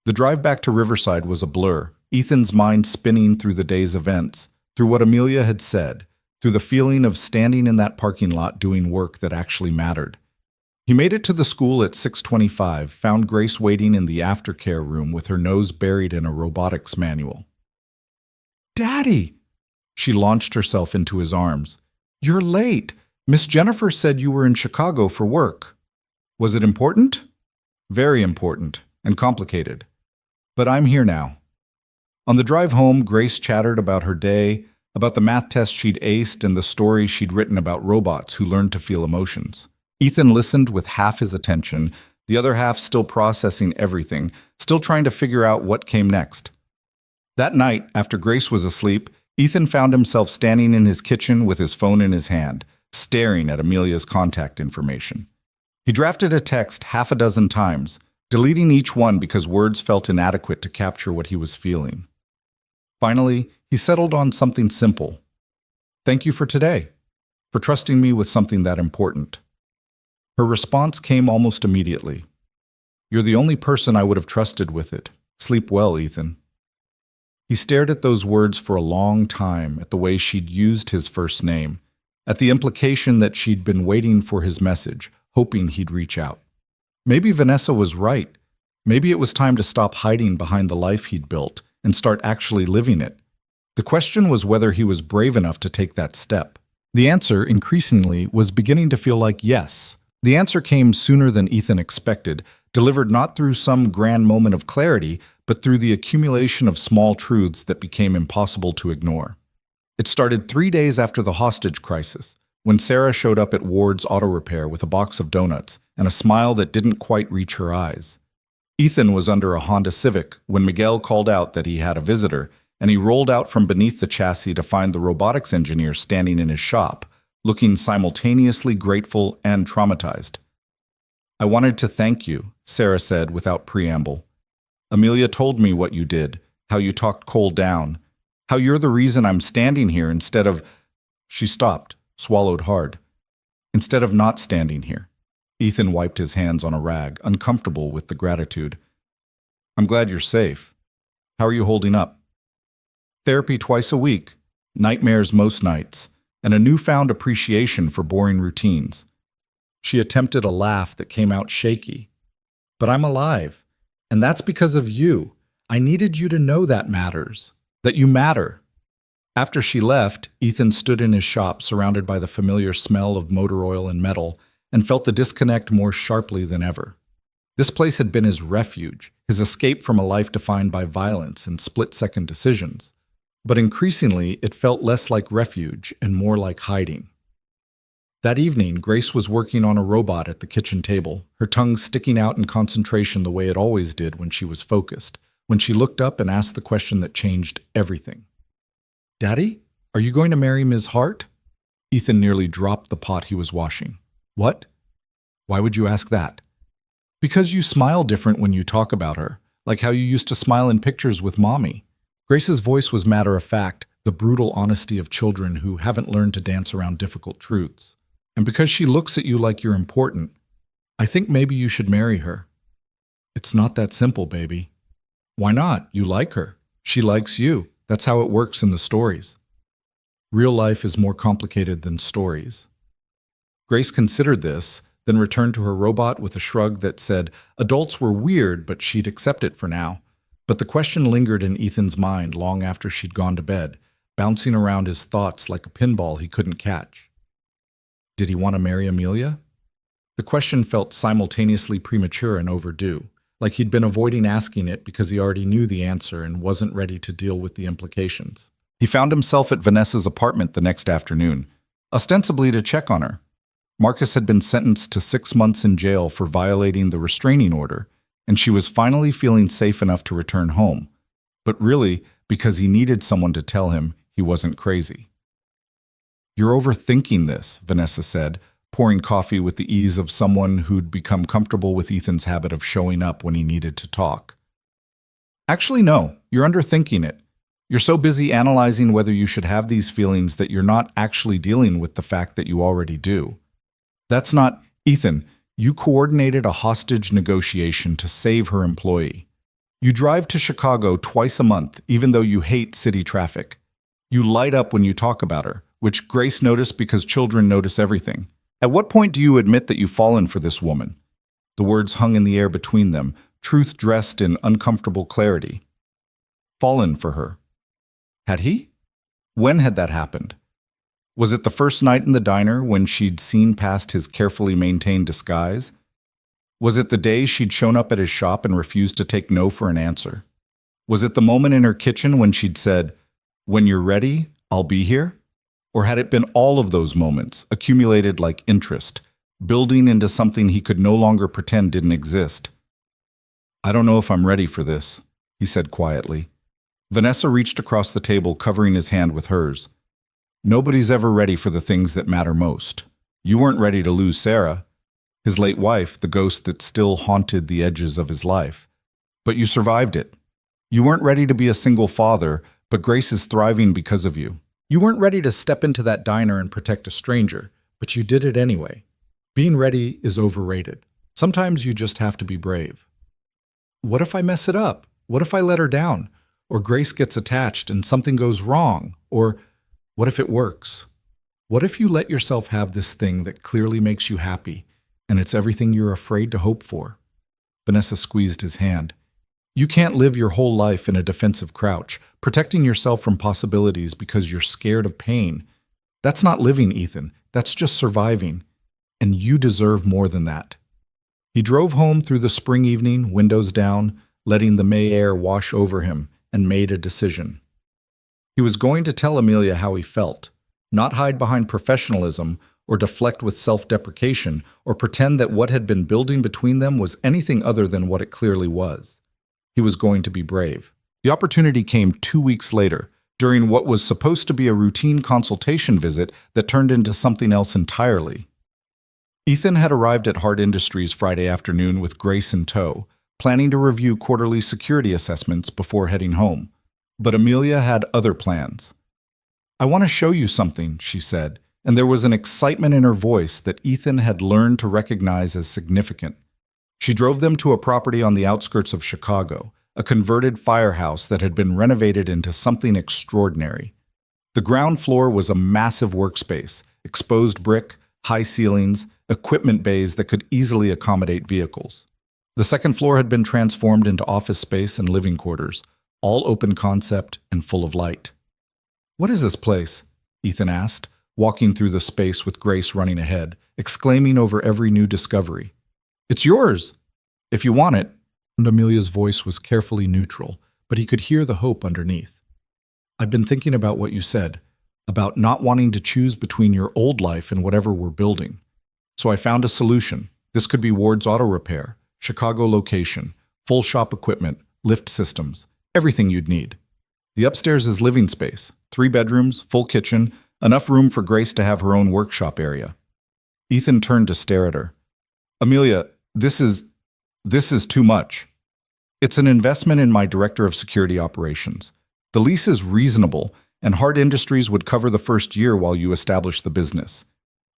The drive back to Riverside was a blur, Ethan's mind spinning through the day's events, through what Amelia had said, through the feeling of standing in that parking lot doing work that actually mattered. He made it to the school at 6:25, found Grace waiting in the aftercare room with her nose buried in a robotics manual. Daddy! She launched herself into his arms. You're late. Miss Jennifer said you were in Chicago for work. Was it important? Very important and complicated. But I'm here now. On the drive home, Grace chattered about her day, about the math test she'd aced and the stories she'd written about robots who learned to feel emotions. Ethan listened with half his attention, the other half still processing everything, still trying to figure out what came next. That night, after Grace was asleep, Ethan found himself standing in his kitchen with his phone in his hand, staring at Amelia's contact information. He drafted a text half a dozen times, deleting each one because words felt inadequate to capture what he was feeling. Finally, he settled on something simple. Thank you for today, for trusting me with something that important. Her response came almost immediately. You're the only person I would have trusted with it. Sleep well, Ethan. He stared at those words for a long time, at the way she'd used his first name, at the implication that she'd been waiting for his message, hoping he'd reach out. Maybe Vanessa was right. Maybe it was time to stop hiding behind the life he'd built and start actually living it. The question was whether he was brave enough to take that step. The answer, increasingly, was beginning to feel like yes. The answer came sooner than Ethan expected, delivered not through some grand moment of clarity, but through the accumulation of small truths that became impossible to ignore. It started 3 days after the hostage crisis, when Sarah showed up at Ward's auto repair with a box of donuts and a smile that didn't quite reach her eyes. Ethan was under a Honda Civic when Miguel called out that he had a visitor, and he rolled out from beneath the chassis to find the robotics engineer standing in his shop, looking simultaneously grateful and traumatized. I wanted to thank you, Sarah said without preamble. Amelia told me what you did, how you talked Cole down, how you're the reason I'm standing here instead of... She stopped, swallowed hard. Instead of not standing here. Ethan wiped his hands on a rag, uncomfortable with the gratitude. I'm glad you're safe. How are you holding up? Therapy twice a week, nightmares most nights, and a newfound appreciation for boring routines. She attempted a laugh that came out shaky. But I'm alive, and that's because of you. I needed you to know that matters, that you matter. After she left, Ethan stood in his shop surrounded by the familiar smell of motor oil and metal and felt the disconnect more sharply than ever. This place had been his refuge, his escape from a life defined by violence and split-second decisions. But increasingly, it felt less like refuge and more like hiding. That evening, Grace was working on a robot at the kitchen table, her tongue sticking out in concentration the way it always did when she was focused, when she looked up and asked the question that changed everything. Daddy, are you going to marry Ms. Hart? Ethan nearly dropped the pot he was washing. What? Why would you ask that? Because you smile different when you talk about her, like how you used to smile in pictures with Mommy. Grace's voice was matter-of-fact, the brutal honesty of children who haven't learned to dance around difficult truths. And because she looks at you like you're important, I think maybe you should marry her. It's not that simple, baby. Why not? You like her. She likes you. That's how it works in the stories. Real life is more complicated than stories. Grace considered this, then returned to her robot with a shrug that said adults were weird, but she'd accept it for now. But the question lingered in Ethan's mind long after she'd gone to bed. bouncing around his thoughts like a pinball he couldn't catch. Did he want to marry Amelia? The question felt simultaneously premature and overdue, like he'd been avoiding asking it because he already knew the answer and wasn't ready to deal with the implications. He found himself at Vanessa's apartment the next afternoon, ostensibly to check on her. Marcus had been sentenced to 6 months in jail for violating the restraining order, and she was finally feeling safe enough to return home, but really because he needed someone to tell him he wasn't crazy. "You're overthinking this," Vanessa said, pouring coffee with the ease of someone who'd become comfortable with Ethan's habit of showing up when he needed to talk. "Actually, no, you're underthinking it. You're so busy analyzing whether you should have these feelings that you're not actually dealing with the fact that you already do. That's not, Ethan, you coordinated a hostage negotiation to save her employee. You drive to Chicago twice a month, even though you hate city traffic. You light up when you talk about her, which Grace noticed because children notice everything. At what point do you admit that you've fallen for this woman?" The words hung in the air between them, truth dressed in uncomfortable clarity. Fallen for her. Had he? When had that happened? Was it the first night in the diner when she'd seen past his carefully maintained disguise? Was it the day she'd shown up at his shop and refused to take no for an answer? Was it the moment in her kitchen when she'd said, "When you're ready, I'll be here"? Or had it been all of those moments, accumulated like interest, building into something he could no longer pretend didn't exist? "I don't know if I'm ready for this," he said quietly. Vanessa reached across the table, covering his hand with hers. "Nobody's ever ready for the things that matter most. You weren't ready to lose Sarah, his late wife, the ghost that still haunted the edges of his life. But you survived it. You weren't ready to be a single father, but Grace is thriving because of you. You weren't ready to step into that diner and protect a stranger, but you did it anyway. Being ready is overrated. Sometimes you just have to be brave." "What if I mess it up? What if I let her down? Or Grace gets attached and something goes wrong? Or what if it works? What if you let yourself have this thing that clearly makes you happy, and it's everything you're afraid to hope for?" Vanessa squeezed his hand. "You can't live your whole life in a defensive crouch, protecting yourself from possibilities because you're scared of pain. That's not living, Ethan. That's just surviving. And you deserve more than that." He drove home through the spring evening, windows down, letting the May air wash over him, and made a decision. He was going to tell Amelia how he felt, not hide behind professionalism or deflect with self-deprecation or pretend that what had been building between them was anything other than what it clearly was. He was going to be brave. The opportunity came 2 weeks later, during what was supposed to be a routine consultation visit that turned into something else entirely. Ethan had arrived at Hard Industries Friday afternoon with Grace in tow, planning to review quarterly security assessments before heading home. But Amelia had other plans. "I want to show you something," she said, and there was an excitement in her voice that Ethan had learned to recognize as significant. She drove them to a property on the outskirts of Chicago, a converted firehouse that had been renovated into something extraordinary. The ground floor was a massive workspace, exposed brick, high ceilings, equipment bays that could easily accommodate vehicles. The second floor had been transformed into office space and living quarters, all open concept and full of light. "What is this place?" Ethan asked, walking through the space with Grace running ahead, exclaiming over every new discovery. "It's yours, if you want it." And Amelia's voice was carefully neutral, but he could hear the hope underneath. "I've been thinking about what you said, about not wanting to choose between your old life and whatever we're building. So I found a solution. This could be Ward's Auto Repair, Chicago location, full shop equipment, lift systems, everything you'd need. The upstairs is living space, 3 bedrooms, full kitchen, enough room for Grace to have her own workshop area." Ethan turned to stare at her. "Amelia, this is too much. It's an investment in my director of security operations. The lease is reasonable, and Hard Industries would cover the first year while you establish the business.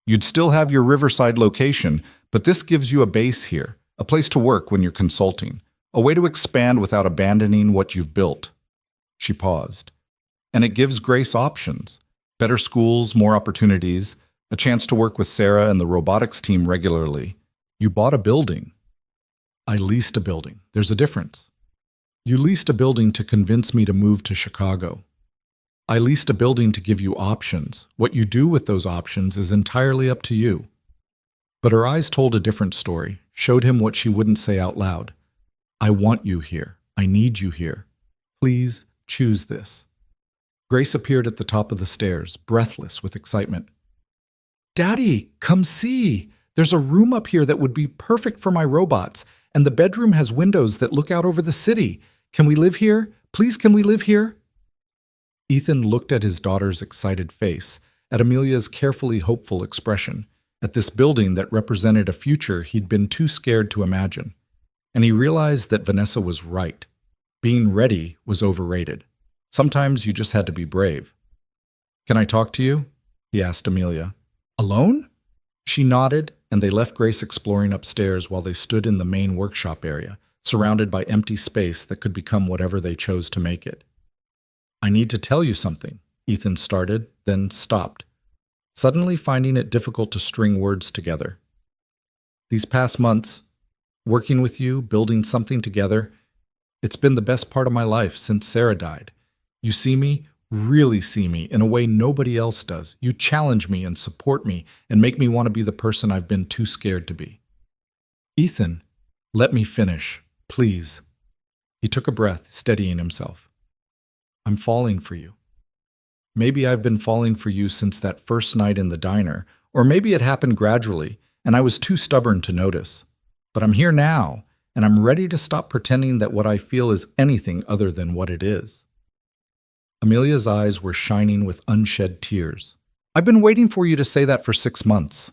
You'd still have your Riverside location, but this gives you a base here, a place to work when you're consulting, a way to expand without abandoning what you've built." She paused. "And it gives Grace options. Better schools, more opportunities, a chance to work with Sarah and the robotics team regularly. You bought a building." "I leased a building. There's a difference." "You leased a building to convince me to move to Chicago." I leased a building to give you options. What you do with those options is entirely up to you. But her eyes told a different story, showed him what she wouldn't say out loud. I want you here. I need you here. Please choose this. Grace appeared at the top of the stairs, breathless with excitement. Daddy, come see. There's a room up here that would be perfect for my robots, and the bedroom has windows that look out over the city. Can we live here? Please, can we live here? Ethan looked at his daughter's excited face, at Amelia's carefully hopeful expression, at this building that represented a future he'd been too scared to imagine. And he realized that Vanessa was right. Being ready was overrated. Sometimes you just had to be brave. Can I talk to you? He asked Amelia. Alone? She nodded, and they left Grace exploring upstairs while they stood in the main workshop area, surrounded by empty space that could become whatever they chose to make it. I need to tell you something, Ethan started, then stopped, suddenly finding it difficult to string words together. These past months, working with you, building something together, it's been the best part of my life since Sarah died. You see me, really see me, in a way nobody else does. You challenge me and support me and make me want to be the person I've been too scared to be. Ethan, let me finish, please. He took a breath, steadying himself. I'm falling for you. Maybe I've been falling for you since that first night in the diner, or maybe it happened gradually, and I was too stubborn to notice. But I'm here now, and I'm ready to stop pretending that what I feel is anything other than what it is. Amelia's eyes were shining with unshed tears. I've been waiting for you to say that for 6 months.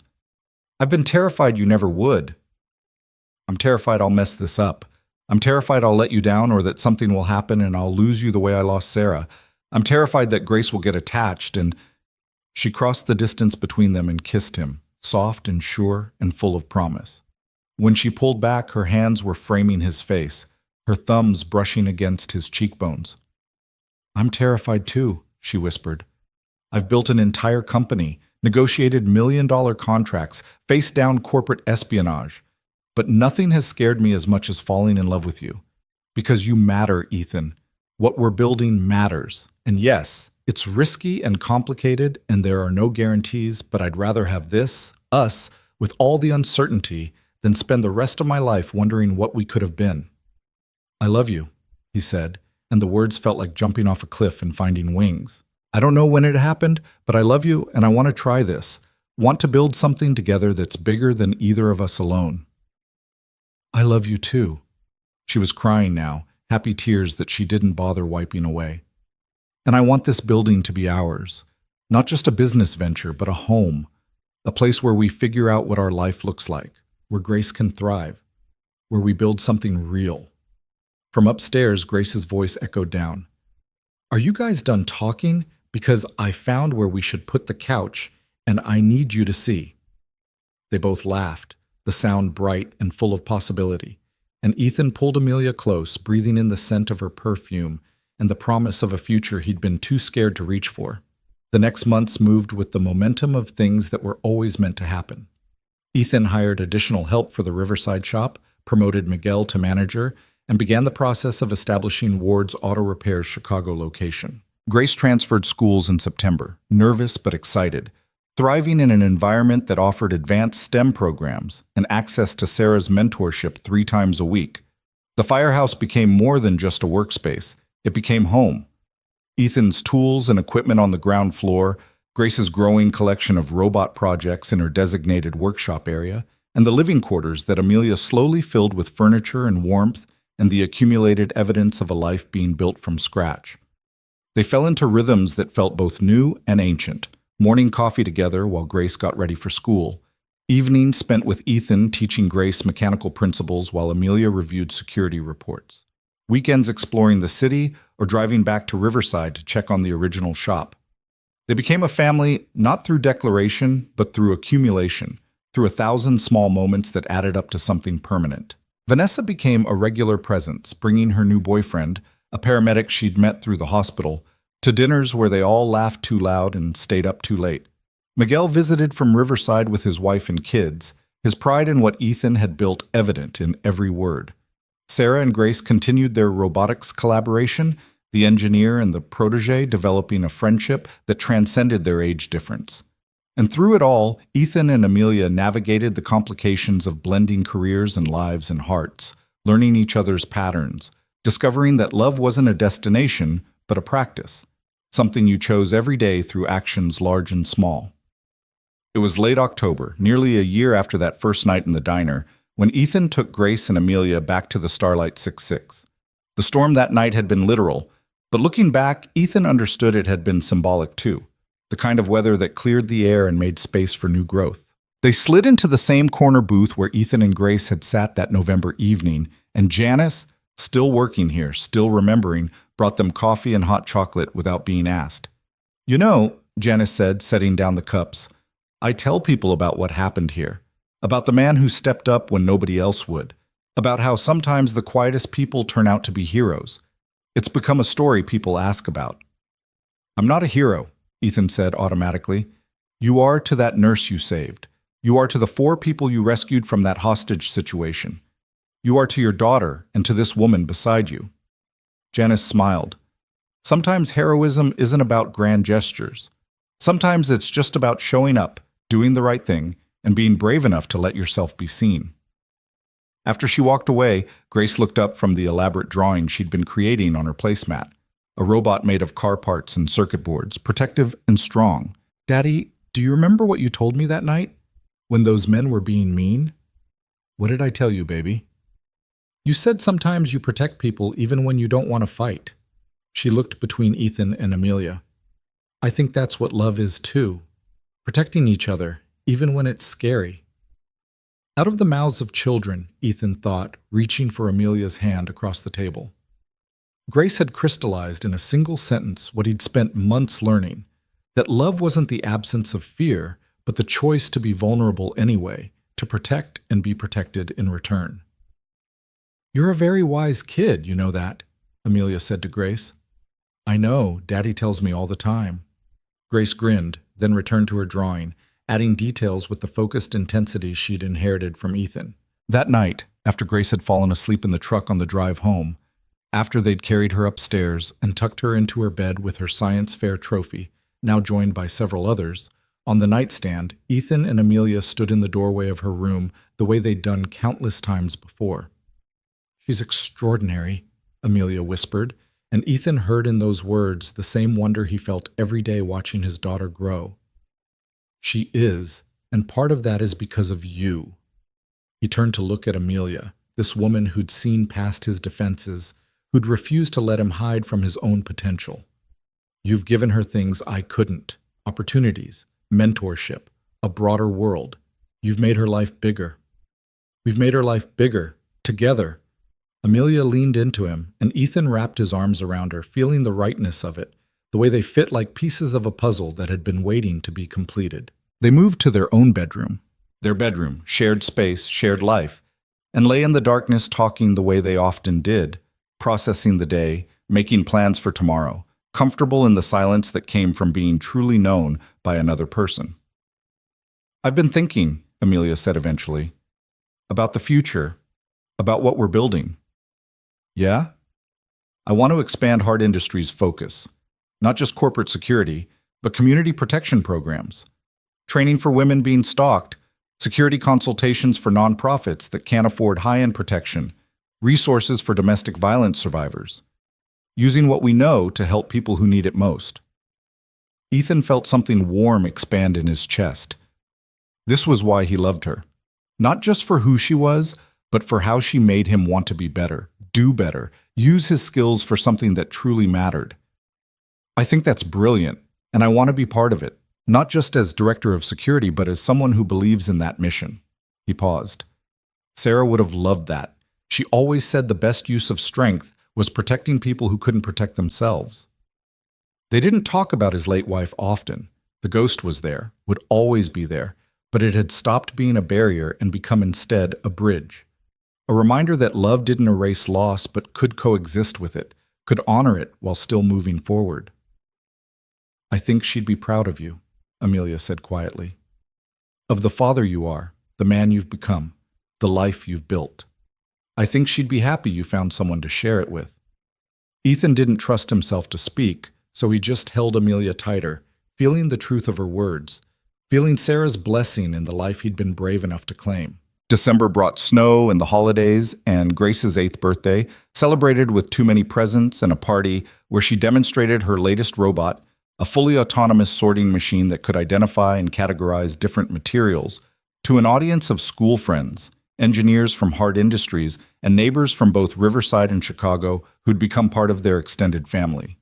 I've been terrified you never would. I'm terrified I'll mess this up. I'm terrified I'll let you down or that something will happen and I'll lose you the way I lost Sarah. I'm terrified that Grace will get attached and... She crossed the distance between them and kissed him, soft and sure and full of promise. When she pulled back, her hands were framing his face, her thumbs brushing against his cheekbones. I'm terrified too, she whispered. I've built an entire company, negotiated million-dollar contracts, faced down corporate espionage. But nothing has scared me as much as falling in love with you. Because you matter, Ethan. What we're building matters. And yes, it's risky and complicated, and there are no guarantees, but I'd rather have this, us, with all the uncertainty, than spend the rest of my life wondering what we could have been. I love you, he said, and the words felt like jumping off a cliff and finding wings. I don't know when it happened, but I love you, and I want to try this. Want to build something together that's bigger than either of us alone. I love you too. She was crying now, happy tears that she didn't bother wiping away. And I want this building to be ours. Not just a business venture, but a home. A place where we figure out what our life looks like, where Grace can thrive, where we build something real. From upstairs, Grace's voice echoed down. Are you guys done talking? Because I found where we should put the couch, and I need you to see. They both laughed, the sound bright and full of possibility, and Ethan pulled Amelia close, breathing in the scent of her perfume and the promise of a future he'd been too scared to reach for. The next months moved with the momentum of things that were always meant to happen. Ethan hired additional help for the Riverside shop, promoted Miguel to manager, and began the process of establishing Ward's Auto Repair's Chicago location. Grace transferred schools in September, nervous but excited, thriving in an environment that offered advanced STEM programs and access to Sarah's mentorship 3 times a week. The firehouse became more than just a workspace. It became home. Ethan's tools and equipment on the ground floor, Grace's growing collection of robot projects in her designated workshop area, and the living quarters that Amelia slowly filled with furniture and warmth and the accumulated evidence of a life being built from scratch. They fell into rhythms that felt both new and ancient. Morning coffee together while Grace got ready for school. Evenings spent with Ethan teaching Grace mechanical principles while Amelia reviewed security reports. Weekends exploring the city or driving back to Riverside to check on the original shop. They became a family not through declaration, but through accumulation, through 1,000 small moments that added up to something permanent. Vanessa became a regular presence, bringing her new boyfriend, a paramedic she'd met through the hospital, to dinners where they all laughed too loud and stayed up too late. Miguel visited from Riverside with his wife and kids, his pride in what Ethan had built evident in every word. Sarah and Grace continued their robotics collaboration, the engineer and the protege developing a friendship that transcended their age difference. And through it all, Ethan and Amelia navigated the complications of blending careers and lives and hearts, learning each other's patterns, discovering that love wasn't a destination, but a practice, something you chose every day through actions large and small. It was late October, nearly a year after that first night in the diner, when Ethan took Grace and Amelia back to the Starlight 66. The storm that night had been literal, but looking back, Ethan understood it had been symbolic too, the kind of weather that cleared the air and made space for new growth. They slid into the same corner booth where Ethan and Grace had sat that November evening, and Janice, still working here, still remembering, brought them coffee and hot chocolate without being asked. "You know," Janice said, setting down the cups, "I tell people about what happened here, about the man who stepped up when nobody else would, about how sometimes the quietest people turn out to be heroes. It's become a story people ask about." "I'm not a hero," Ethan said automatically. "You are to that nurse you saved. You are to the 4 people you rescued from that hostage situation. You are to your daughter and to this woman beside you." Janice smiled. "Sometimes heroism isn't about grand gestures. Sometimes it's just about showing up, doing the right thing, and being brave enough to let yourself be seen." After she walked away, Grace looked up from the elaborate drawing she'd been creating on her placemat, a robot made of car parts and circuit boards, protective and strong. "Daddy, do you remember what you told me that night? When those men were being mean?" "What did I tell you, baby?" "You said sometimes you protect people even when you don't want to fight." She looked between Ethan and Amelia. "I think that's what love is too. Protecting each other, even when it's scary." Out of the mouths of children, Ethan thought, reaching for Amelia's hand across the table. Grace had crystallized in a single sentence what he'd spent months learning, that love wasn't the absence of fear, but the choice to be vulnerable anyway, to protect and be protected in return. "You're a very wise kid, you know that," Amelia said to Grace. "I know, Daddy tells me all the time." Grace grinned, then returned to her drawing, adding details with the focused intensity she'd inherited from Ethan. That night, after Grace had fallen asleep in the truck on the drive home, after they'd carried her upstairs and tucked her into her bed with her science fair trophy, now joined by several others, on the nightstand, Ethan and Amelia stood in the doorway of her room the way they'd done countless times before. "She's extraordinary," Amelia whispered, and Ethan heard in those words the same wonder he felt every day watching his daughter grow. "She is, and part of that is because of you." He turned to look at Amelia, this woman who'd seen past his defenses, who'd refused to let him hide from his own potential. "You've given her things I couldn't, opportunities, mentorship, a broader world. You've made her life bigger." "We've made her life bigger, together." Amelia leaned into him, and Ethan wrapped his arms around her, feeling the rightness of it, the way they fit like pieces of a puzzle that had been waiting to be completed. They moved to their own bedroom. Their bedroom, shared space, shared life, and lay in the darkness talking the way they often did, processing the day, making plans for tomorrow, comfortable in the silence that came from being truly known by another person. "I've been thinking," Amelia said eventually, "about the future, about what we're building." "Yeah?" "I want to expand Hard Industries' focus. Not just corporate security, but community protection programs. Training for women being stalked, security consultations for nonprofits that can't afford high-end protection, resources for domestic violence survivors. Using what we know to help people who need it most." Ethan felt something warm expand in his chest. This was why he loved her. Not just for who she was, but for how she made him want to be better, do better, use his skills for something that truly mattered. "I think that's brilliant, and I want to be part of it, not just as director of security, but as someone who believes in that mission." He paused. Sarah would have loved that. She always said the best use of strength was protecting people who couldn't protect themselves. They didn't talk about his late wife often. The ghost was there, would always be there, but it had stopped being a barrier and become instead a bridge. A reminder that love didn't erase loss but could coexist with it, could honor it while still moving forward. "I think she'd be proud of you," Amelia said quietly. "Of the father you are, the man you've become, the life you've built. I think she'd be happy you found someone to share it with." Ethan didn't trust himself to speak, so he just held Amelia tighter, feeling the truth of her words, feeling Sarah's blessing in the life he'd been brave enough to claim. December brought snow and the holidays, and Grace's 8th birthday, celebrated with too many presents and a party where she demonstrated her latest robot, a fully autonomous sorting machine that could identify and categorize different materials, to an audience of school friends, engineers from hard industries, and neighbors from both Riverside and Chicago who'd become part of their extended family.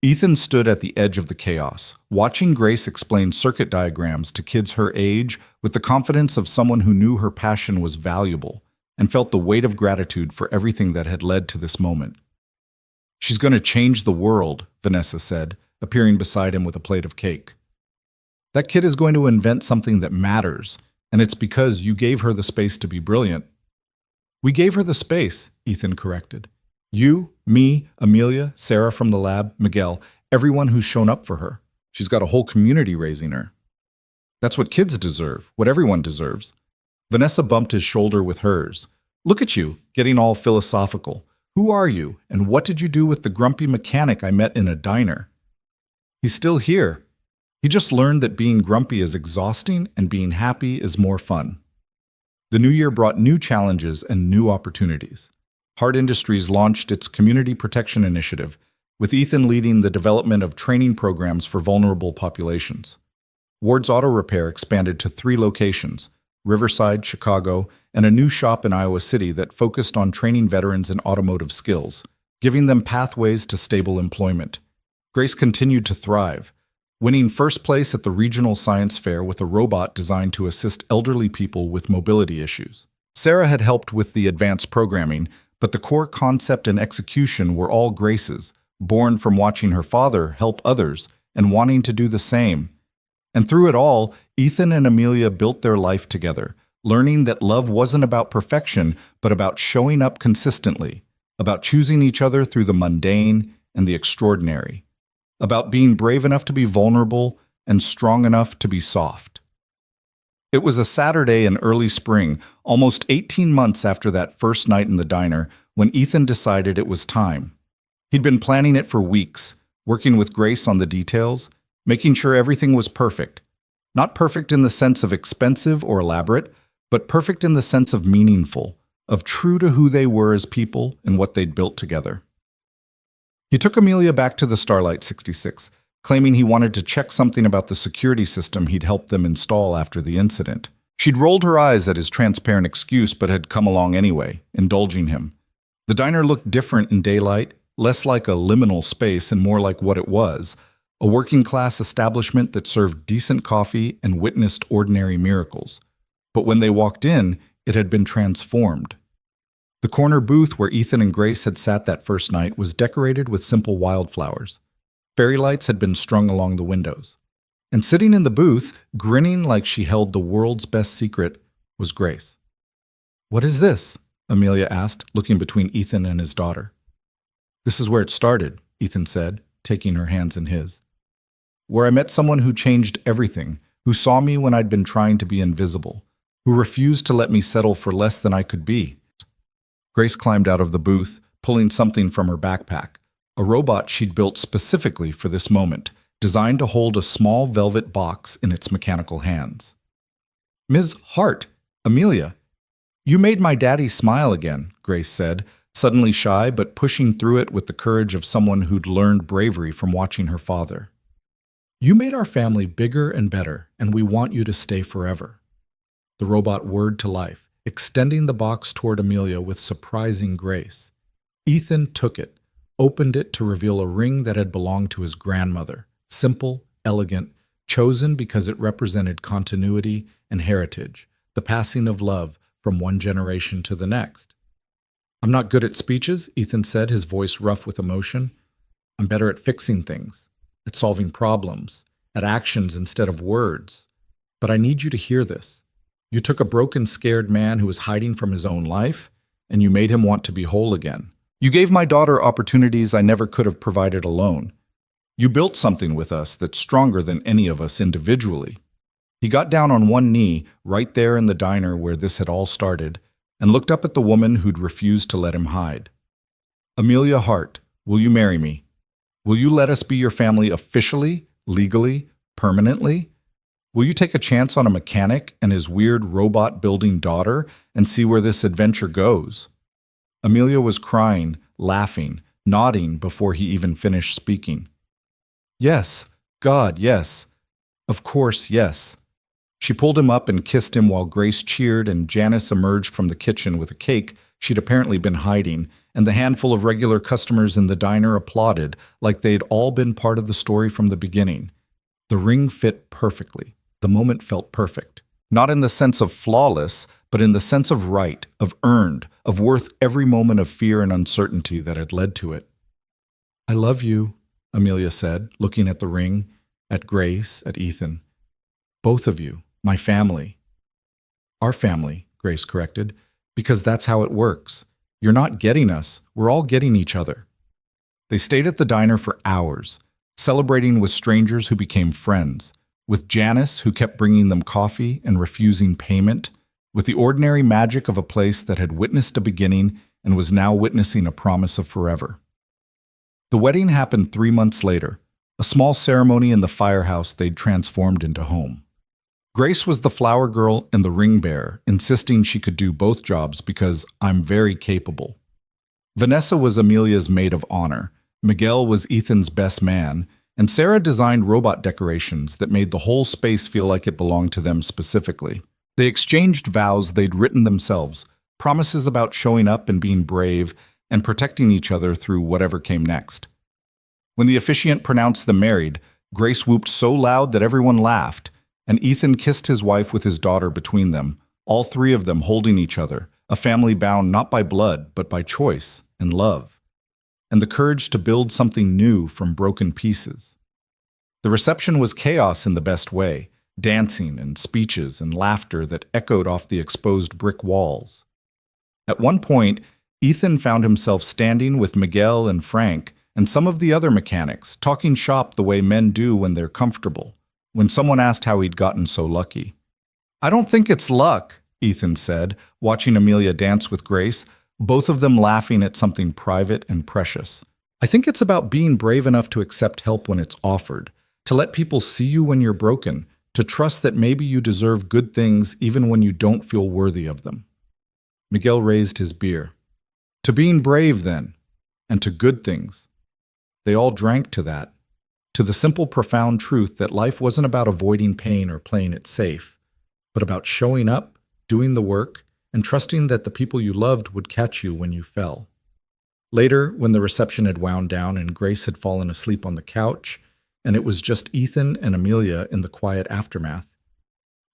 Ethan stood at the edge of the chaos, watching Grace explain circuit diagrams to kids her age with the confidence of someone who knew her passion was valuable and felt the weight of gratitude for everything that had led to this moment. "She's going to change the world," Vanessa said, appearing beside him with a plate of cake. "That kid is going to invent something that matters, and it's because you gave her the space to be brilliant." "We gave her the space," Ethan corrected. "You, me, Amelia, Sarah from the lab, Miguel, everyone who's shown up for her. She's got a whole community raising her. That's what kids deserve, what everyone deserves." Vanessa bumped his shoulder with hers. "Look at you, getting all philosophical. Who are you, and what did you do with the grumpy mechanic I met in a diner?" "He's still here. He just learned that being grumpy is exhausting and being happy is more fun." The new year brought new challenges and new opportunities. Hard Industries launched its Community Protection Initiative, with Ethan leading the development of training programs for vulnerable populations. Ward's Auto Repair expanded to 3 locations, Riverside, Chicago, and a new shop in Iowa City that focused on training veterans in automotive skills, giving them pathways to stable employment. Grace continued to thrive, winning first place at the regional science fair with a robot designed to assist elderly people with mobility issues. Sarah had helped with the advanced programming, but the core concept and execution were all Grace's, born from watching her father help others and wanting to do the same. And through it all, Ethan and Amelia built their life together, learning that love wasn't about perfection, but about showing up consistently, about choosing each other through the mundane and the extraordinary, about being brave enough to be vulnerable and strong enough to be soft. It was a Saturday in early spring, almost 18 months after that first night in the diner, when Ethan decided it was time. He'd been planning it for weeks, working with Grace on the details, making sure everything was perfect. Not perfect in the sense of expensive or elaborate, but perfect in the sense of meaningful, of true to who they were as people and what they'd built together. He took Amelia back to the Starlight 66, claiming he wanted to check something about the security system he'd helped them install after the incident. She'd rolled her eyes at his transparent excuse but had come along anyway, indulging him. The diner looked different in daylight, less like a liminal space and more like what it was, a working-class establishment that served decent coffee and witnessed ordinary miracles. But when they walked in, it had been transformed. The corner booth where Ethan and Grace had sat that first night was decorated with simple wildflowers. Fairy lights had been strung along the windows. And sitting in the booth, grinning like she held the world's best secret, was Grace. "What is this?" Amelia asked, looking between Ethan and his daughter. "This is where it started," Ethan said, taking her hands in his. "Where I met someone who changed everything, who saw me when I'd been trying to be invisible, who refused to let me settle for less than I could be." Grace climbed out of the booth, pulling something from her backpack, a robot she'd built specifically for this moment, designed to hold a small velvet box in its mechanical hands. "Ms. Hart, Amelia, you made my daddy smile again," Grace said, suddenly shy but pushing through it with the courage of someone who'd learned bravery from watching her father. "You made our family bigger and better, and we want you to stay forever." The robot whirred to life, extending the box toward Amelia with surprising grace. Ethan took it, opened it to reveal a ring that had belonged to his grandmother, simple, elegant, chosen because it represented continuity and heritage, the passing of love from one generation to the next. "I'm not good at speeches," Ethan said, his voice rough with emotion. "I'm better at fixing things, at solving problems, at actions instead of words. But I need you to hear this. You took a broken, scared man who was hiding from his own life, and you made him want to be whole again. You gave my daughter opportunities I never could have provided alone. You built something with us that's stronger than any of us individually." He got down on one knee, right there in the diner where this had all started, and looked up at the woman who'd refused to let him hide. "Amelia Hart, Will you marry me? Will you let us be your family officially, legally, permanently? Will you take a chance on a mechanic and his weird robot-building daughter and see where this adventure goes?" Amelia was crying, laughing, nodding before he even finished speaking. "Yes, God, yes. Of course, yes." She pulled him up and kissed him while Grace cheered and Janice emerged from the kitchen with a cake she'd apparently been hiding, and the handful of regular customers in the diner applauded like they'd all been part of the story from the beginning. The ring fit perfectly. The moment felt perfect. Not in the sense of flawless, but in the sense of right, of earned, of worth every moment of fear and uncertainty that had led to it. "I love you," Amelia said, looking at the ring, at Grace, at Ethan. "Both of you, my family." "Our family," Grace corrected, "because that's how it works. You're not getting us, we're all getting each other." They stayed at the diner for hours, celebrating with strangers who became friends, with Janice, who kept bringing them coffee and refusing payment, with the ordinary magic of a place that had witnessed a beginning and was now witnessing a promise of forever. The wedding happened 3 months later, a small ceremony in the firehouse they'd transformed into home. Grace was the flower girl and the ring bearer, insisting she could do both jobs because "I'm very capable." Vanessa was Amelia's maid of honor, Miguel was Ethan's best man, and Sarah designed robot decorations that made the whole space feel like it belonged to them specifically. They exchanged vows they'd written themselves, promises about showing up and being brave and protecting each other through whatever came next. When the officiant pronounced them married, Grace whooped so loud that everyone laughed, and Ethan kissed his wife with his daughter between them, all three of them holding each other, a family bound not by blood, but by choice and love, and the courage to build something new from broken pieces. The reception was chaos in the best way, dancing and speeches and laughter that echoed off the exposed brick walls. At one point, Ethan found himself standing with Miguel and Frank and some of the other mechanics, talking shop the way men do when they're comfortable, when someone asked how he'd gotten so lucky. "I don't think it's luck," Ethan said, watching Amelia dance with Grace, both of them laughing at something private and precious. "I think it's about being brave enough to accept help when it's offered, to let people see you when you're broken, to trust that maybe you deserve good things even when you don't feel worthy of them." Miguel raised his beer. "To being brave, then, and to good things." They all drank to that, to the simple, profound truth that life wasn't about avoiding pain or playing it safe, but about showing up, doing the work, and trusting that the people you loved would catch you when you fell. Later, when the reception had wound down and Grace had fallen asleep on the couch, and it was just Ethan and Amelia in the quiet aftermath,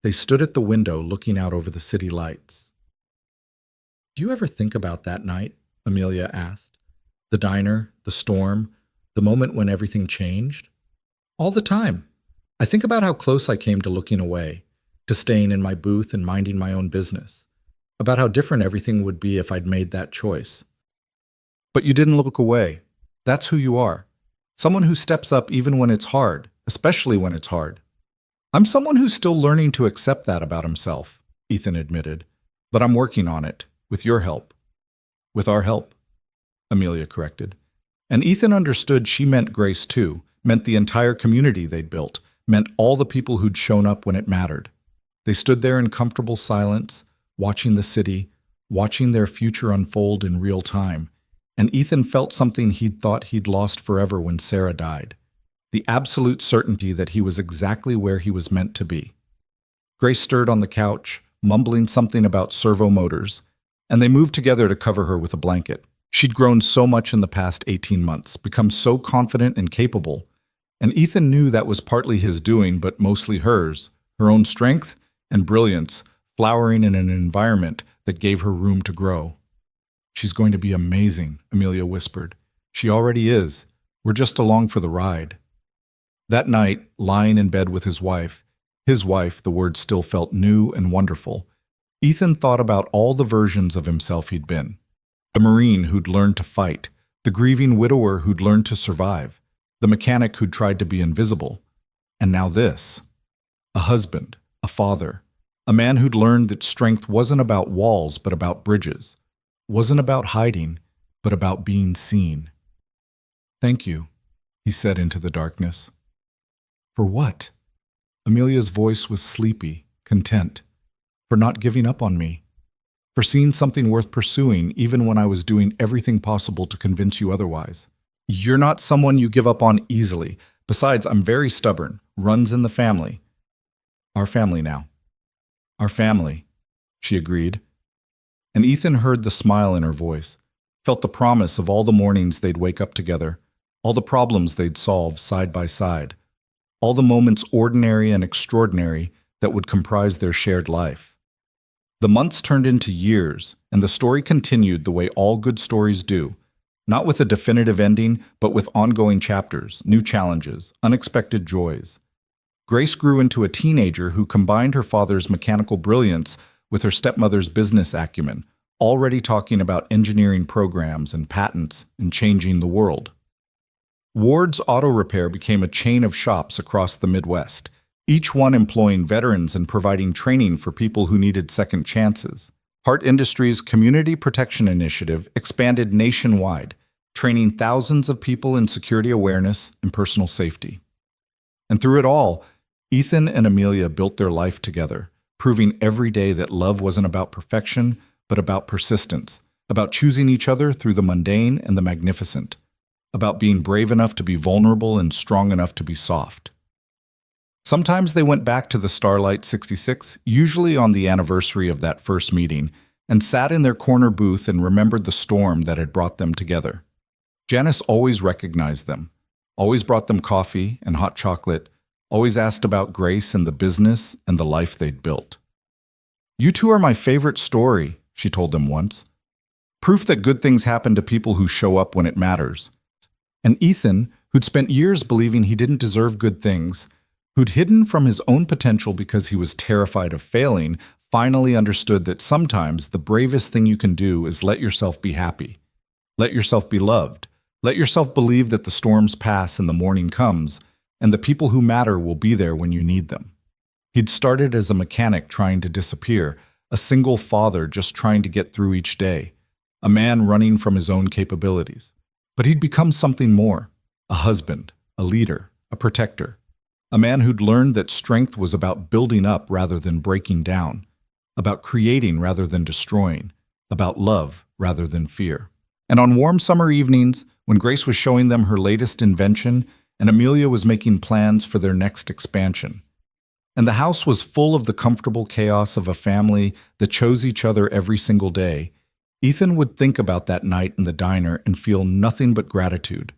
they stood at the window looking out over the city lights. "Do you ever think about that night?" Amelia asked. "The diner, the storm, the moment when everything changed?" "All the time. I think about how close I came to looking away, to staying in my booth and minding my own business, about how different everything would be if I'd made that choice." "But you didn't look away. That's who you are. Someone who steps up even when it's hard, especially when it's hard." "I'm someone who's still learning to accept that about himself," Ethan admitted. "But I'm working on it, with your help." "With our help," Amelia corrected. And Ethan understood she meant Grace too, meant the entire community they'd built, meant all the people who'd shown up when it mattered. They stood there in comfortable silence, watching the city, watching their future unfold in real time, and Ethan felt something he'd thought he'd lost forever when Sarah died, the absolute certainty that he was exactly where he was meant to be. Grace stirred on the couch, mumbling something about servo motors, and they moved together to cover her with a blanket. She'd grown so much in the past 18 months, become so confident and capable, and Ethan knew that was partly his doing, but mostly hers, her own strength and brilliance, flowering in an environment that gave her room to grow. "She's going to be amazing," Amelia whispered. "She already is. We're just along for the ride." That night, lying in bed with his wife, the word still felt new and wonderful, Ethan thought about all the versions of himself he'd been. The Marine who'd learned to fight, the grieving widower who'd learned to survive, the mechanic who'd tried to be invisible, and now this. A husband, a father, a man who'd learned that strength wasn't about walls but about bridges, wasn't about hiding but about being seen. Thank you, he said into the darkness. For what? Amelia's voice was sleepy, content. For not giving up on me. For seeing something worth pursuing even when I was doing everything possible to convince you otherwise. You're not someone you give up on easily. Besides, I'm very stubborn. Runs in the family. Our family now. Our family, she agreed. And Ethan heard the smile in her voice, felt the promise of all the mornings they'd wake up together, all the problems they'd solve side by side, all the moments ordinary and extraordinary that would comprise their shared life. The months turned into years, and the story continued the way all good stories do, not with a definitive ending, but with ongoing chapters, new challenges, unexpected joys. Grace grew into a teenager who combined her father's mechanical brilliance with her stepmother's business acumen, already talking about engineering programs and patents and changing the world. Ward's Auto Repair became a chain of shops across the Midwest, each one employing veterans and providing training for people who needed second chances. Hart Industries' Community Protection Initiative expanded nationwide, training thousands of people in security awareness and personal safety. And through it all, Ethan and Amelia built their life together, proving every day that love wasn't about perfection, but about persistence, about choosing each other through the mundane and the magnificent, about being brave enough to be vulnerable and strong enough to be soft. Sometimes they went back to the Starlight 66, usually on the anniversary of that first meeting, and sat in their corner booth and remembered the storm that had brought them together. Janice always recognized them, always brought them coffee and hot chocolate, always asked about Grace and the business and the life they'd built. "You two are my favorite story," she told them once. "Proof that good things happen to people who show up when it matters." And Ethan, who'd spent years believing he didn't deserve good things, who'd hidden from his own potential because he was terrified of failing, finally understood that sometimes the bravest thing you can do is let yourself be happy. Let yourself be loved. Let yourself believe that the storms pass and the morning comes, and the people who matter will be there when you need them. He'd started as a mechanic trying to disappear, a single father just trying to get through each day, a man running from his own capabilities. But he'd become something more, a husband, a leader, a protector, a man who'd learned that strength was about building up rather than breaking down, about creating rather than destroying, about love rather than fear. And on warm summer evenings, when Grace was showing them her latest invention and Amelia was making plans for their next expansion, and the house was full of the comfortable chaos of a family that chose each other every single day, Ethan would think about that night in the diner and feel nothing but gratitude.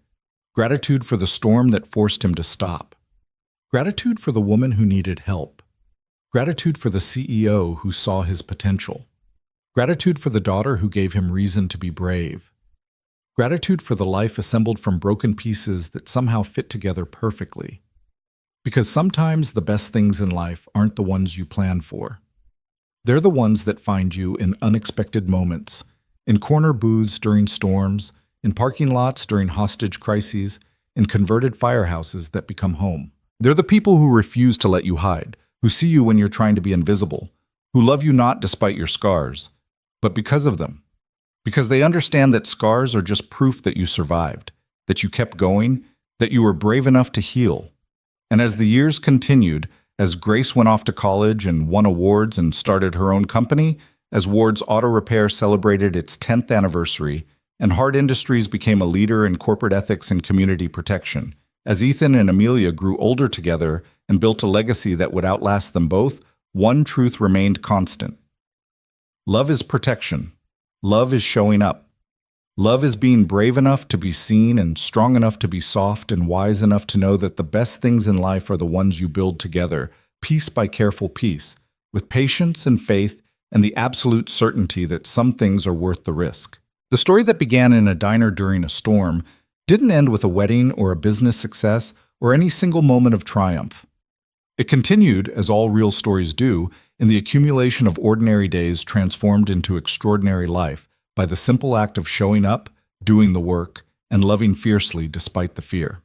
Gratitude for the storm that forced him to stop. Gratitude for the woman who needed help. Gratitude for the CEO who saw his potential. Gratitude for the daughter who gave him reason to be brave. Gratitude for the life assembled from broken pieces that somehow fit together perfectly. Because sometimes the best things in life aren't the ones you plan for. They're the ones that find you in unexpected moments, in corner booths during storms, in parking lots during hostage crises, in converted firehouses that become home. They're the people who refuse to let you hide, who see you when you're trying to be invisible, who love you not despite your scars, but because of them. Because they understand that scars are just proof that you survived, that you kept going, that you were brave enough to heal. And as the years continued, as Grace went off to college and won awards and started her own company, as Ward's Auto Repair celebrated its 10th anniversary, and Hart Industries became a leader in corporate ethics and community protection, as Ethan and Amelia grew older together and built a legacy that would outlast them both, one truth remained constant. Love is protection. Love is showing up. Love is being brave enough to be seen and strong enough to be soft and wise enough to know that the best things in life are the ones you build together, piece by careful piece, with patience and faith and the absolute certainty that some things are worth the risk. The story that began in a diner during a storm didn't end with a wedding or a business success or any single moment of triumph. It continued, as all real stories do, in the accumulation of ordinary days transformed into extraordinary life by the simple act of showing up, doing the work, and loving fiercely despite the fear.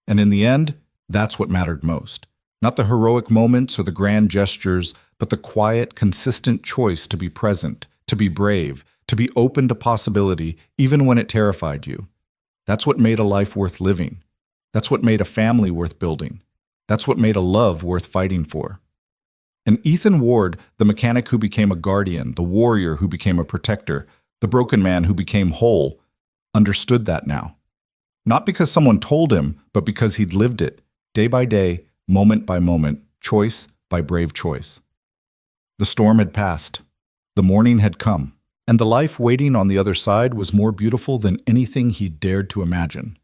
And in the end, that's what mattered most. Not the heroic moments or the grand gestures, but the quiet, consistent choice to be present, to be brave, to be open to possibility, even when it terrified you. That's what made a life worth living. That's what made a family worth building. That's what made a love worth fighting for. And Ethan Ward, the mechanic who became a guardian, the warrior who became a protector, the broken man who became whole, understood that now. Not because someone told him, but because he'd lived it, day by day, moment by moment, choice by brave choice. The storm had passed. The morning had come. And the life waiting on the other side was more beautiful than anything he dared to imagine.